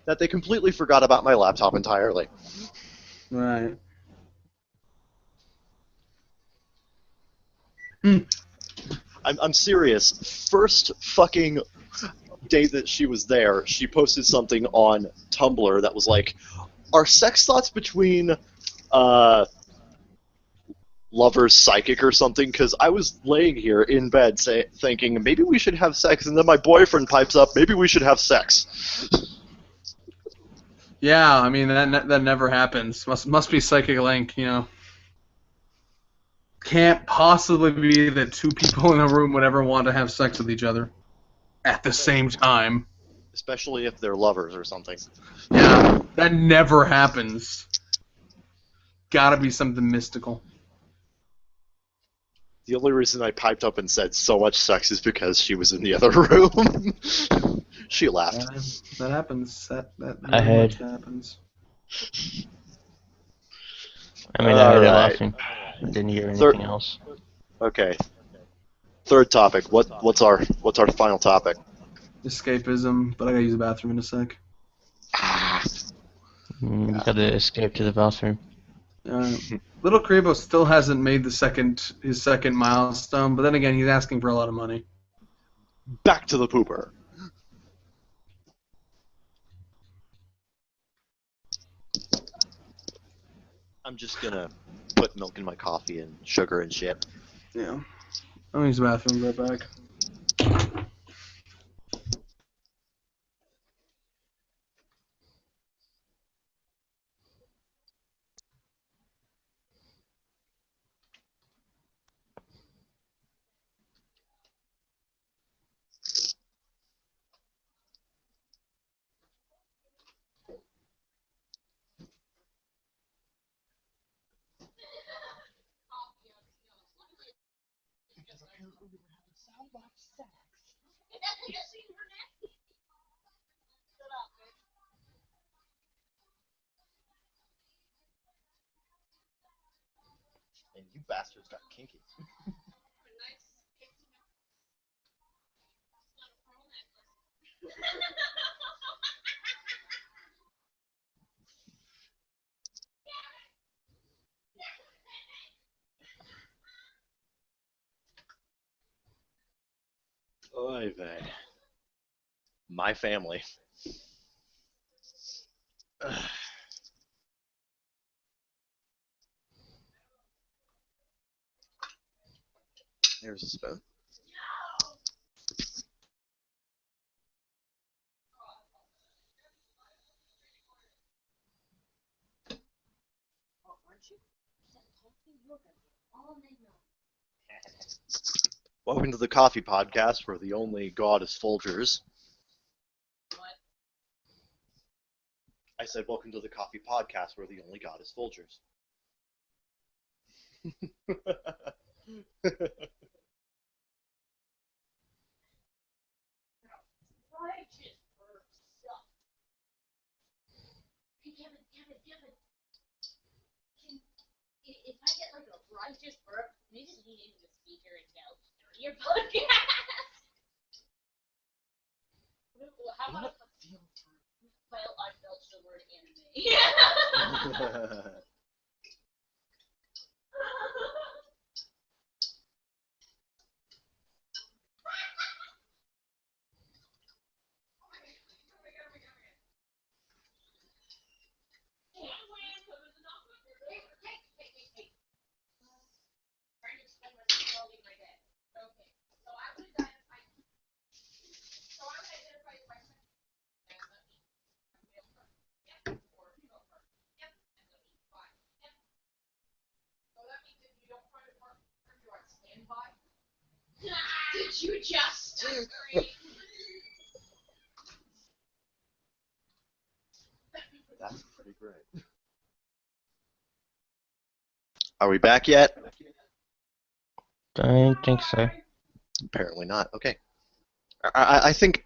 that they completely forgot about my laptop entirely.
Right.
I'm serious. First fucking day that she was there, she posted something on Tumblr that was like, "Are sex thoughts between lovers psychic or something?" Because I was laying here in bed thinking, maybe we should have sex, and then my boyfriend pipes up, maybe we should have sex.
Yeah, I mean that never happens. Must be psychic link, Can't possibly be that two people in a room would ever want to have sex with each other at the same time.
Especially if they're lovers or something.
Yeah, that never happens. Gotta be something mystical.
The only reason I piped up and said so much sex is because she was in the other room. She laughed.
That happens. That
I
very much
heard.
happens.
I mean, I heard her
Alright.
laughing. I didn't hear
Third-
anything else.
Okay. Third topic. What's our final topic?
Escapism, but I gotta use the bathroom in a sec.
You gotta escape to the bathroom.
Little Krebo still hasn't made his second milestone, but then again, he's asking for a lot of money.
Back to the pooper. I'm just gonna put milk in my coffee and sugar and shit.
Yeah. I'm gonna use the bathroom, right back.
And you bastards got kinky. Oy vey. My family. Here's a spoon. Welcome to the Coffee Podcast, where the only god is Folgers. I said, welcome to the Coffee Podcast, where the only god is Folgers.
If I get like a righteous burp, you just lean into the speaker and tell your podcast. How about well, I belched the word anime. Did you just agree?
That's pretty great. Are we back yet?
Don't think so.
Apparently not. Okay. I think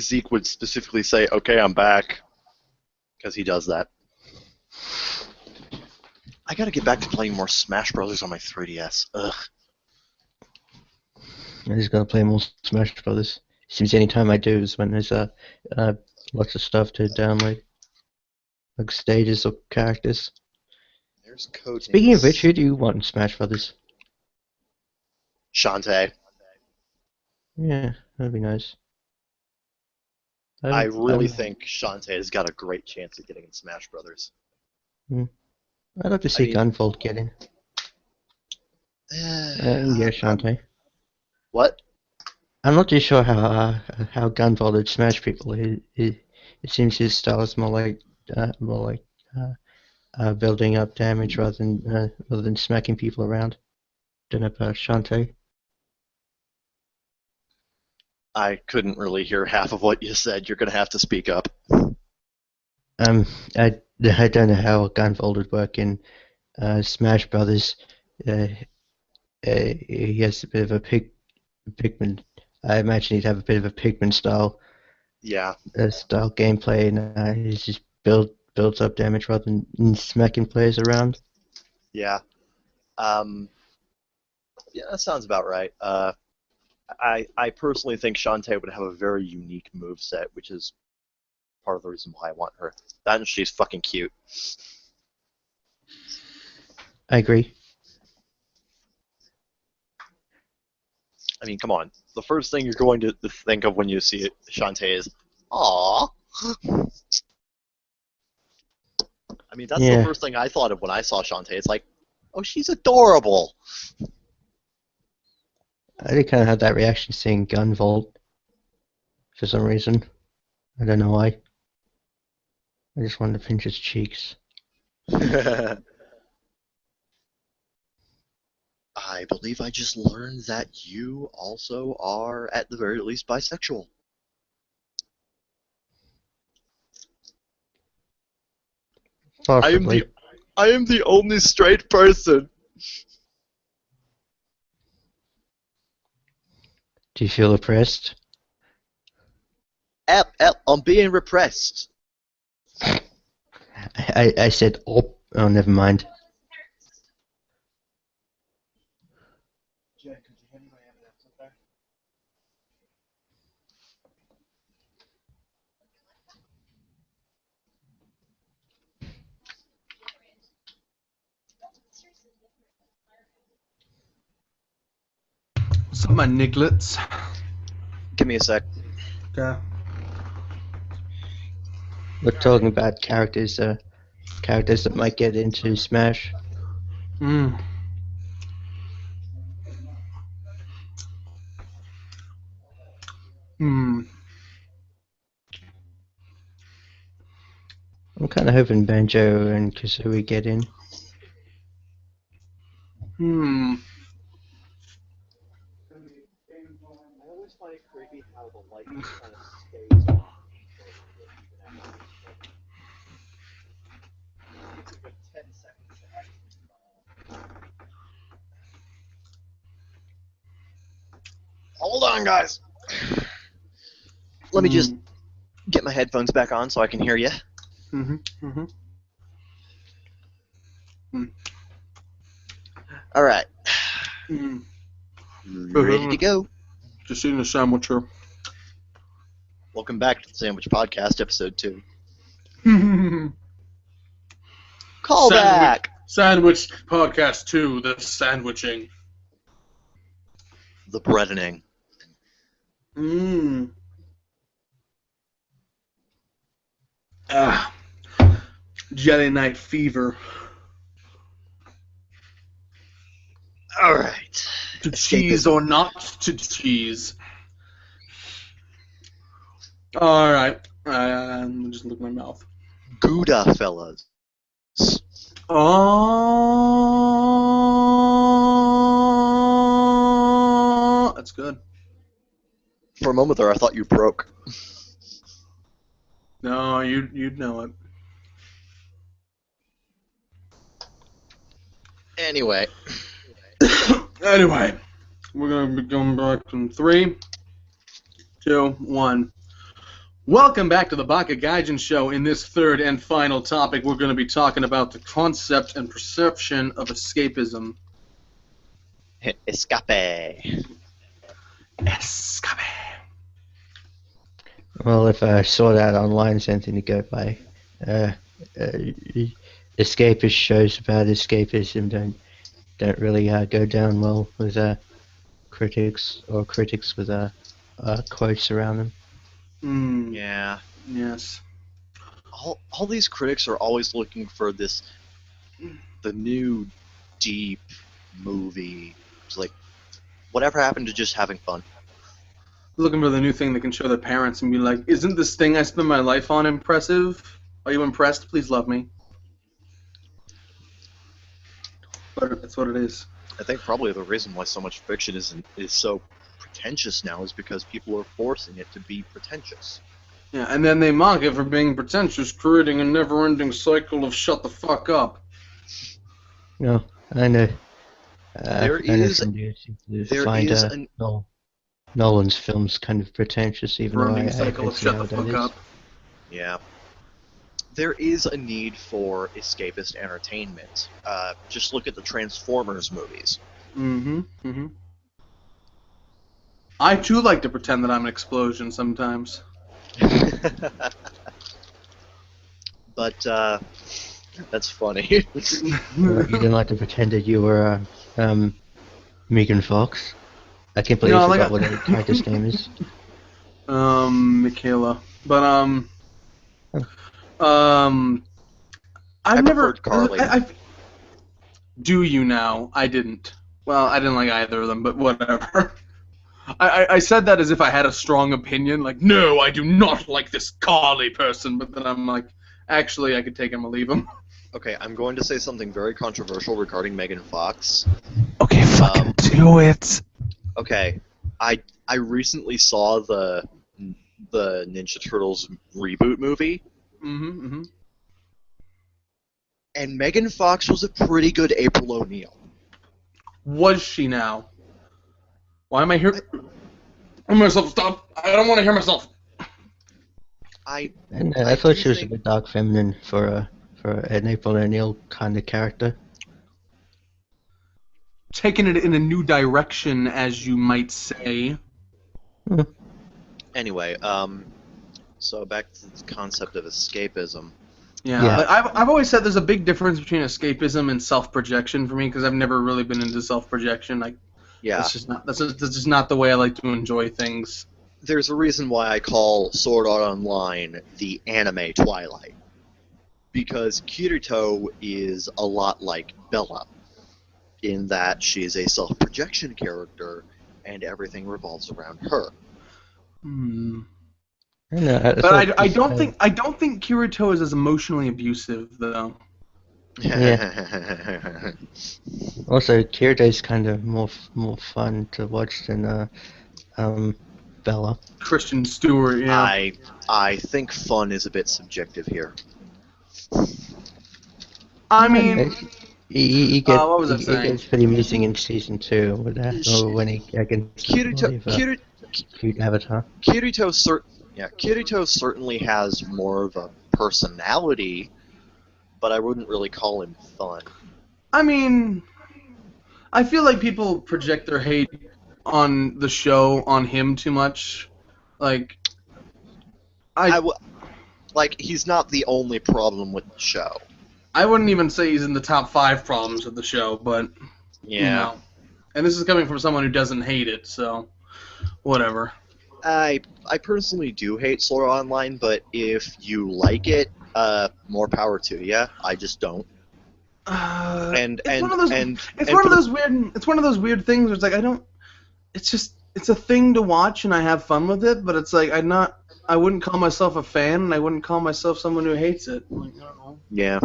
Zeke would specifically say, "Okay, I'm back," because he does that. I gotta get back to playing more Smash Brothers on my 3DS. Ugh.
I just gotta play more Smash Brothers. Seems any time I do is when there's lots of stuff to download, like stages or characters.
There's code.
Speaking of which, who do you want in Smash Brothers?
Shantae.
Yeah, that'd be nice.
I really think Shantae has got a great chance at getting in Smash Brothers.
I'd love to see Gunvolt get in. Yeah, Shantae.
What?
I'm not too sure how Gunvolt would smash people. It seems his style is more like building up damage rather than smacking people around. Don't know about Shantae.
I couldn't really hear half of what you said. You're gonna have to speak up.
I don't know how Gunvolt would work in Smash Brothers. he has a bit of a pigment. I imagine he'd have a bit of a pigment style
Yeah.
style gameplay, and he's just builds up damage rather than smacking players around.
Yeah. Yeah, that sounds about right. I personally think Shantae would have a very unique moveset, which is part of the reason why I want her. That and she's fucking cute.
I agree.
I mean, come on. The first thing you're going to think of when you see Shantae is, "Aww." I mean, that's the first thing I thought of when I saw Shantae. It's like, oh, she's adorable.
I did kind of have that reaction seeing Gunvolt for some reason. I don't know why. I just wanted to pinch his cheeks.
I believe I just learned that you also are, at the very least, bisexual.
Possibly.
I am the only straight person.
Do you feel oppressed?
I'm being repressed.
I said, oh, never mind.
Jay, could you hand me my evidence, okay? What's up, my nigglets?
Give me a sec.
Okay.
We're talking about characters that might get into Smash.
Hmm. Hmm.
I'm kind of hoping Banjo and Kazooie get in.
Hmm.
I always find it creepy how the light just kind of stays on. It's a good 10 seconds to actually Hold on, guys. Let me just get my headphones back on so I can hear you. All right. Ready to go.
Just eating a sandwich here.
Welcome back to the Sandwich Podcast, Episode 2. Call back!
Sandwich Podcast 2, the sandwiching.
The breadening.
Jelly Night Fever.
Alright.
To cheese or not to cheese. Alright. Let me just look at my mouth.
Gouda, fellas.
Oh, that's good.
For a moment there, I thought you broke.
No, you'd know it.
Anyway.
Anyway, we're going to be going back in 3, 2, 1. Welcome back to the Baka Gaijin Show. In this third and final topic, we're going to be talking about the concept and perception of escapism.
Escape.
Escape.
Well, if I saw that online, something to go by. Escapist shows about escapism don't really go down well with critics with quotes around them.
Yeah.
Yes.
All these critics are always looking for the new deep movie. It's like, whatever happened to just having fun?
Looking for the new thing that can show their parents and be like, isn't this thing I spend my life on impressive? Are you impressed? Please love me. But that's what it is.
I think probably the reason why so much fiction is so pretentious now is because people are forcing it to be pretentious.
Yeah, and then they mock it for being pretentious, creating a never-ending cycle of shut the fuck up.
No, I know.
There is- there
find
is an-
Nolan's films kind of pretentious, even though I
Burning cycle
can
of
see
shut
how
the
that
fuck
is.
up.
Yeah. There is a need for escapist entertainment. Just look at the Transformers movies.
Mm-hmm. Mm-hmm. I too like to pretend that I'm an explosion sometimes.
But that's funny.
You didn't like to pretend that you were Megan Fox. I can't believe
No,
you
like
forgot what her character's name is.
Michaela. But I've
I
never.
preferred Carly.
Do you now? I didn't. Well, I didn't like either of them, but whatever. I said that as if I had a strong opinion. Like, no, I do not like this Carly person. But then I'm like, actually, I could take him or leave him.
Okay, I'm going to say something very controversial regarding Megan Fox.
Okay,
fucking
do it.
Okay, I recently saw the Ninja Turtles reboot movie,
Mm-hmm. Mm-hmm.
and Megan Fox was a pretty good April O'Neil.
Was she now? Why am I here? Myself, stop! I don't want to hear myself.
And
I
I thought
do
she was a
think-
bit dark feminine for an April O'Neil kind of character.
Taking it in a new direction, as you might say.
Anyway, so back to the concept of escapism.
Yeah,
Yeah.
But I've always said there's a big difference between escapism and self-projection for me because I've never really been into self-projection. Like,
Yeah,
that's just not the way I like to enjoy things.
there's a reason why I call Sword Art Online the anime Twilight. Because Kirito is a lot like Bella, in that she is a self-projection character, and everything revolves around her.
Hmm.
But
But I don't think Kirito is as emotionally abusive though.
Also, Kirito's kind of more fun to watch than Bella.
Christian Stewart, yeah.
I think fun is a bit subjective here.
I mean,
He
what was I
he
saying?
gets pretty amusing in season 2 with that, or when he against cute Avatar.
Kirito certainly has more of a personality, but I wouldn't really call him fun.
I mean, I feel like people project their hate on the show on him too much. Like,
Like, he's not the only problem with the show.
I wouldn't even say he's in the top 5 problems of the show, but
Yeah.
you know. And this is coming from someone who doesn't hate it, so whatever.
I personally do hate Sword Art Online, but if you like it, more power to you. I just don't.
It's one of those weird things where it's like it's a thing to watch and I have fun with it, but it's like I wouldn't call myself a fan and I wouldn't call myself someone who hates it. Like, I don't know.
Yeah.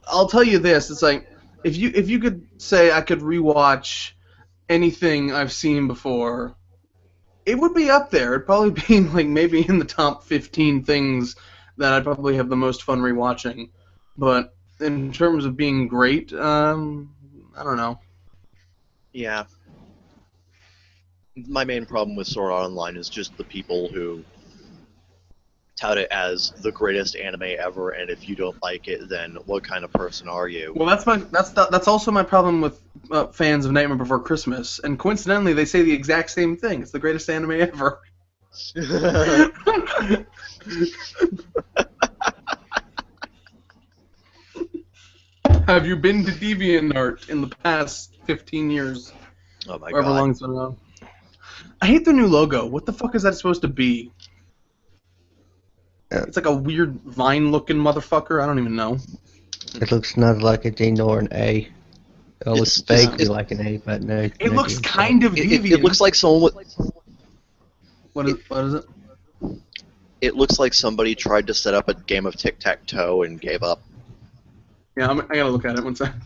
I'll tell you this, it's like if you could say I could rewatch anything I've seen before, it would be up there. It'd probably be like maybe in the top 15 things that I'd probably have the most fun rewatching. But in terms of being great, I don't know.
Yeah. My main problem with Sword Art Online is just the people who tout it as the greatest anime ever, and if you don't like it, then what kind of person are you?
Well, that's also my problem with fans of Nightmare Before Christmas. And coincidentally, they say the exact same thing. It's the greatest anime ever. Have you been to DeviantArt in the past 15 years?
Oh my
However
god.
long it's been around. I hate the new logo. What the fuck is that supposed to be? It's like a weird vine-looking motherfucker. I don't even know.
It looks neither like a D nor an A. It looks vaguely like an A, but no.
It looks kind of deviant.
It looks like someone.
What is it?
It looks like somebody tried to set up a game of tic-tac-toe and gave up.
Yeah, I gotta look at it one second.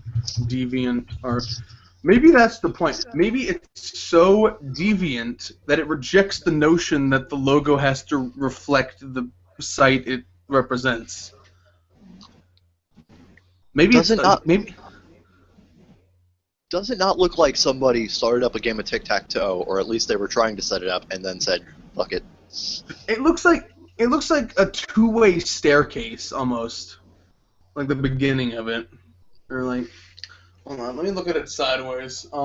DeviantArt. Maybe that's the point. Maybe it's so deviant that it rejects the notion that the logo has to reflect the site it represents. Maybe
Does it not?
Maybe.
Does it not look like somebody started up a game of tic-tac-toe, or at least they were trying to set it up, and then said, fuck it?
It looks like a two-way staircase almost, like the beginning of it, or like. Hold on, let me look at it sideways. I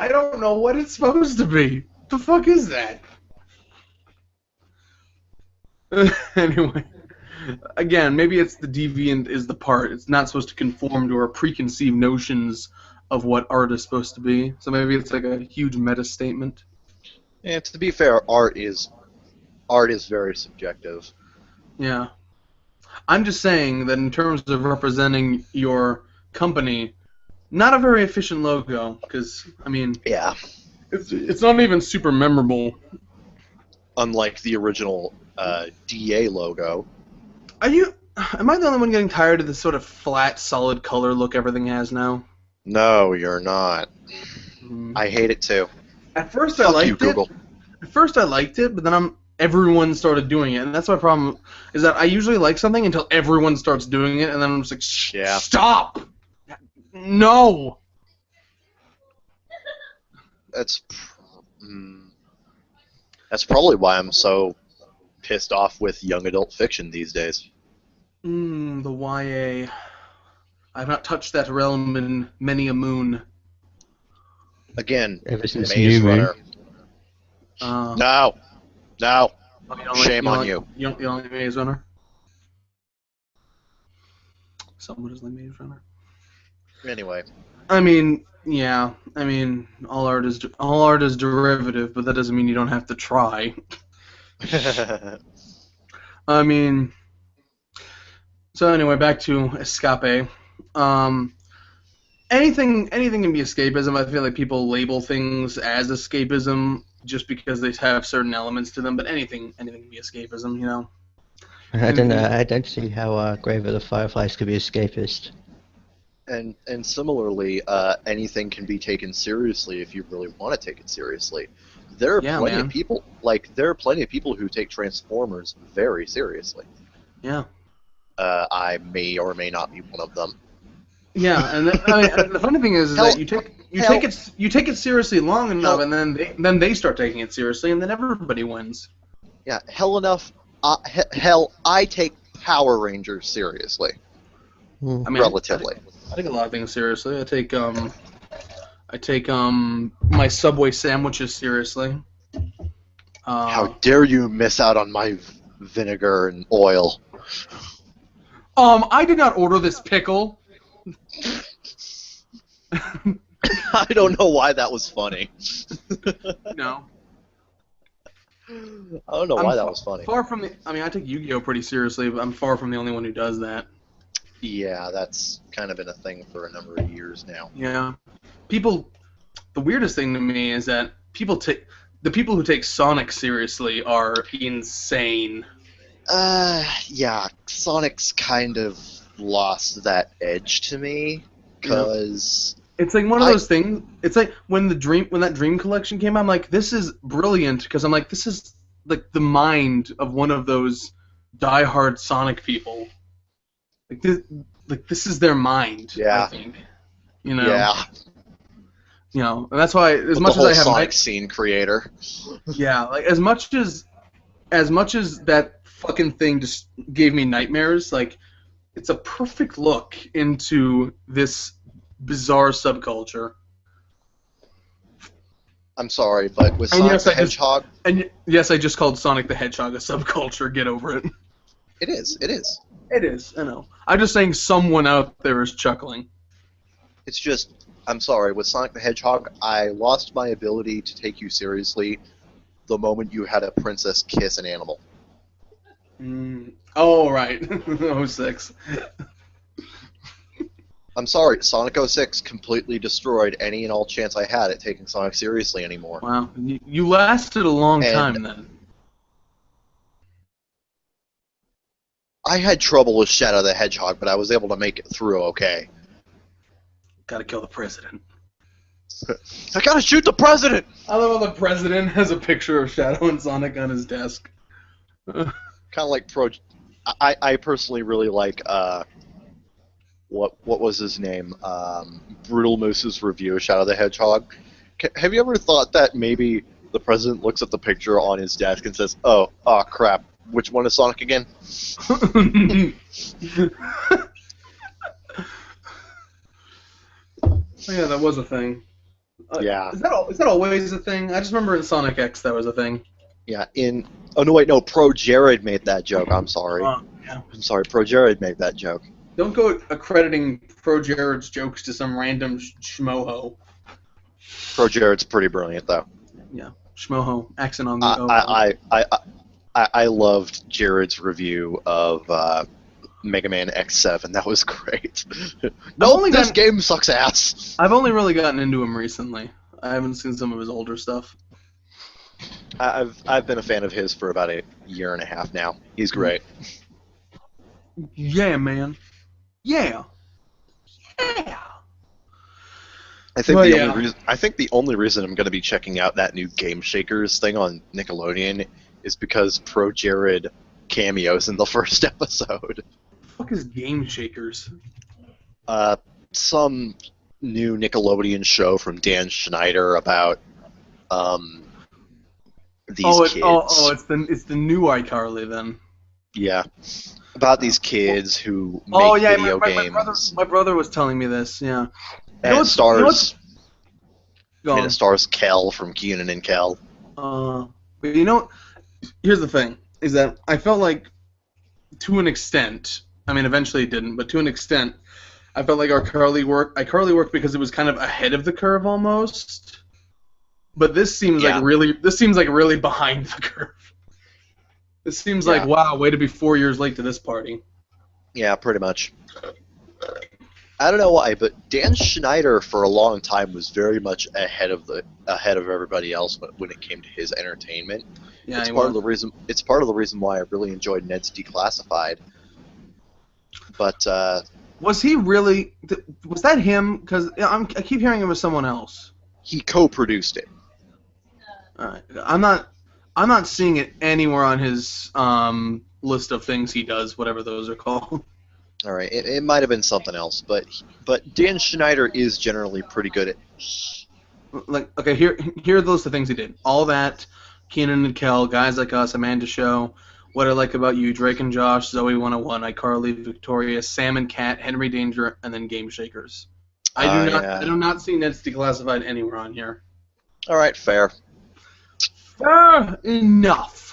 don't know what it's supposed to be. The fuck is that? Anyway, again, maybe it's the deviant is the part. It's not supposed to conform to our preconceived notions of what art is supposed to be. So maybe it's like a huge meta statement.
And to be fair, art is very subjective.
Yeah. I'm just saying that in terms of representing your company, not a very efficient logo, because, I mean,
Yeah.
it's not even super memorable.
Unlike the original DA logo.
Am I the only one getting tired of this sort of flat, solid color look everything has now?
No, you're not. I hate it too.
At first
Fuck
I liked
you, Google.
but then everyone started doing it, and that's my problem, is that I usually like something until everyone starts doing it, and then I'm just like,
Yeah.
Stop! No!
That's probably why I'm so pissed off with young adult fiction these days.
The YA. I've not touched that realm in many a moon.
Again,
Ever since
Maze
New Moon.
Runner. No.
Oh, you don't
Shame on you.
You don't like Maze Runner? Someone doesn't like Maze Runner.
Anyway.
I mean, yeah. I mean, all art is derivative, but that doesn't mean you don't have to try. I mean, so anyway, back to escape. Anything can be escapism. I feel like people label things as escapism just because they have certain elements to them, but anything can be escapism, you know.
I don't know. I don't see how Grave of the Fireflies could be escapist.
And similarly, anything can be taken seriously if you really want to take it seriously. There are plenty of people who take Transformers very seriously.
Yeah.
I may or may not be one of them.
Yeah, and the funny thing is that you take it seriously long enough, and then they start taking it seriously, and then everybody wins.
Yeah, I take Power Rangers seriously.
I mean,
relatively.
I take a lot of things seriously. I take my Subway sandwiches seriously.
How dare you miss out on my vinegar and oil?
I did not order this pickle.
I don't know why that was funny.
No.
I don't know why that was funny.
I take Yu-Gi-Oh pretty seriously, but I'm far from the only one who does that.
Yeah, that's kind of been a thing for a number of years now.
Yeah. The weirdest thing to me is that the people who take Sonic seriously are insane.
Yeah, Sonic's kind of lost that edge to me, because...
It's like one of those things. It's like when that Dream Collection came out, I'm like, this is brilliant, because I'm like, this is like the mind of one of those diehard Sonic people. Like this is their mind.
Yeah.
I think. You know.
Yeah.
You know, and that's why as
With
much
the whole
as I have
Sonic scene creator.
Yeah, like as much as that fucking thing just gave me nightmares, like it's a perfect look into this bizarre subculture.
I'm sorry, but with Sonic the Hedgehog...
Yes, I just called Sonic the Hedgehog a subculture. Get over it.
It is.
It is, I know. I'm just saying someone out there is chuckling.
It's just, I'm sorry, with Sonic the Hedgehog, I lost my ability to take you seriously the moment you had a princess kiss an animal.
Oh, right. 06.
I'm sorry, Sonic 06 completely destroyed any and all chance I had at taking Sonic seriously anymore.
Wow. You lasted a long time then.
I had trouble with Shadow the Hedgehog, but I was able to make it through okay.
Gotta kill the president.
I gotta shoot the president!
I love how the president has a picture of Shadow and Sonic on his desk.
Kind of like I personally really like what was his name? Brutal Moose's review of Shadow the Hedgehog. Have you ever thought that maybe the president looks at the picture on his desk and says, "Oh, crap, which one is Sonic again?"
Yeah, that was a thing.
Yeah.
Is that always a thing? I just remember in Sonic X that was a thing.
Yeah. Oh no, wait, no. Pro Jared made that joke. I'm sorry.
Yeah.
I'm sorry. Pro Jared made that joke.
Don't go accrediting Pro Jared's jokes to some random schmoho.
Pro Jared's pretty brilliant, though.
Yeah, schmoho. Accent on the O.
I loved Jared's review of Mega Man X7. That was great. This game sucks ass.
I've only really gotten into him recently. I haven't seen some of his older stuff.
I've been a fan of his for about a year and a half now. He's great.
Yeah, man. Yeah. Yeah.
I think the only reason I'm going to be checking out that new Game Shakers thing on Nickelodeon is because Pro Jared cameos in the first episode.
What the fuck is Game Shakers?
Some new Nickelodeon show from Dan Schneider about these kids.
It's the new iCarly then.
Yeah. About these kids who make video games.
My brother was telling me this, yeah.
And it stars
Go
Kel from Keenan and Kel.
But here's the thing, is that I felt like, to an extent, I mean, eventually it didn't, but to an extent, I felt like iCarly worked because it was kind of ahead of the curve almost. But this seems like really behind the curve. This seems like, wow, way to be 4 years late to this party.
Yeah, pretty much. I don't know why, but Dan Schneider for a long time was very much ahead of everybody else when it came to his entertainment.
Yeah,
it's part of the reason why I really enjoyed Ned's Declassified. But
was he really? Was that him? Because I keep hearing it was someone else.
He co-produced it.
All right, I'm not seeing it anywhere on his list of things he does, whatever those are called.
All right, it might have been something else, but Dan Schneider is generally pretty good at.
Like, okay, here are the list of things he did. All That, Keenan and Kel, Guys Like Us, Amanda Show, What I Like About You, Drake and Josh, Zoe 101, iCarly, Victoria, Sam and Cat, Henry Danger, and then Game Shakers. I do not see Ned's Declassified anywhere on here.
All right, fair.
Fair enough.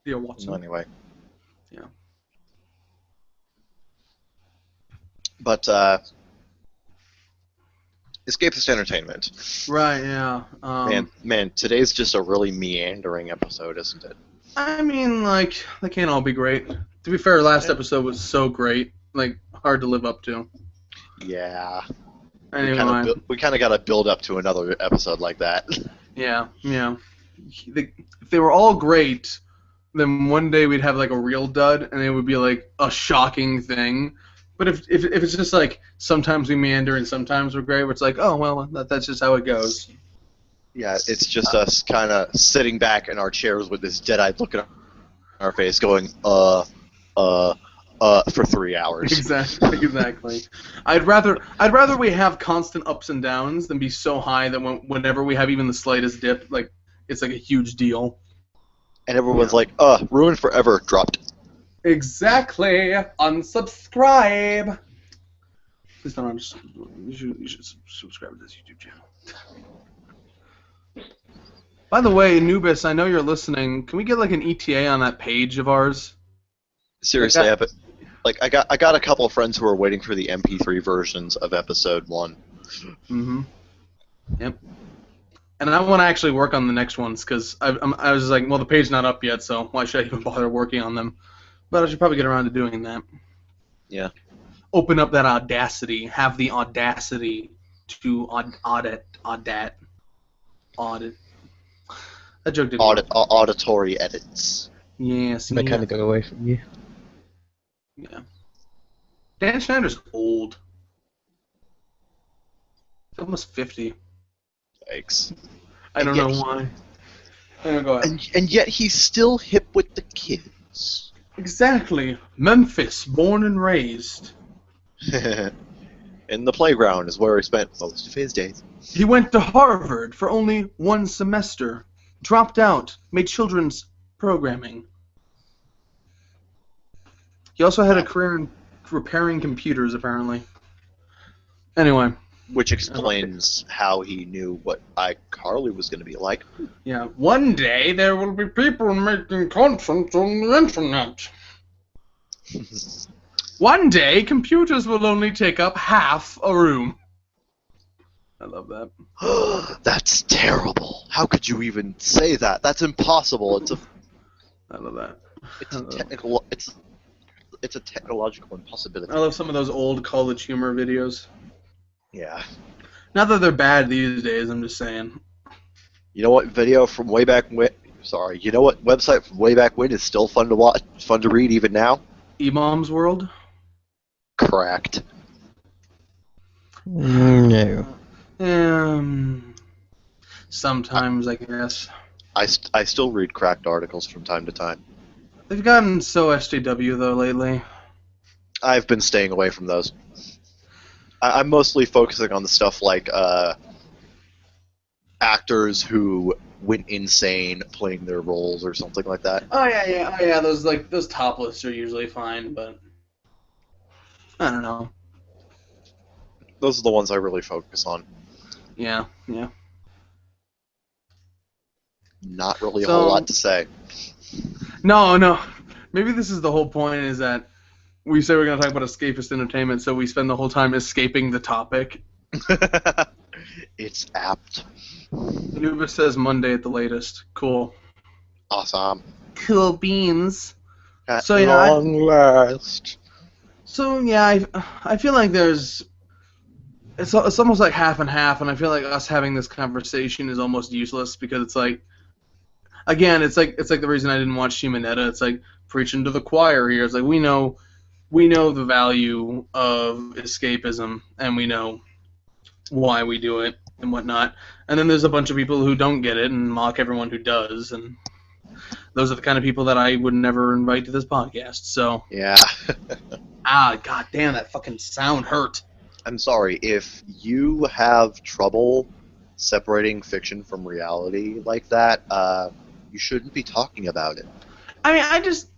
Dear Watson.
Anyway.
Yeah.
But escapist entertainment.
Right. Yeah.
Man, today's just a really meandering episode, isn't it?
I mean, like, they can't all be great. To be fair, last episode was so great, like, hard to live up to.
Yeah.
Anyway,
we kind of got to build up to another episode like that.
Yeah. If they were all great, then one day we'd have like a real dud, and it would be like a shocking thing. But if it's just like sometimes we meander and sometimes we're great, it's like, oh well, that's just how it goes.
Yeah, it's just us kind of sitting back in our chairs with this dead-eyed look on our face, going for 3 hours.
Exactly. I'd rather we have constant ups and downs than be so high that whenever we have even the slightest dip, like it's like a huge deal.
And everyone's like, ruined forever, dropped.
Exactly. Unsubscribe. Please don't you should subscribe to this YouTube channel. By the way, Anubis, I know you're listening. Can we get like an ETA on that page of ours?
Seriously, I got a couple of friends who are waiting for the MP3 versions of episode 1.
Mm-hmm. Yep. And I want to actually work on the next ones because I was like, well, the page's not up yet, so why should I even bother working on them? But I should probably get around to doing that.
Yeah.
Open up that audacity. Have the audacity to audit. That joke didn't work.
Auditory edits.
Yes.
They kind of go away from you.
Yeah. Dan Schneider's old. He's almost 50.
Yikes.
I don't know why. Go ahead.
And yet he's still hip with the kids.
Exactly. Memphis, born and raised.
In the playground is where he spent most of his days.
He went to Harvard for only one semester, dropped out, made children's programming. He also had a career in repairing computers, apparently. Anyway.
Which explains how he knew what iCarly was going to be like.
Yeah. One day there will be people making content on the internet. One day computers will only take up half a room. I love that.
That's terrible. How could you even say that? That's impossible.
I love that.
It's a technological impossibility.
I love some of those old college humor videos.
Yeah.
Not that they're bad these days, I'm just saying.
You know what video from way back when? Sorry. You know what website from way back when is still fun to watch, fun to read even now?
E-Mom's World?
Correct.
No.
Sometimes, I guess.
I still read cracked articles from time to time.
They've gotten so SJW, though, lately.
I've been staying away from those. I'm mostly focusing on the stuff like actors who went insane playing their roles or something like that.
Oh yeah. Those top lists are usually fine, but I don't know.
Those are the ones I really focus on.
Yeah.
Not really a whole lot to say.
No. Maybe this is the whole point, is that we say we're going to talk about escapist entertainment, so we spend the whole time escaping the topic.
It's apt.
Anubis says Monday at the latest. Cool.
Awesome.
Cool beans.
At
So,
long last.
So yeah, I feel like it's almost like half and half, and I feel like us having this conversation is almost useless, because it's like, again, it's like the reason I didn't watch Shimonetta. It's like preaching to the choir here. It's like we know the value of escapism, and we know why we do it and whatnot. And then there's a bunch of people who don't get it and mock everyone who does, and those are the kind of people that I would never invite to this podcast. So
Yeah.
god damn, that fucking sound hurt.
I'm sorry, if you have trouble separating fiction from reality like that, you shouldn't be talking about it.
I mean, I just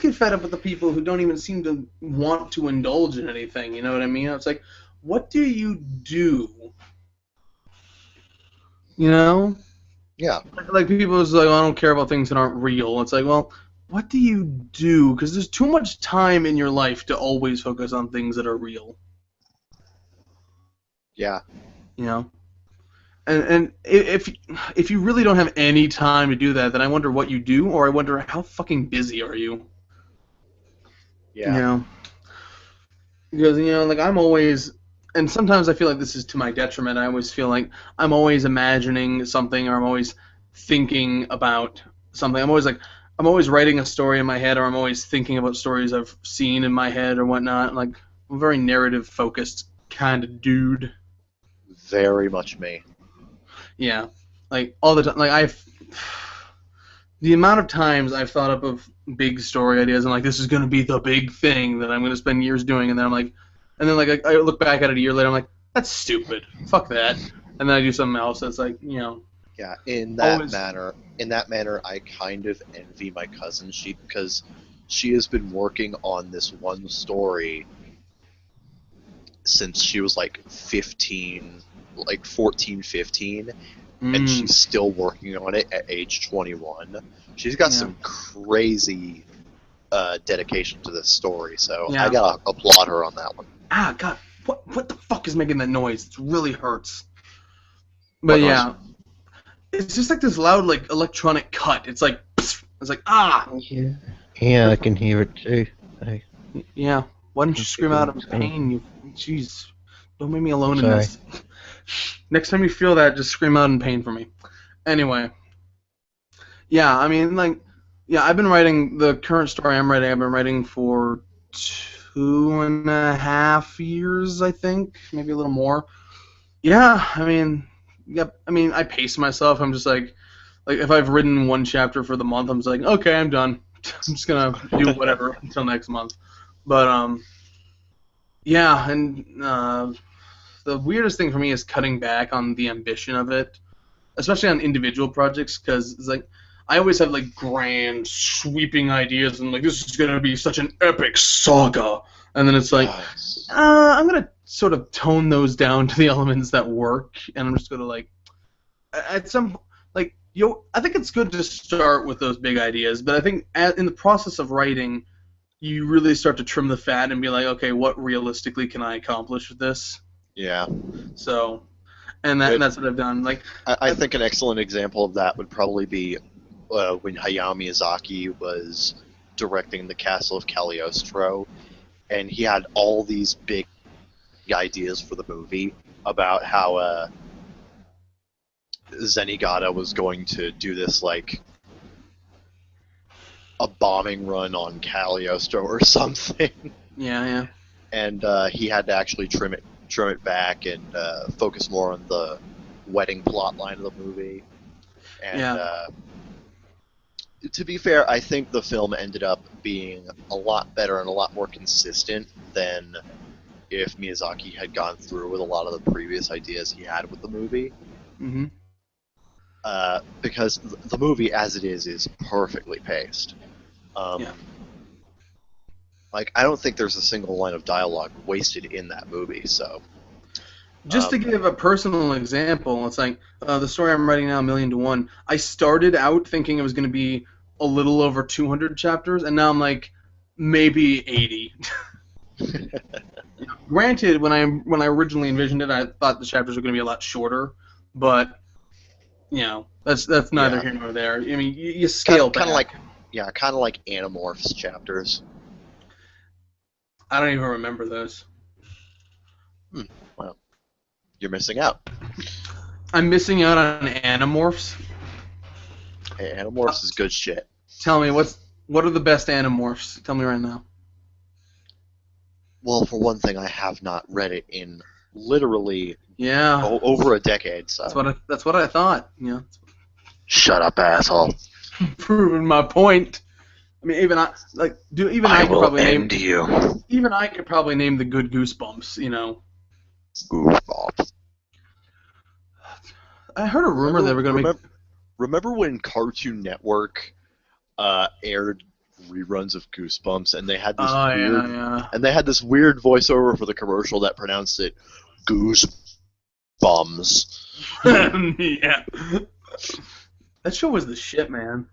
get fed up with the people who don't even seem to want to indulge in anything. You know what I mean? It's like, what do you do? You know?
Yeah.
Like people is like, oh, I don't care about things that aren't real. It's like, well, what do you do? Because there's too much time in your life to always focus on things that are real.
Yeah.
You know? And if you really don't have any time to do that, then I wonder what you do, or I wonder how fucking busy are you?
Yeah.
You know? Because, like I'm always, and sometimes I feel like this is to my detriment, I always feel like I'm always imagining something, or I'm always thinking about something. I'm always writing a story in my head, or I'm always thinking about stories I've seen in my head or whatnot. Like, I'm a very narrative-focused kind of dude.
Very much me.
Yeah, like all the time. Like the amount of times I've thought up of big story ideas and like this is gonna be the big thing that I'm gonna spend years doing, and then I look back at it a year later, I'm like, that's stupid. Fuck that. And then I do something else that's like,
Yeah, in that manner, I kind of envy my cousin, because she has been working on this one story since she was like 15, like 14, 15, and she's still working on it at age 21. She's got some crazy dedication to this story, so I gotta applaud her on that one.
Ah, God, what the fuck is making that noise? It really hurts. But yeah, it's just like this loud, like electronic cut. It's like, ah.
Yeah, I can hear it too.
Yeah. Why don't you scream out of pain? Jeez, don't make me alone in this. Next time you feel that, just scream out in pain for me. Anyway. Yeah, I mean, I've been writing the current story I've been writing for 2.5 years, I think, maybe a little more. Yeah, I mean, I pace myself. I'm just like if I've written one chapter for the month, I'm just like, okay, I'm done. I'm just gonna do whatever until next month. But Yeah, and the weirdest thing for me is cutting back on the ambition of it, especially on individual projects, because it's like I always have like grand, sweeping ideas, and like this is gonna be such an epic saga, and then it's like,
Yes.
I'm gonna sort of tone those down to the elements that work, and I'm just gonna like at some like I think it's good to start with those big ideas, but I think in the process of writing, you really start to trim the fat and be like, okay, what realistically can I accomplish with this?
Yeah.
So, and that's what I've done. Like,
I think an excellent example of that would probably be when Hayao Miyazaki was directing the Castle of Cagliostro, and he had all these big ideas for the movie about how Zenigata was going to do this, like, a bombing run on Cagliostro or something.
yeah.
And he had to actually trim it back and focus more on the wedding plot line of the movie. And to be fair, I think the film ended up being a lot better and a lot more consistent than if Miyazaki had gone through with a lot of the previous ideas he had with the movie.
Mm-hmm.
Because the movie, as it is perfectly paced. Like, I don't think there's a single line of dialogue wasted in that movie, so...
Just to give a personal example, it's like the story I'm writing now, 1,000,000 to 1. I started out thinking it was going to be a little over 200 chapters, and now I'm like, maybe 80. Granted, when I originally envisioned it, I thought the chapters were going to be a lot shorter, but that's neither here nor there. I mean, you scale back.
Kind of like Animorphs chapters.
I don't even remember those.
Well, you're missing out.
I'm missing out on Animorphs.
Hey, Animorphs is good shit.
Tell me, what are the best Animorphs? Tell me right now.
Well, for one thing, I have not read it in literally over a decade. So
that's what I thought. Yeah.
Shut up, asshole.
Proving my point. I mean, even I could probably name the good Goosebumps.
Goosebumps.
I heard a rumor they were going to make.
Remember when Cartoon Network aired reruns of Goosebumps, and they had this and they had this weird voiceover for the commercial that pronounced it Goosebumps.
Yeah. That show was the shit, man.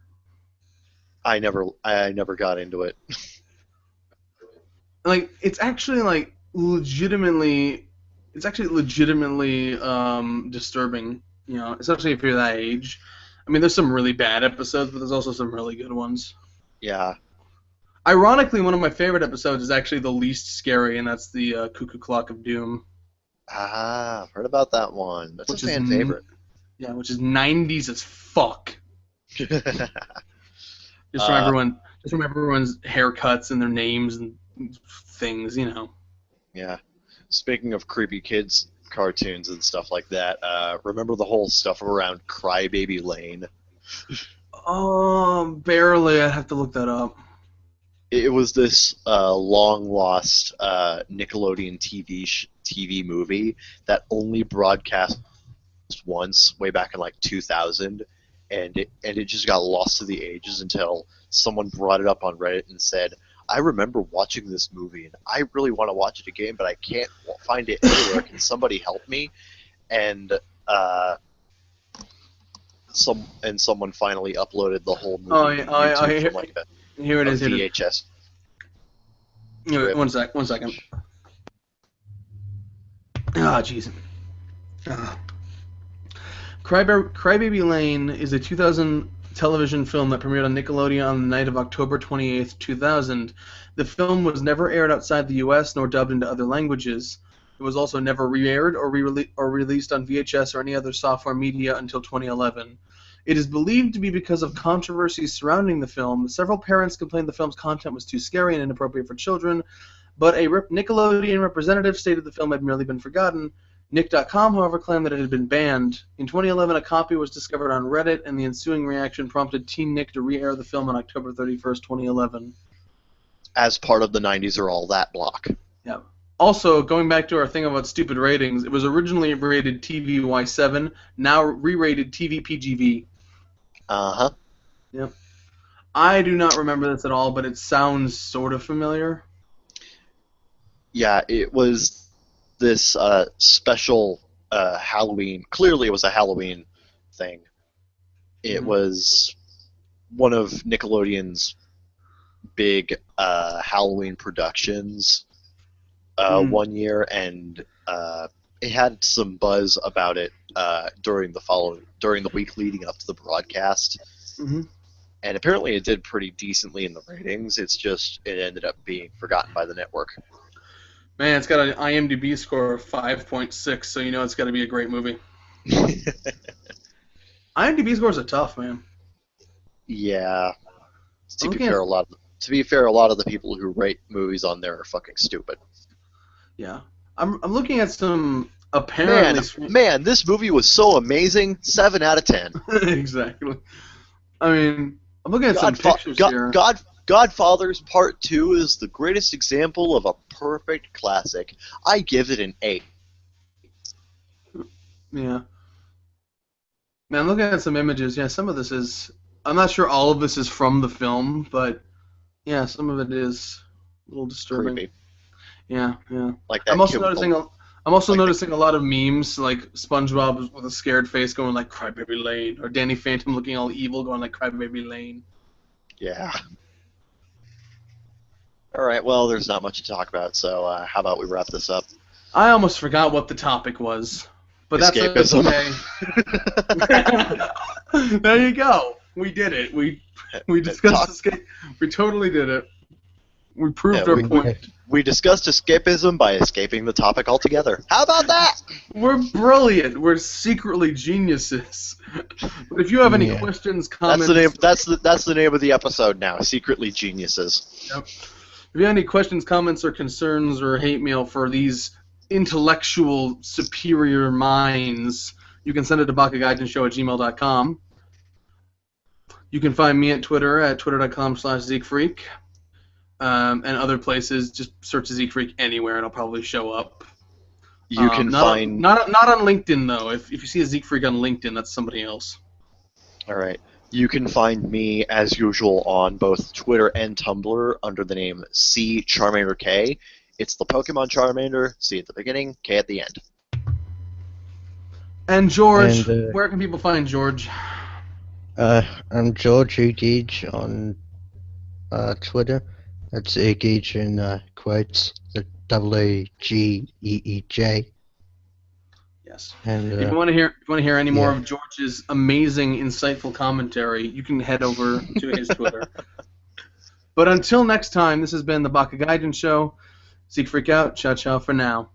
I never got into it.
Like, it's actually like legitimately disturbing, especially if you're that age. I mean, there's some really bad episodes, but there's also some really good ones.
Yeah.
Ironically, one of my favorite episodes is actually the least scary, and that's the Cuckoo Clock of Doom.
Ah, I've heard about that one. That's a fan favorite.
Yeah, which is 90s as fuck. Just from everyone's haircuts and their names and things,
Yeah. Speaking of creepy kids cartoons and stuff like that, remember the whole stuff around Crybaby Lane?
Barely. I'd have to look that up.
It was this long-lost Nickelodeon TV movie that only broadcast once, way back in like 2000, and it just got lost to the ages until someone brought it up on Reddit and said, I remember watching this movie, and I really want to watch it again, but I can't find it anywhere. Can somebody help me? And someone finally uploaded the whole movie from like a VHS.
One second. Jeez. Crybaby Lane is a 2000 television film that premiered on Nickelodeon on the night of October 28th, 2000. The film was never aired outside the U.S. nor dubbed into other languages. It was also never re-aired or released on VHS or any other software media until 2011. It is believed to be because of controversies surrounding the film. Several parents complained the film's content was too scary and inappropriate for children, but a Nickelodeon representative stated the film had merely been forgotten. Nick.com, however, claimed that it had been banned. In 2011, a copy was discovered on Reddit, and the ensuing reaction prompted Teen Nick to re-air the film on October 31st, 2011.
As part of the 90s or all that block.
Yeah. Also, going back to our thing about stupid ratings, it was originally rated TVY7, now re-rated TVPGV.
Uh-huh.
Yep. I do not remember this at all, but it sounds sort of familiar.
Yeah, it was this special Halloween. Clearly, it was a Halloween thing. It was one of Nickelodeon's big Halloween productions one year, and it had some buzz about it during the week leading up to the broadcast.
Mm-hmm.
And apparently, it did pretty decently in the ratings. It's just it ended up being forgotten by the network.
Man, it's got an IMDb score of 5.6, so you know it's got to be a great movie. IMDb scores are tough, man.
Yeah. To be fair, a lot of the people who rate movies on there are fucking stupid.
Yeah. I'm looking at some apparently...
Man, this movie was so amazing. 7 out of 10.
Exactly. I mean, I'm looking at some pictures here.
Godfather's Part 2 is the greatest example of a perfect classic. I give it an 8.
Yeah. Man, looking at some images, yeah, some of this is... I'm not sure all of this is from the film, but yeah, some of it is a little disturbing.
Creepy.
Yeah.
Like that.
I'm also noticing a lot of memes, like SpongeBob with a scared face going like "Crybaby Lane," or Danny Phantom looking all evil going like "Crybaby Lane."
Yeah. All right. Well, there's not much to talk about, so how about we wrap this up?
I almost forgot what the topic was, but that's okay. There you go. We did it. We discussed escape. We totally did it. We proved our point.
We discussed escapism by escaping the topic altogether. How about that?
We're brilliant. We're secretly geniuses. But if you have any questions, comments...
That's the name of the episode now, Secretly Geniuses.
Yep. If you have any questions, comments, or concerns, or hate mail for these intellectual superior minds, you can send it to bakagaijinshow@gmail.com. You can find me at Twitter at twitter.com/ZeekFreak. And other places, just search ZeekFreak anywhere, and it'll probably show up.
You can find...
Not on LinkedIn, though. If you see a ZeekFreak on LinkedIn, that's somebody else.
All right. You can find me, as usual, on both Twitter and Tumblr under the name C Charmander K. It's the Pokemon Charmander, C at the beginning, K at the end.
And George, where can people find George?
I'm George Ogeej on Twitter. That's Ogeej in quotes, the Ageej.
Yes.
And,
if you want to hear any more of George's amazing, insightful commentary, you can head over to his Twitter. But until next time, this has been the Baka Gaijin Show. Seek Freak out. Ciao, ciao for now.